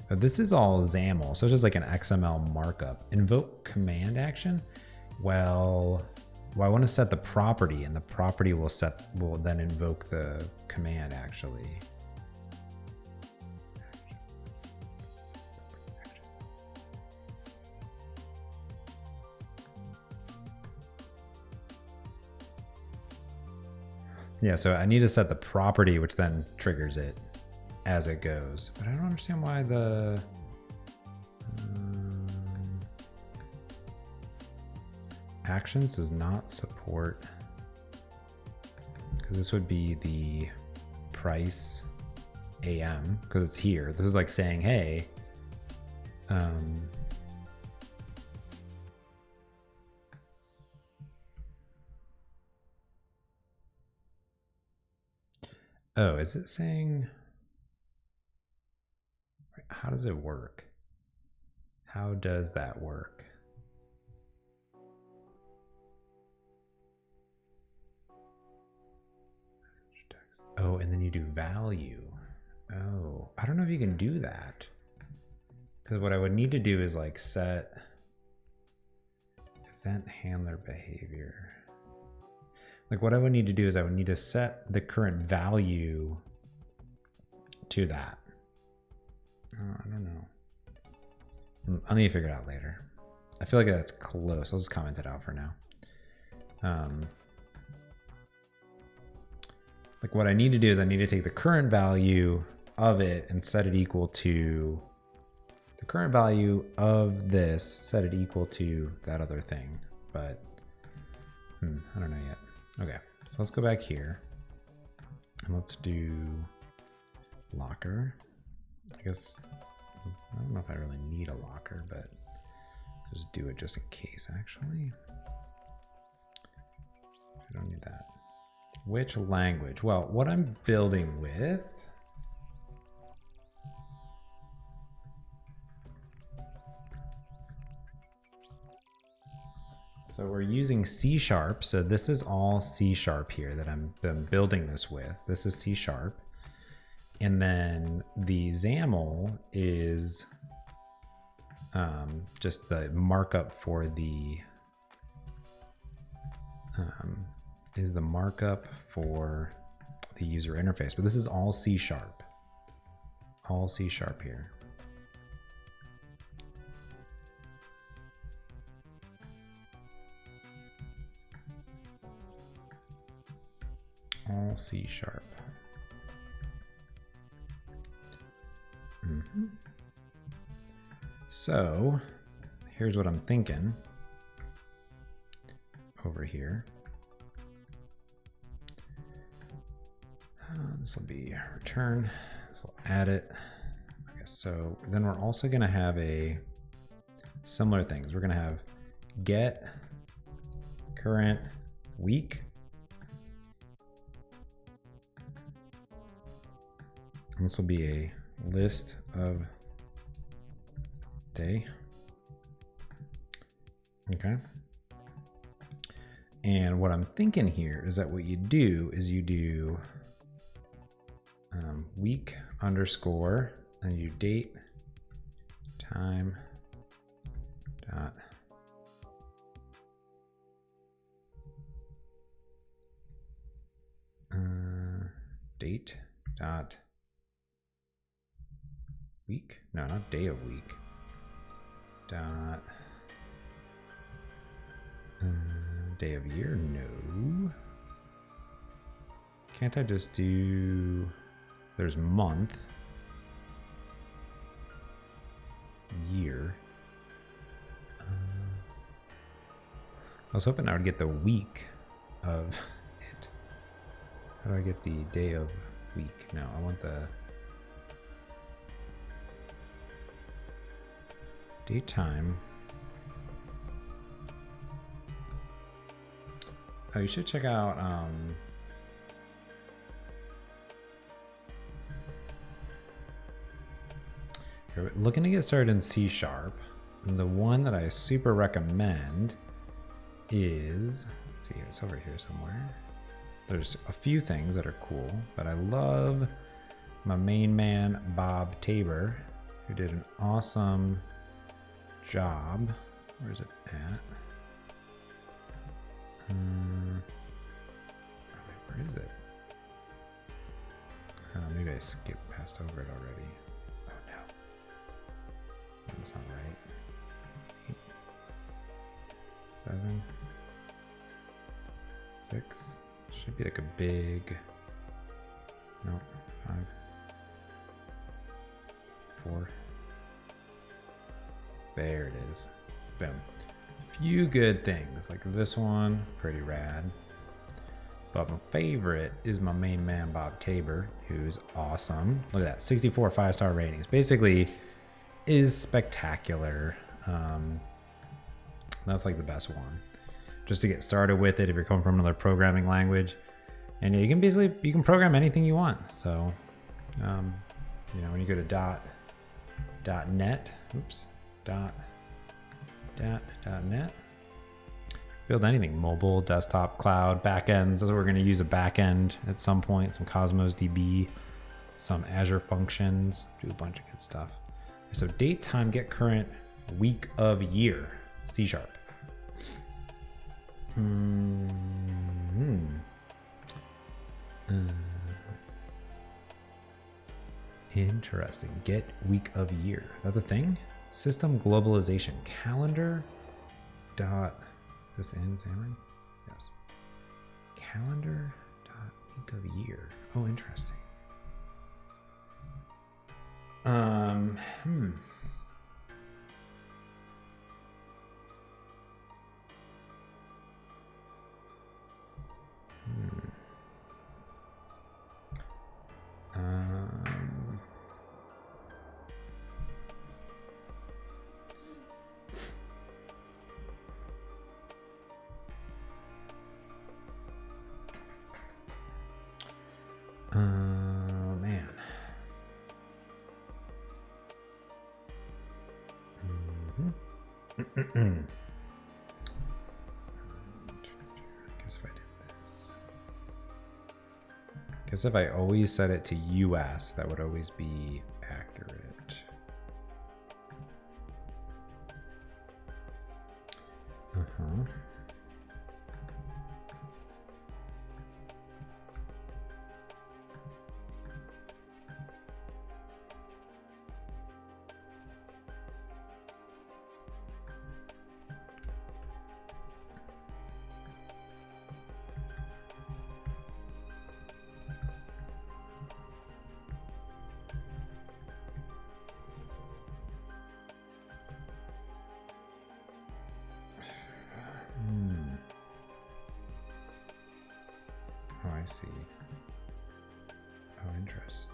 S3: Oh, this is all XAML, so it's just like an XML markup. Invoke command action. Well, I want to set the property, and the property will then invoke the command actually. Yeah, so I need to set the property, which then triggers it as it goes. But I don't understand why the actions does not support, because this would be the price AM, because it's here. This is like saying, hey, oh, is it saying, how does it work? How does that work? Oh, and then you do value. Oh, I don't know if you can do that. Because what I would need to do is like set event handler behavior. Like what I would need to do is I would need to set the current value to that. I don't know. I'll need to figure it out later. I feel like that's close. I'll just comment it out for now. Like what I need to do is I need to take the current value of it and set it equal to the current value of this, set it equal to that other thing. But I don't know yet. Okay, so let's go back here and let's do locker. I guess, I don't know if I really need a locker, but just do it just in case actually. I don't need that. Which language? Well, what I'm building with so we're using C#, so this is all C# here that I'm building this with. This is C#. And then the XAML is just the markup for the user interface, but this is all C#. All C# here. All C#. So here's what I'm thinking over here. This will be return. This will add it. Okay, so then we're also going to have a similar things. We're going to have get current week. And this will be a list of day. Okay. And what I'm thinking here is that what you do is you do week underscore and you date time dot date date dot week. No, not day of week. Dot day of year. No. Can't I just do? There's month, year. I was hoping I would get the week of it. How do I get the day of week? No, I want the daytime. Oh, you should check out we're looking to get started in C#. And the one that I super recommend is, let's see, it's over here somewhere. There's a few things that are cool, but I love my main man, Bob Tabor, who did an awesome job. Where's it at? Where is it? Maybe I skipped past over it already. Oh no. That's not right. 8, 7, 6. Should be like a big. Nope. 5, 4. There it is. Boom. Few good things like this one, pretty rad. But my favorite is my main man Bob Tabor, who's awesome. Look at that, 64 5-star ratings. Basically, is spectacular. That's like the best one. Just to get started with it, if you're coming from another programming language, and yeah, you can program anything you want. So, you know, when you go to .net, .net. Build anything, mobile, desktop, cloud, backends. That's what we're going to use a backend at some point. Some Cosmos DB, some Azure functions, do a bunch of good stuff. So date, time, get current, week of year, C#. Interesting. Get week of year. That's a thing. System globalization calendar. Dot. Is this in Xamarin? Yes. Calendar. Dot week of year. Oh, interesting. Man. Guess if I did this. Guess if I always set it to US, that would always be accurate. Oh, I see. Oh, interesting.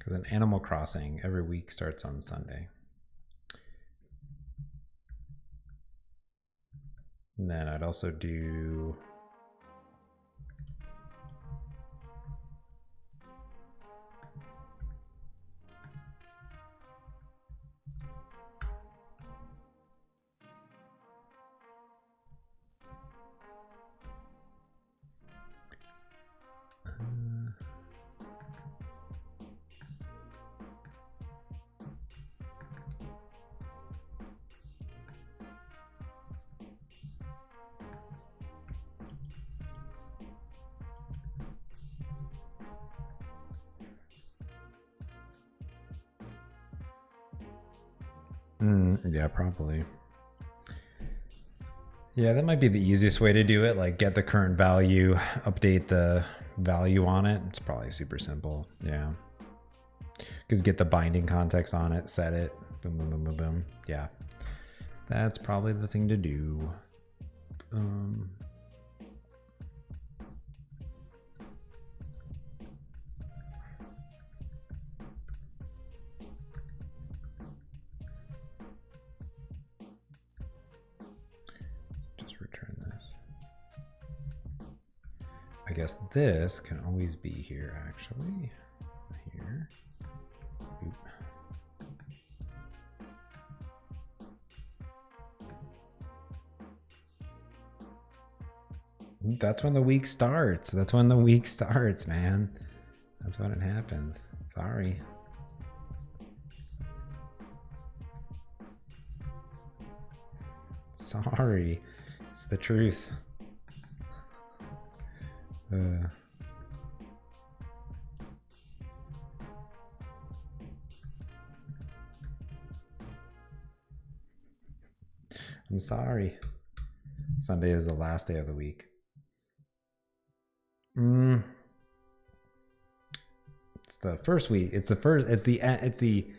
S3: Because an Animal Crossing every week starts on Sunday. And then I'd also do... yeah, probably. Yeah, that might be the easiest way to do it. Like get the current value, update the value on it. It's probably super simple. Yeah. Because get the binding context on it, set it, boom, boom, boom, boom, boom. Yeah. That's probably the thing to do. I guess this can always be here, actually. Here. Oop. That's when the week starts. That's when the week starts, man. That's when it happens. Sorry. Sorry. It's the truth. I'm sorry. Sunday is the last day of the week. It's the first week. It's the first. It's the end. It's the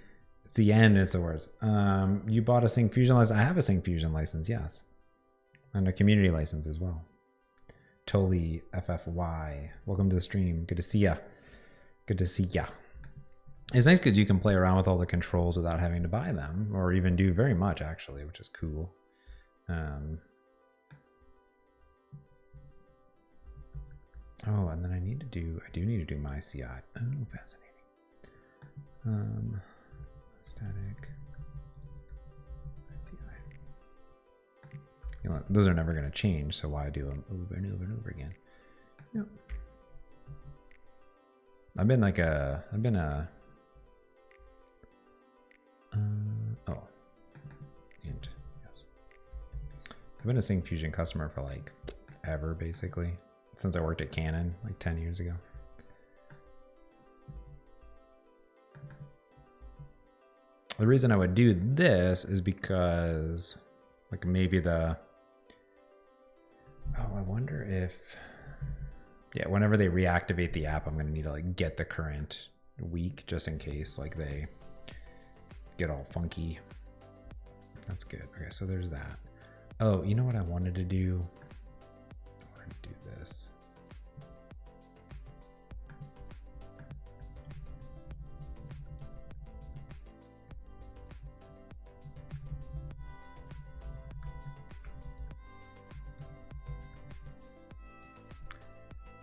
S3: end. It's the worst. You bought a Sync Fusion license. I have a Sync Fusion license. Yes, and a community license as well. Totally FFY. Welcome to the stream. Good to see ya. Good to see ya. It's nice because you can play around with all the controls without having to buy them, or even do very much actually, which is cool. Oh, and then I do need to do my CI. Oh, fascinating. Static. CI. You know what? Those are never going to change, so why do them over and over and over again? Yep. I've been a Sync Fusion customer for like ever, basically, since I worked at Canon like 10 years ago. The reason I would do this is because like maybe I wonder if, yeah, whenever they reactivate the app, I'm going to need to like get the current week just in case like they get all funky. That's good. Okay, so there's that. Oh, you know what I wanted to do? I wanted to do this.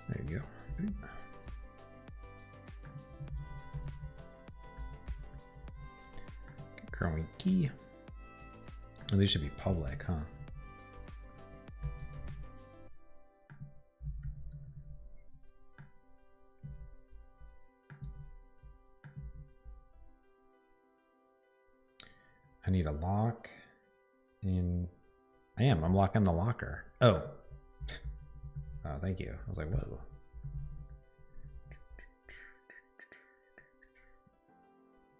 S3: There you go. Current key. Oh, these should be public, huh? I need a lock in. I'm locking the locker. Oh. Oh, thank you. I was like, whoa.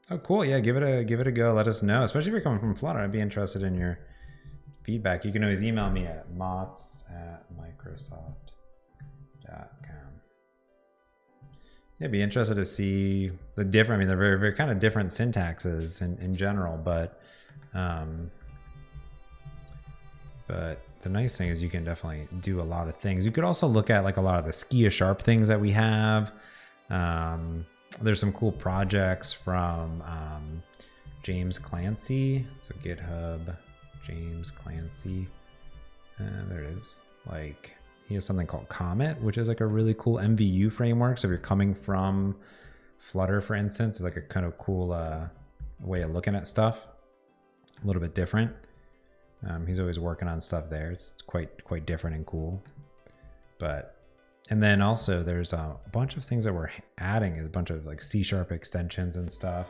S3: Oh, cool. Yeah, give it a go. Let us know, especially if you're coming from Flutter. I'd be interested in your feedback. You can always email me at mots@microsoft.com. Yeah, be interested to see the different. I mean, they're very, very kind of different syntaxes in general, but the nice thing is you can definitely do a lot of things. You could also look at like a lot of the Skia Sharp things that we have. there's some cool projects from James Clancy. So GitHub, James Clancy. There it is. Like, he has something called Comet, which is like a really cool MVU framework. So if you're coming from Flutter, for instance, it's like a kind of cool way of looking at stuff. A little bit different. He's always working on stuff there. It's quite different and cool. And then also there's a bunch of things that we're adding, is a bunch of like C# extensions and stuff.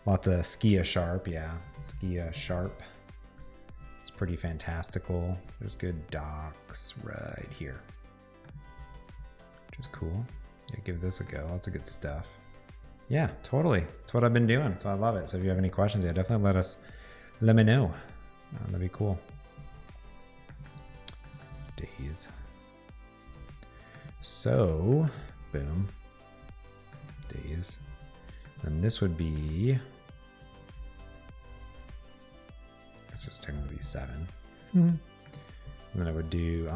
S3: Lots of Skia Sharp, yeah, Skia Sharp. It's pretty fantastical. There's good docs right here, which is cool. Yeah, give this a go. Lots of good stuff. Yeah, totally. That's what I've been doing, so I love it. So if you have any questions, yeah, definitely let me know. That'd be cool. Days. So, boom. Days. And this would be, this would technically be 7. And then I would do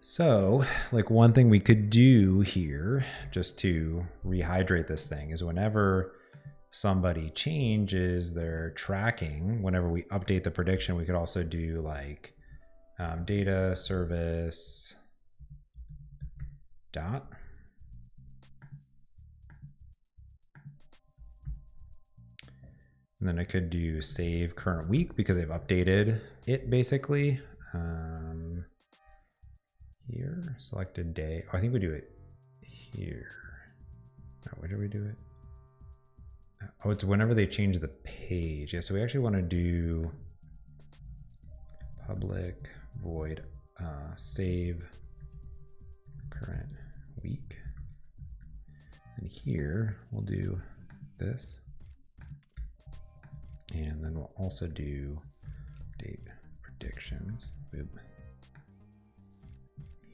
S3: so like one thing we could do here just to rehydrate this thing is whenever somebody changes their tracking, whenever we update the prediction, we could also do like data service dot. And then I could do save current week because they've updated it basically. Here, selected day. Oh, I think we do it here. Oh, where do we do it? Oh, it's whenever they change the page. Yeah, so we actually want to do public void save current week. And here we'll do this. And then we'll also do date predictions. Boop.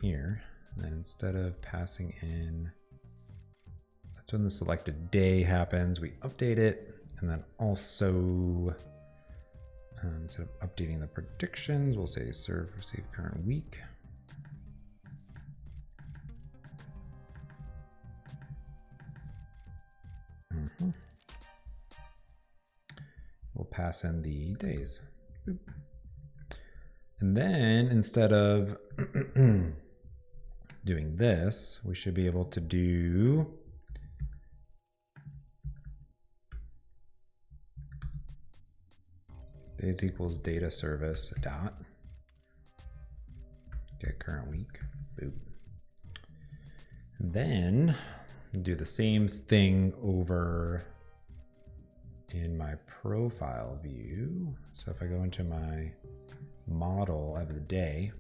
S3: Here. And then instead of passing in, that's when the selected day happens, we update it. And then also, instead of updating the predictions, we'll say serve receive current week. We'll pass in the days. Boop. And then instead of doing this, we should be able to do days equals data service dot get current week. Boop. And then do the same thing over in my profile view. So if I go into my model of the day,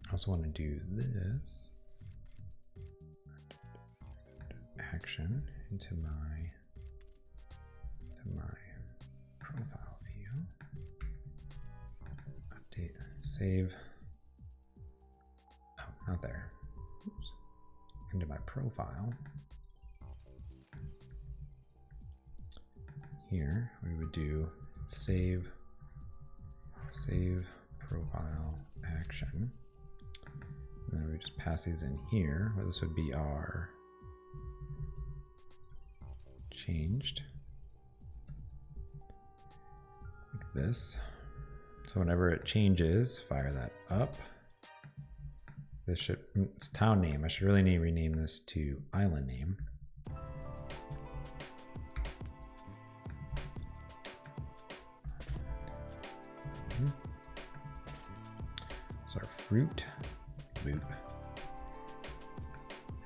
S3: I also want to do this action into my profile view. Update, save. Oh, not there. Oops. Into my profile. Here we would do save profile action. And then we just pass these in here, where this would be our changed, like this. So whenever it changes, fire that up. This should, it's town name. I should really rename this to island name. So our fruit. Boop.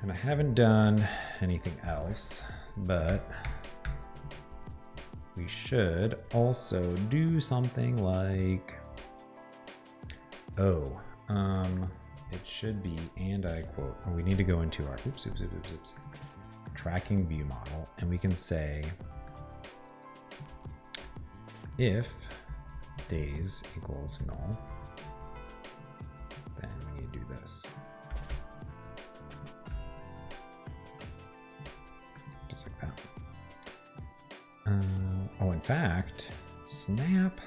S3: And I haven't done anything else, but we should also do something like, it should be, and I quote, we need to go into our tracking view model, and we can say if days equals null, then we need to do this. Just like that. Oh, in fact, snap.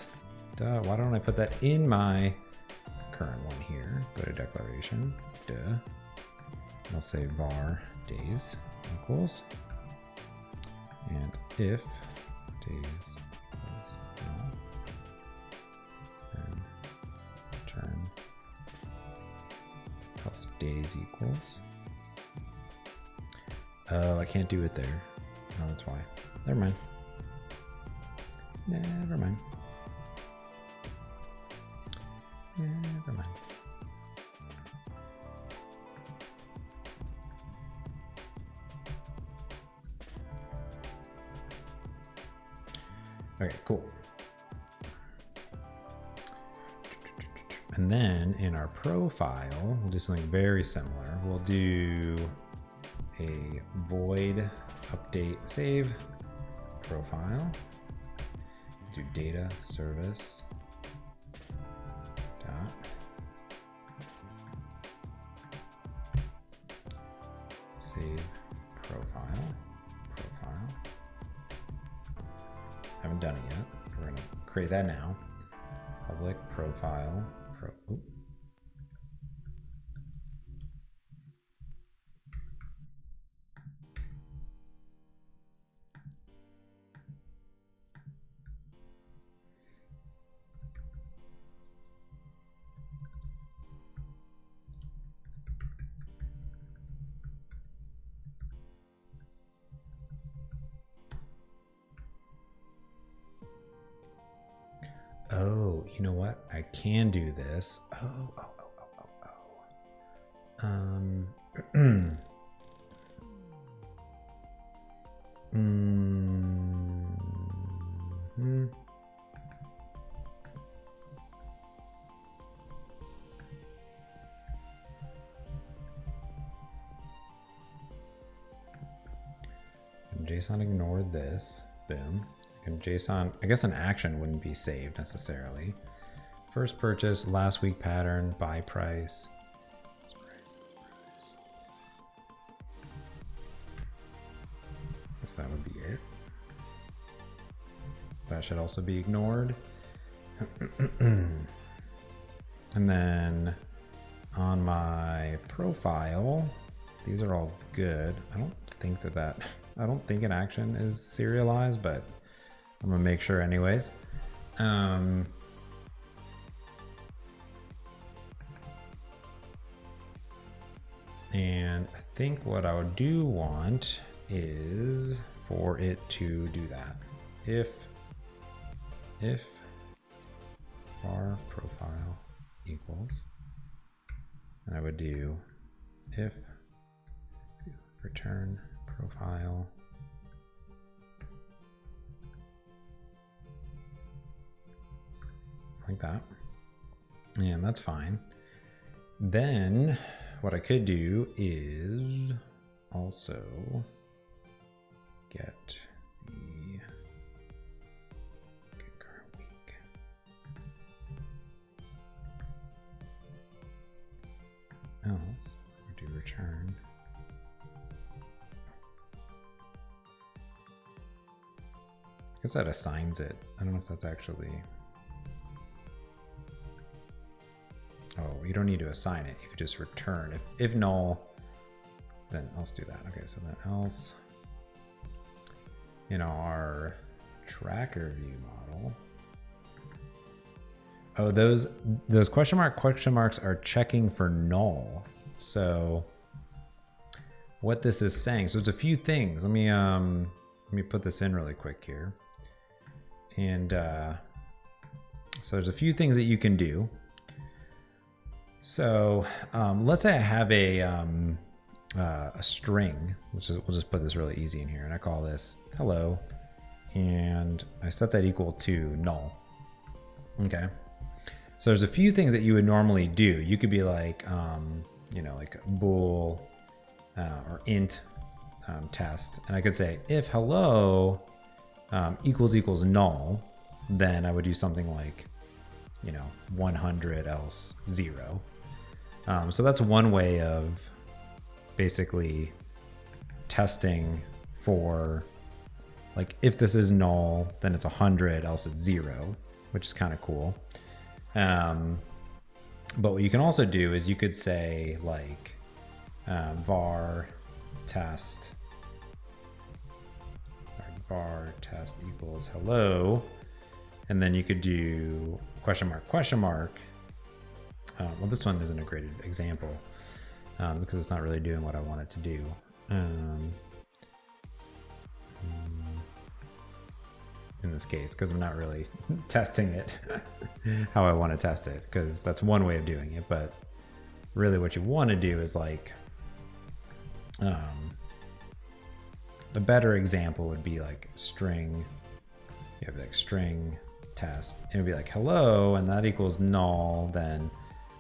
S3: Duh, why don't I put that in my current one here? Put character declaration. Duh. I'll say var days equals, and if days equals null, then return else days equals. Oh, I can't do it there. Oh, that's why. Never mind. Never mind. Never mind. Okay, cool. And then in our profile, we'll do something very similar. We'll do a void update save profile. Do data service dot save profile. Haven't done it yet. We're gonna create that now. Public profile. Oop. Oh, you know what? I can do this. Oh. JSON ignore this. Boom. And JSON, I guess an action wouldn't be saved necessarily. First purchase, last week pattern, buy price. Guess that would be it. That should also be ignored. And then on my profile, these are all good. I don't think an action is serialized, but I'm gonna make sure anyways. And I think what I would want is for it to do that. If var profile equals, and I would do if return profile like that, and that's fine. Then what I could do is also get the current week. Else we do return I guess that assigns it. I don't know if that's actually. Oh, you don't need to assign it. You could just return. If null, then else do that. Okay, so then else, our tracker view model. Oh, those question marks are checking for null. So what this is saying, so there's a few things. Let me put this in really quick here. And so there's a few things that you can do. So let's say I have a string, we'll just put this really easy in here, and I call this hello, and I set that equal to null. Okay. So there's a few things that you would normally do. You could be like, like bool or int test, and I could say if hello equals null, then I would do something like 100 else 0. So that's one way of basically testing for, like, if this is null, then it's 100 else it's 0, which is kind of cool. And But what you can also do is you could say like var test equals hello, and then you could do question mark. Well, this one isn't a great example because it's not really doing what I want it to do. In this case, because I'm not really testing it how I want to test it, because that's one way of doing it. But really what you want to do is like a better example would be like string. You have like string test, it would be like hello, and that equals null, then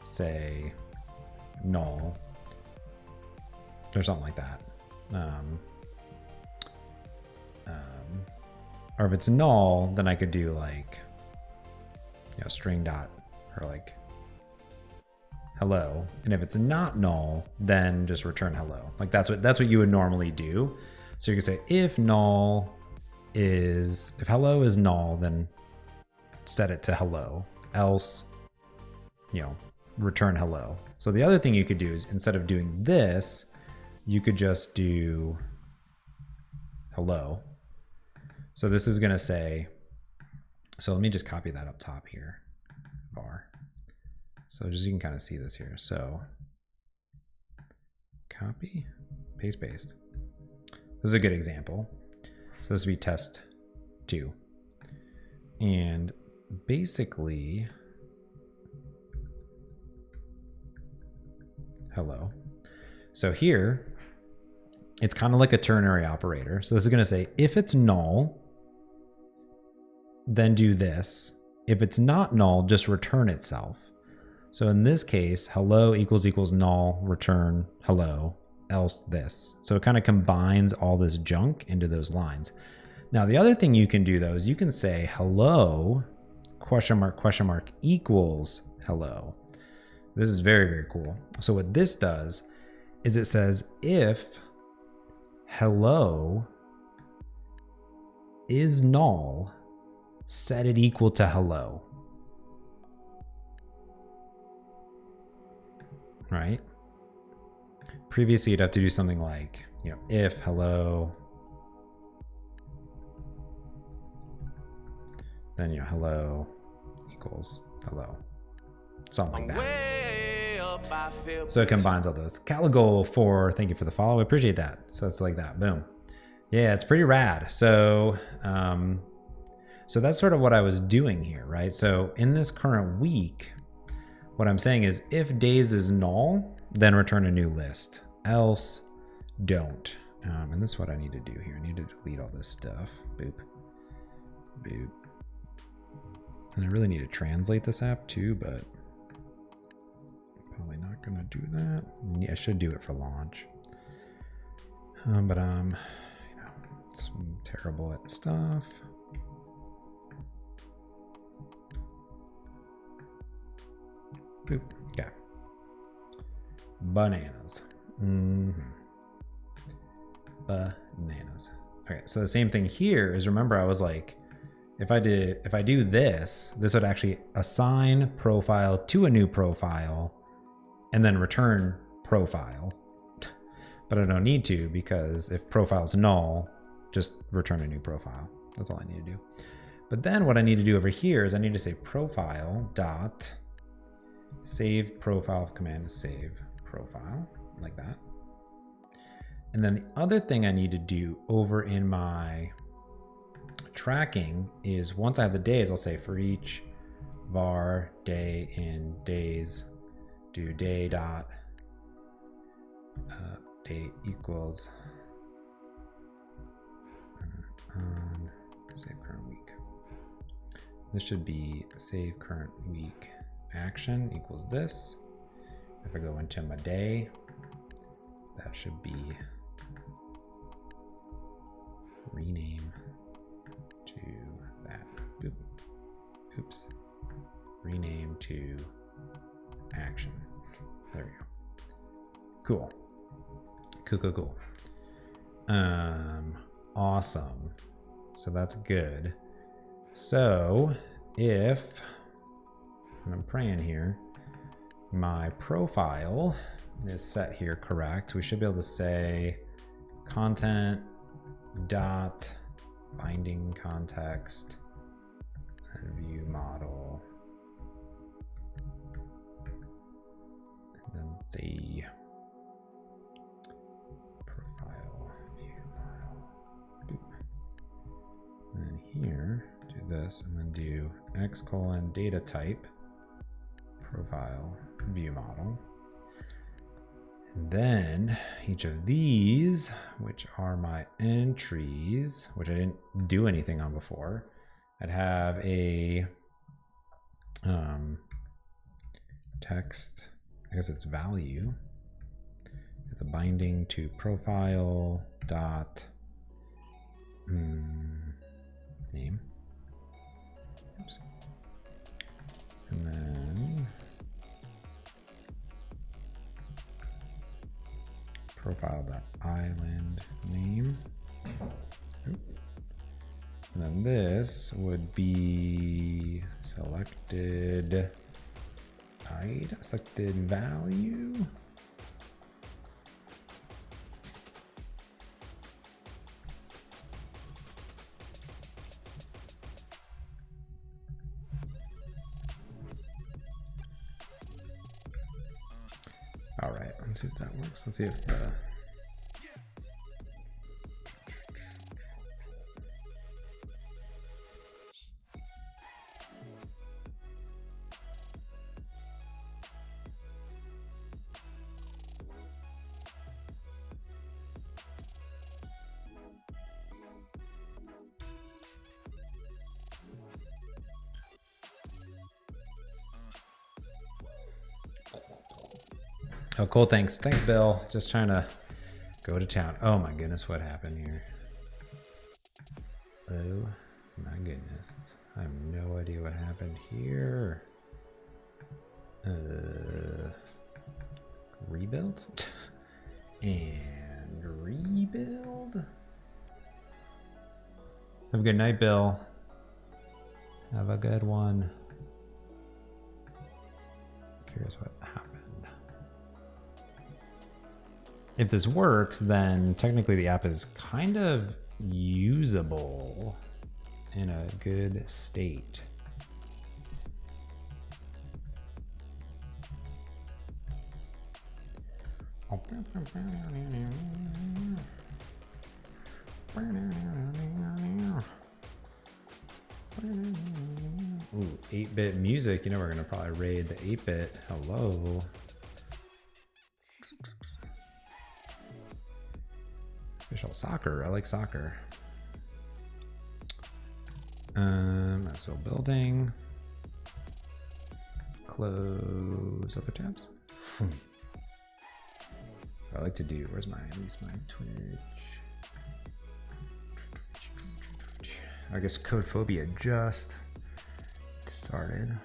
S3: say null or something like that. Or if it's null, then I could do like, you know, string dot or like hello. And if it's not null, then just return hello. Like that's what you would normally do. So you could say if hello is null, then set it to hello, else, you know, return hello. So the other thing you could do is instead of doing this, you could just do hello. So this is going to say, so let me just copy that up top here, var. So just you can kind of see this here. So copy, paste. This is a good example. So this would be test 2. And basically, hello. So here, it's kind of like a ternary operator. So this is going to say, if it's null, then do this. If it's not null, just return itself. So in this case, hello equals null, return hello, else this. So it kind of combines all this junk into those lines. Now, the other thing you can do though is you can say hello, question mark equals hello. This is very, very cool. So what this does is it says if hello is null, set it equal to hello. Right? Previously, you'd have to do something like, you know, if hello, then, you know, hello equals hello. Something like that. So it combines all those. Caligo4, thank you for the follow. I appreciate that. So it's like that. Boom. Yeah, it's pretty rad. So, so that's sort of what I was doing here, right? So in this current week, what I'm saying is if days is null, then return a new list, else don't. And this is what I need to do here. I need to delete all this stuff. Boop. Boop. And I really need to translate this app too, but probably not going to do that. I should do it for launch. But you know, it's terrible at stuff. Boop. Yeah. Bananas. Bananas. Okay, so the same thing here is, remember I was like, if I do this would actually assign profile to a new profile and then return profile. But I don't need to, because if profile is null, just return a new profile. That's all I need to do. But then what I need to do over here is I need to say profile dot save profile command to save profile, like that. And then the other thing I need to do over in my tracking is, once I have the days, I'll say for each var day in days, do day dot date equals save current week. This should be save current week action equals this. If I go into my day, that should be rename to that. Oop. Oops. Rename to action. There we go. Cool. Cool. Awesome. So that's good. So if, and I'm praying here, my profile is set here correct, we should be able to say content dot binding context and view model, and then say profile view model. And then here, do this, and then do x colon data type profile view model. And then each of these, which are my entries, which I didn't do anything on before, I'd have a text, I guess it's value. It's a binding to profile dot name. Oops. And then profile.island name. Oop. And then this would be selected selected value. All right, let's see if that works. Let's see if oh, cool. Thanks, Bill. Just trying to go to town. Oh my goodness, what happened here? Oh my goodness, I have no idea what happened here. Rebuild and rebuild. Have a good night, Bill. Have a good one. Curious what happened. If this works, then technically the app is kind of usable in a good state. Ooh, 8-bit music. You know we're gonna probably raid the 8-bit. Hello. Official soccer. I like soccer. Still building. Close other tabs. I like to do. Where's my Twitch? I guess Codephobia just started.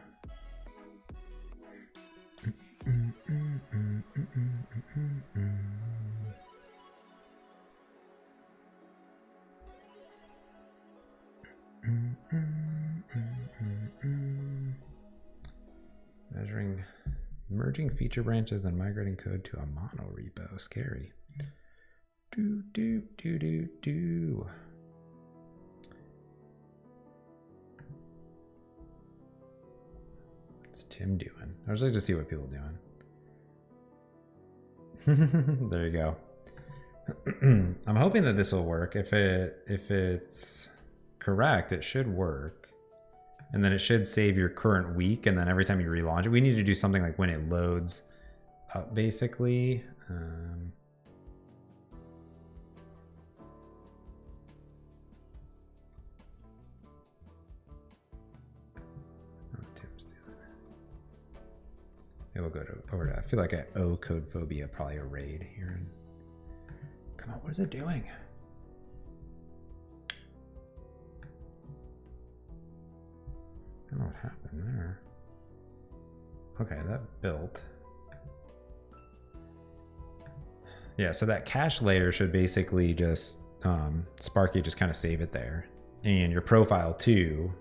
S3: Measuring, merging feature branches and migrating code to a mono repo. Scary. Do. What's Tim doing? I was like to see what people are doing. There you go. I'm hoping that this will work. If it's correct, it should work. And then it should save your current week, and then every time you relaunch it, we need to do something like when it loads up, basically. Maybe we'll go over to, I feel like I owe Codephobia probably a raid here. Come on, what is it doing? I don't know what happened there. Okay, that built. Yeah, so that cache layer should basically just, Sparky just kind of save it there. And your profile too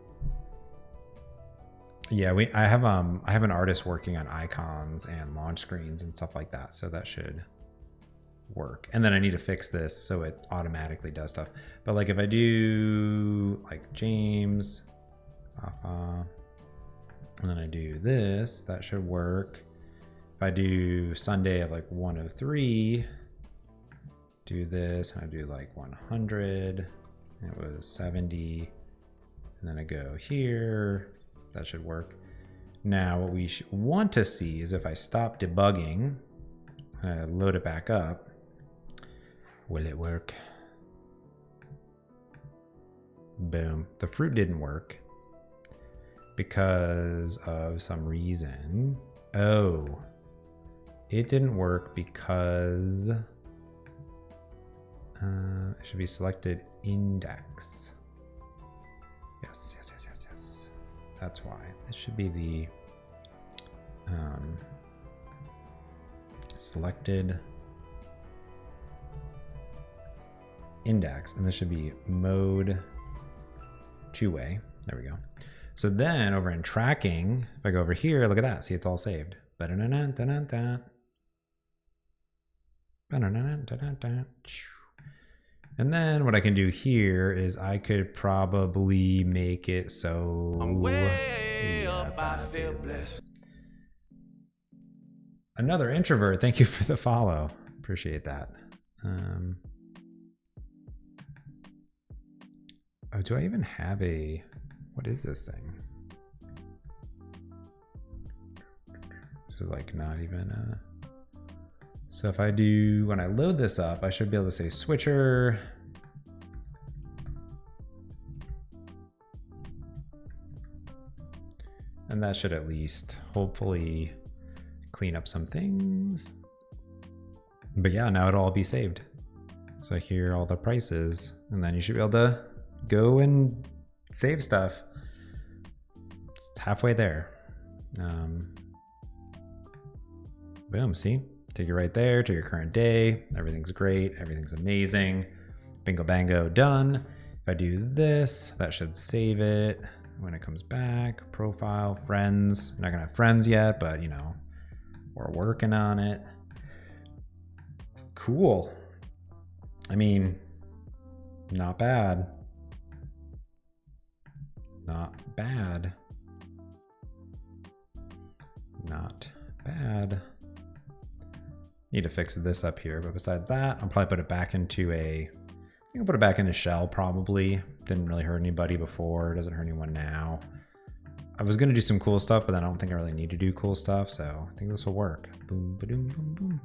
S3: Yeah, I have an artist working on icons and launch screens and stuff like that, so that should work. And then I need to fix this so it automatically does stuff. But like if I do like James, and then I do this, that should work. If I do Sunday of like 103, do this, and I do like 100, and it was 70, and then I go here. That should work. Now what we want to see is if I stop debugging, load it back up, will it work? Boom. The fruit didn't work because of some reason. Oh, it didn't work because it should be selected index. Yes. That's why. This should be the selected index, and this should be mode two-way. There we go. So then over in tracking, if I go over here, look at that. See, it's all saved. And then what I can do here is I could probably make it so
S4: I'm way up, I feel blessed.
S3: Another introvert, thank you for the follow. Appreciate that. Oh, do I even have a, what is this thing? This is like not even so if I do, when I load this up, I should be able to say switcher. And that should at least hopefully clean up some things. But yeah, now it'll all be saved. So here are all the prices, and then you should be able to go and save stuff. It's halfway there. Boom, see? Take it right there to your current day. Everything's great, everything's amazing. Bingo bango, done. If I do this, that should save it. When it comes back, profile, friends. I'm not gonna have friends yet, but you know, we're working on it. Cool. I mean, not bad. Not bad. Not bad. Need to fix this up here, but besides that, I'll probably put it back into I think I'll put it back in a shell probably. Didn't really hurt anybody before, doesn't hurt anyone now. I was gonna do some cool stuff, but then I don't think I really need to do cool stuff, so I think this will work. Boom, ba-doom, boom, boom.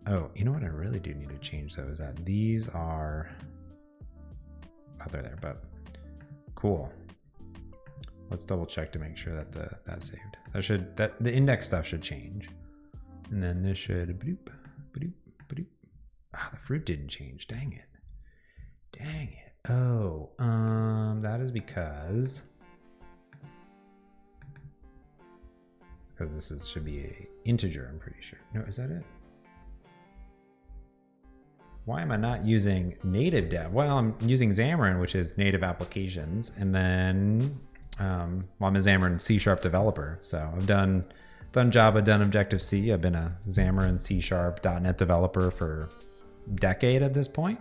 S3: Oh, you know what I really do need to change though is that these are, oh, they're there, but cool. Let's double check to make sure that that's saved. The index stuff should change. And then this should, bloop, bloop, bloop. Ah, the fruit didn't change, dang it. Dang it. Oh, that is because this should be a integer, I'm pretty sure. No, is that it? Why am I not using native dev? Well, I'm using Xamarin, which is native applications, and then well, I'm a Xamarin C# developer, so I've done Java, done Objective-C. I've been a Xamarin C# .NET developer for a decade at this point.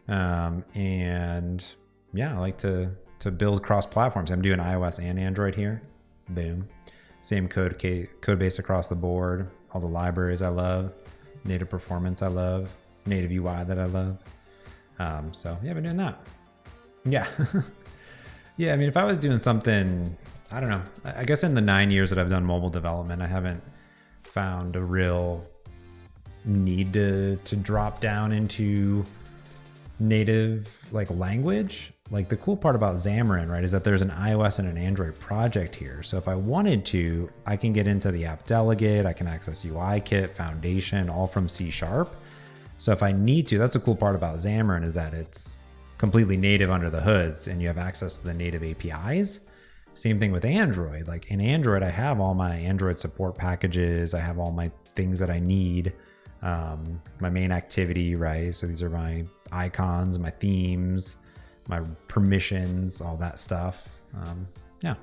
S3: And yeah, I like to build cross platforms. I'm doing iOS and Android here. Boom. Same code base across the board. All the libraries I love. Native performance I love. Native UI that I love. So yeah, I've been doing that. Yeah. Yeah, I mean, if I was doing something, I don't know. I guess in the 9 years that I've done mobile development, I haven't found a real need to drop down into native like language. Like the cool part about Xamarin, right, is that there's an iOS and an Android project here. So if I wanted to, I can get into the app delegate, I can access UIKit, Foundation, all from C#. So if I need to, that's the cool part about Xamarin is that it's completely native under the hoods and you have access to the native APIs. Same thing with Android. Like in Android, I have all my Android support packages. I have all my things that I need. My main activity, right? So these are my icons, my themes, my permissions, all that stuff. Yeah.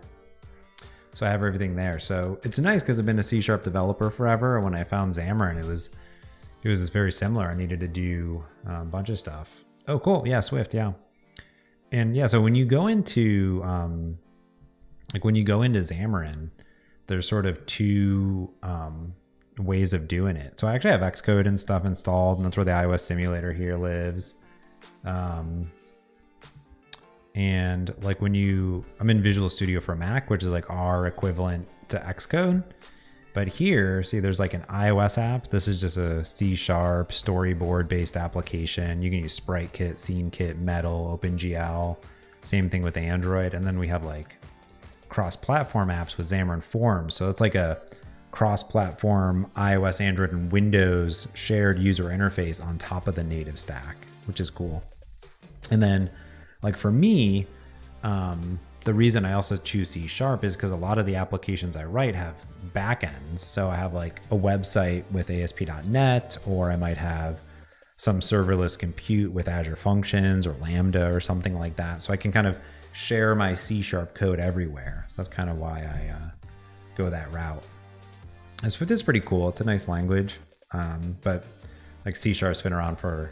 S3: So I have everything there. So it's nice because I've been a C# developer forever. When I found Xamarin, it was very similar. I needed to do a bunch of stuff. Oh, cool. Yeah, Swift. Yeah. And yeah, so when you go into Xamarin, there's sort of two ways of doing it. So I actually have Xcode and stuff installed, and that's where the iOS simulator here lives. And like I'm in Visual Studio for Mac, which is like our equivalent to Xcode. But here, see, there's like an iOS app. This is just a C# storyboard based application. You can use SpriteKit, SceneKit, Metal, OpenGL. Same thing with Android. And then we have like cross-platform apps with Xamarin Forms. So it's like a cross-platform iOS, Android, and Windows shared user interface on top of the native stack, which is cool. And then like for me, the reason I also choose C# is because a lot of the applications I write have backends. So I have like a website with ASP.NET, or I might have some serverless compute with Azure Functions or Lambda or something like that. So I can kind of share my C# code everywhere. So that's kind of why I go that route. And Swift is pretty cool. It's a nice language, but like C#'s been around for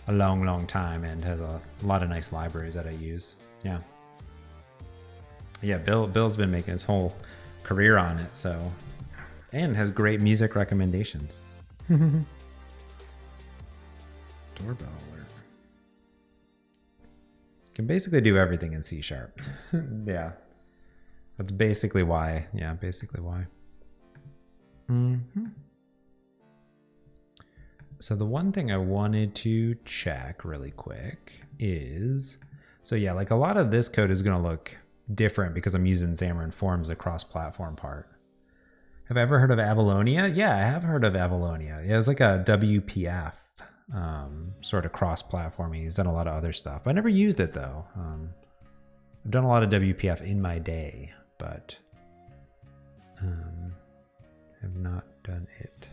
S3: a long, long time and has a lot of nice libraries that I use. Yeah. Yeah, Bill's been making his whole career on it, so, and has great music recommendations. Doorbell alert. Can basically do everything in C#. Yeah. That's basically why. Yeah, basically why. So the one thing I wanted to check really quick is, so yeah, like a lot of this code is going to look different because I'm using Xamarin Forms, the cross-platform part. Have I ever heard of Avalonia? Yeah, I have heard of Avalonia. Yeah, it was like a WPF sort of cross-platforming. He's done a lot of other stuff. I never used it though. I've done a lot of WPF in my day, but have not done it.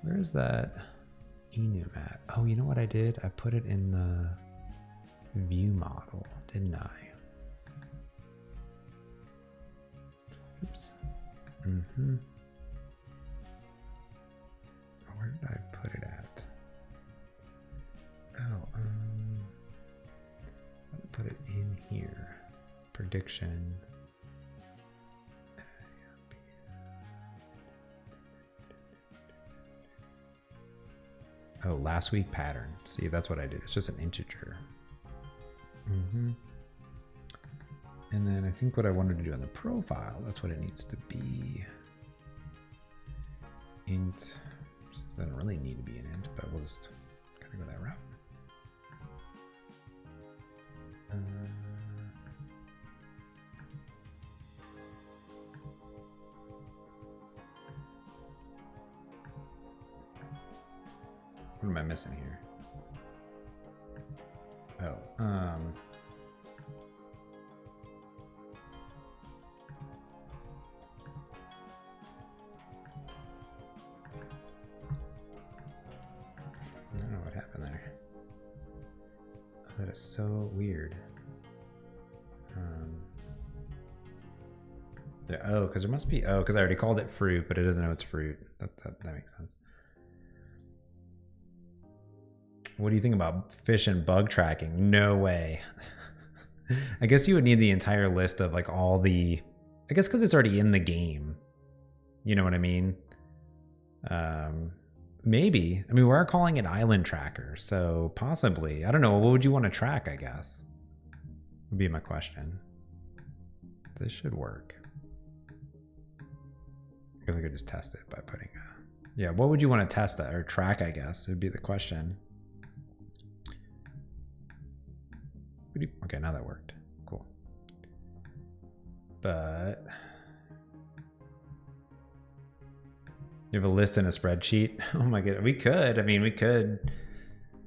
S3: Where is that enum at? Oh, you know what I did? I put it in the view model, didn't I? Oops. Where did I put it at? Oh, I put it in here. Prediction. Oh, last week pattern. See, that's what I did. It's just an integer. And then I think what I wanted to do on the profile, that's what it needs to be. Int. It doesn't really need to be an int, but we'll just kind of go that route. What am I missing here? Oh, I don't know what happened there. Oh, that is so weird. Oh, because there must be, oh, because I already called it fruit, but it doesn't know it's fruit. That makes sense. What do you think about fish and bug tracking? No way. I guess you would need the entire list of like all the, I guess because it's already in the game. You know what I mean? Maybe. I mean, we're calling it Island Tracker, so possibly. I don't know. What would you want to track, I guess? Would be my question. This should work. I guess I could just test it by putting yeah, what would you want to test or track, I guess, would be the question. Okay, now that worked. Cool. But you have a list in a spreadsheet? Oh my god, we could. I mean, we could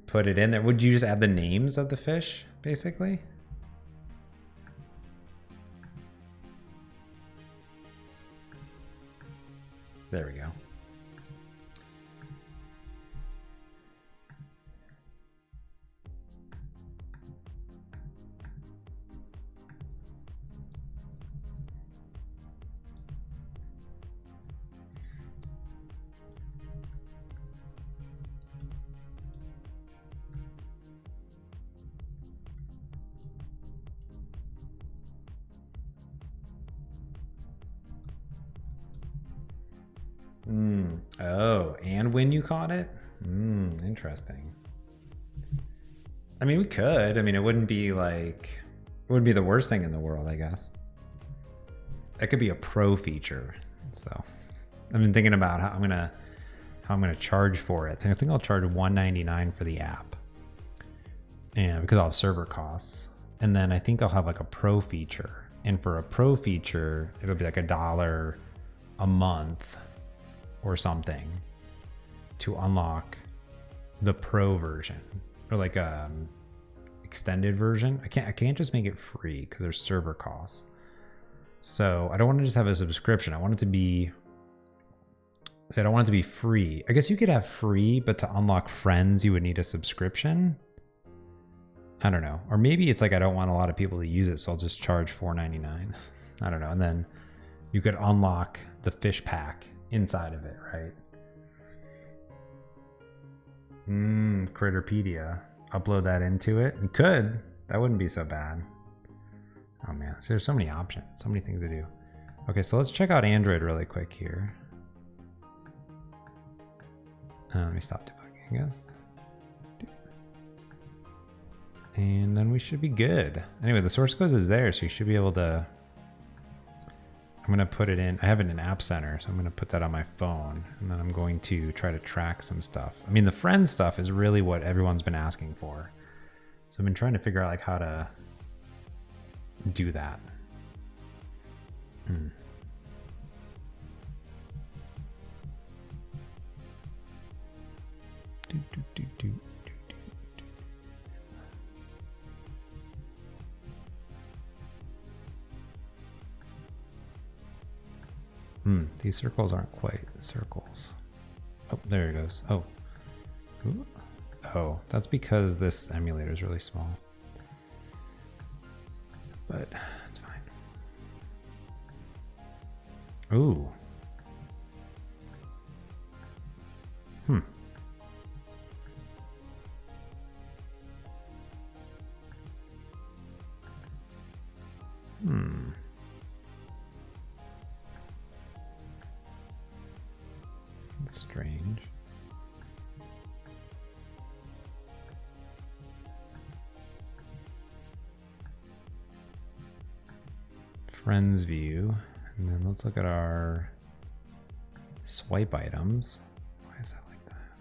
S3: put it in there. Would you just add the names of the fish, basically? There we go. Oh, and when you caught it? Interesting. I mean, we could. I mean, it wouldn't be the worst thing in the world, I guess. That could be a pro feature. So I've been thinking about how I'm gonna charge for it. I think I'll charge $1.99 for the app. And because I'll have server costs. And then I think I'll have like a pro feature. And for a pro feature, it'll be like $1 a month or something to unlock the pro version, or like extended version. I can't just make it free because there's server costs. So I don't want to just have a subscription. I don't want it to be free. I guess you could have free, but to unlock friends you would need a subscription. I don't know. Or maybe it's like I don't want a lot of people to use it, so I'll just charge $4.99. I don't know. And then you could unlock the fish pack inside of it, right? Critterpedia. Upload that into it. You could. That wouldn't be so bad. Oh man, so there's so many options, so many things to do. Okay, so let's check out Android really quick here. Let me stop debugging, I guess. And then we should be good. Anyway, the source code is there, so you should be able to... I'm going to put it in. I have it in App Center, so I'm going to put that on my phone. And then I'm going to try to track some stuff. I mean, the friends stuff is really what everyone's been asking for. So I've been trying to figure out like how to do that. These circles aren't quite circles. Oh, there it goes. Oh. Ooh. Oh, that's because this emulator is really small. But it's fine. Ooh. That's strange. Friends view, and then let's look at our swipe items. Why is that like that?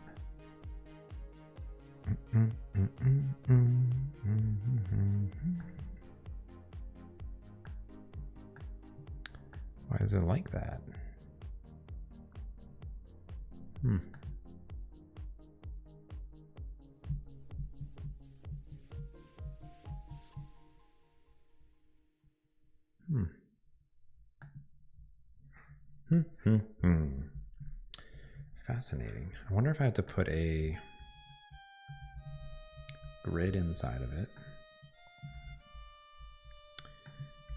S3: Why is it like that? Fascinating. I wonder if I have to put a grid inside of it.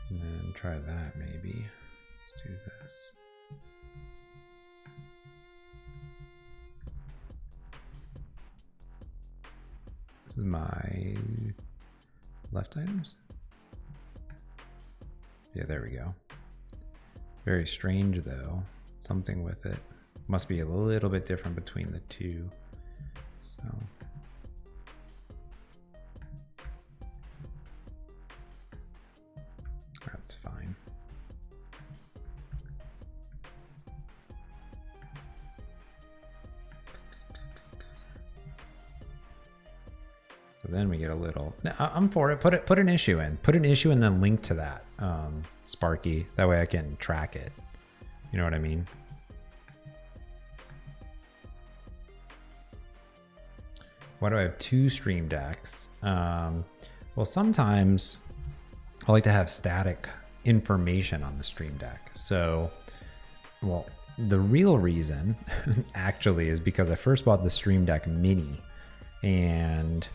S3: And then try that maybe. Let's do this. This is my left items. Yeah, there we go. Very strange though. Something with it. Must be a little bit different between the two. So that's fine. So then we get a little. I'm for it. Put an issue in. Put an issue and then link to that, Sparky. That way I can track it. You know what I mean? Why do I have two Stream Decks? Well, sometimes I like to have static information on the Stream Deck. So, well, the real reason actually is because I first bought the Stream Deck Mini, and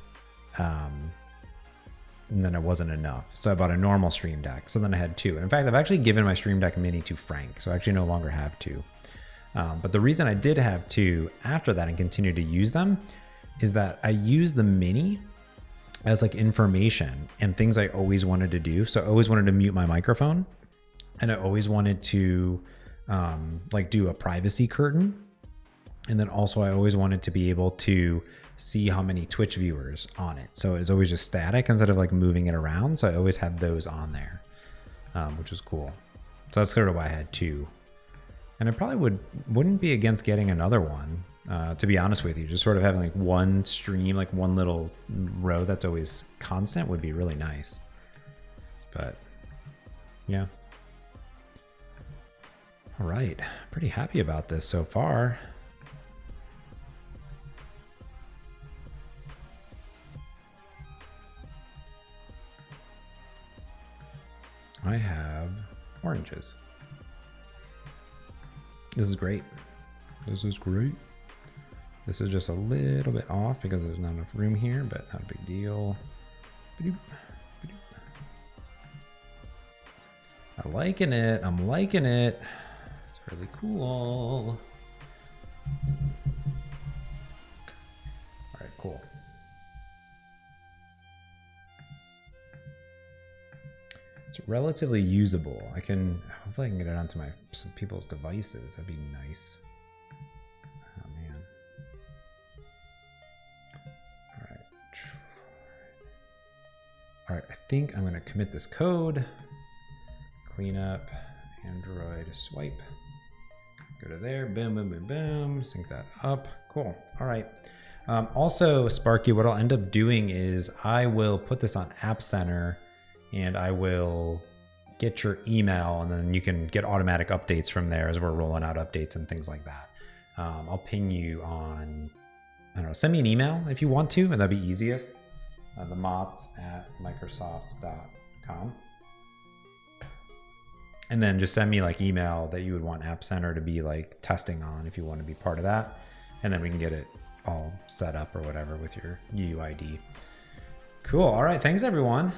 S3: then it wasn't enough. So I bought a normal Stream Deck. So then I had two. In fact, I've actually given my Stream Deck Mini to Frank, so I actually no longer have two. But the reason I did have two after that and continue to use them is that I use the Mini as like information and things I always wanted to do. So I always wanted to mute my microphone, and I always wanted to like do a privacy curtain. And then also I always wanted to be able to see how many Twitch viewers on it. So it's always just static instead of like moving it around. So I always had those on there, which was cool. So that's sort of why I had two. And I probably wouldn't be against getting another one, to be honest with you. Just sort of having like one stream, like one little row that's always constant would be really nice. But yeah. All right, pretty happy about this so far. I have oranges. This is great. This is great. This is just a little bit off because there's not enough room here, but not a big deal. I'm liking it. I'm liking it. It's really cool. All right, cool. It's relatively usable. Hopefully I can get it onto some people's devices. That'd be nice. Oh man. All right, I think I'm gonna commit this code. Clean up, Android swipe. Go to there, boom, boom, boom, boom. Sync that up, cool. All right. Also, Sparky, what I'll end up doing is I will put this on App Center and I will get your email and then you can get automatic updates from there as we're rolling out updates and things like that. I'll ping you on, I don't know, send me an email if you want to, and that'd be easiest. themots@microsoft.com. And then just send me like email that you would want App Center to be like testing on if you want to be part of that. And then we can get it all set up or whatever with your UUID. Cool. All right. Thanks everyone.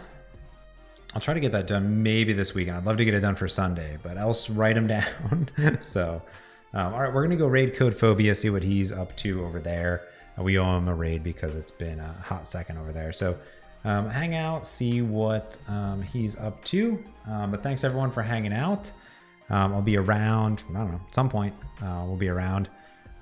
S3: I'll try to get that done maybe this weekend. I'd love to get it done for Sunday, but else write them down. So, all right, we're going to go raid Code Phobia, see what he's up to over there. We owe him a raid because it's been a hot second over there. So hang out, see what he's up to. But thanks everyone for hanging out. I'll be around, I don't know, at some point we'll be around.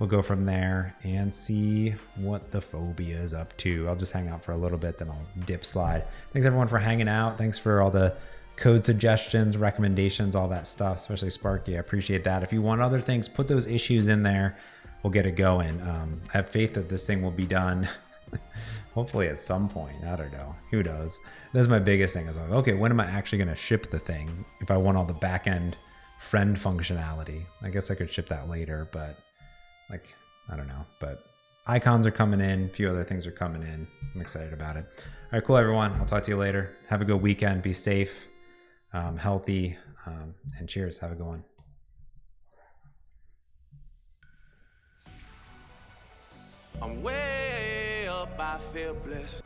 S3: We'll go from there and see what the phobia is up to. I'll just hang out for a little bit, then I'll dip slide. Thanks everyone for hanging out. Thanks for all the code suggestions, recommendations, all that stuff, especially Sparky. I appreciate that. If you want other things, put those issues in there. We'll get it going. I have faith that this thing will be done hopefully at some point. I don't know. Who knows? That's my biggest thing is like, okay, when am I actually going to ship the thing? If I want all the back end friend functionality, I guess I could ship that later, but like, I don't know, but icons are coming in. A few other things are coming in. I'm excited about it. All right, cool, everyone. I'll talk to you later. Have a good weekend. Be safe, healthy, and cheers. Have a good one.
S4: I'm way up, I feel blessed.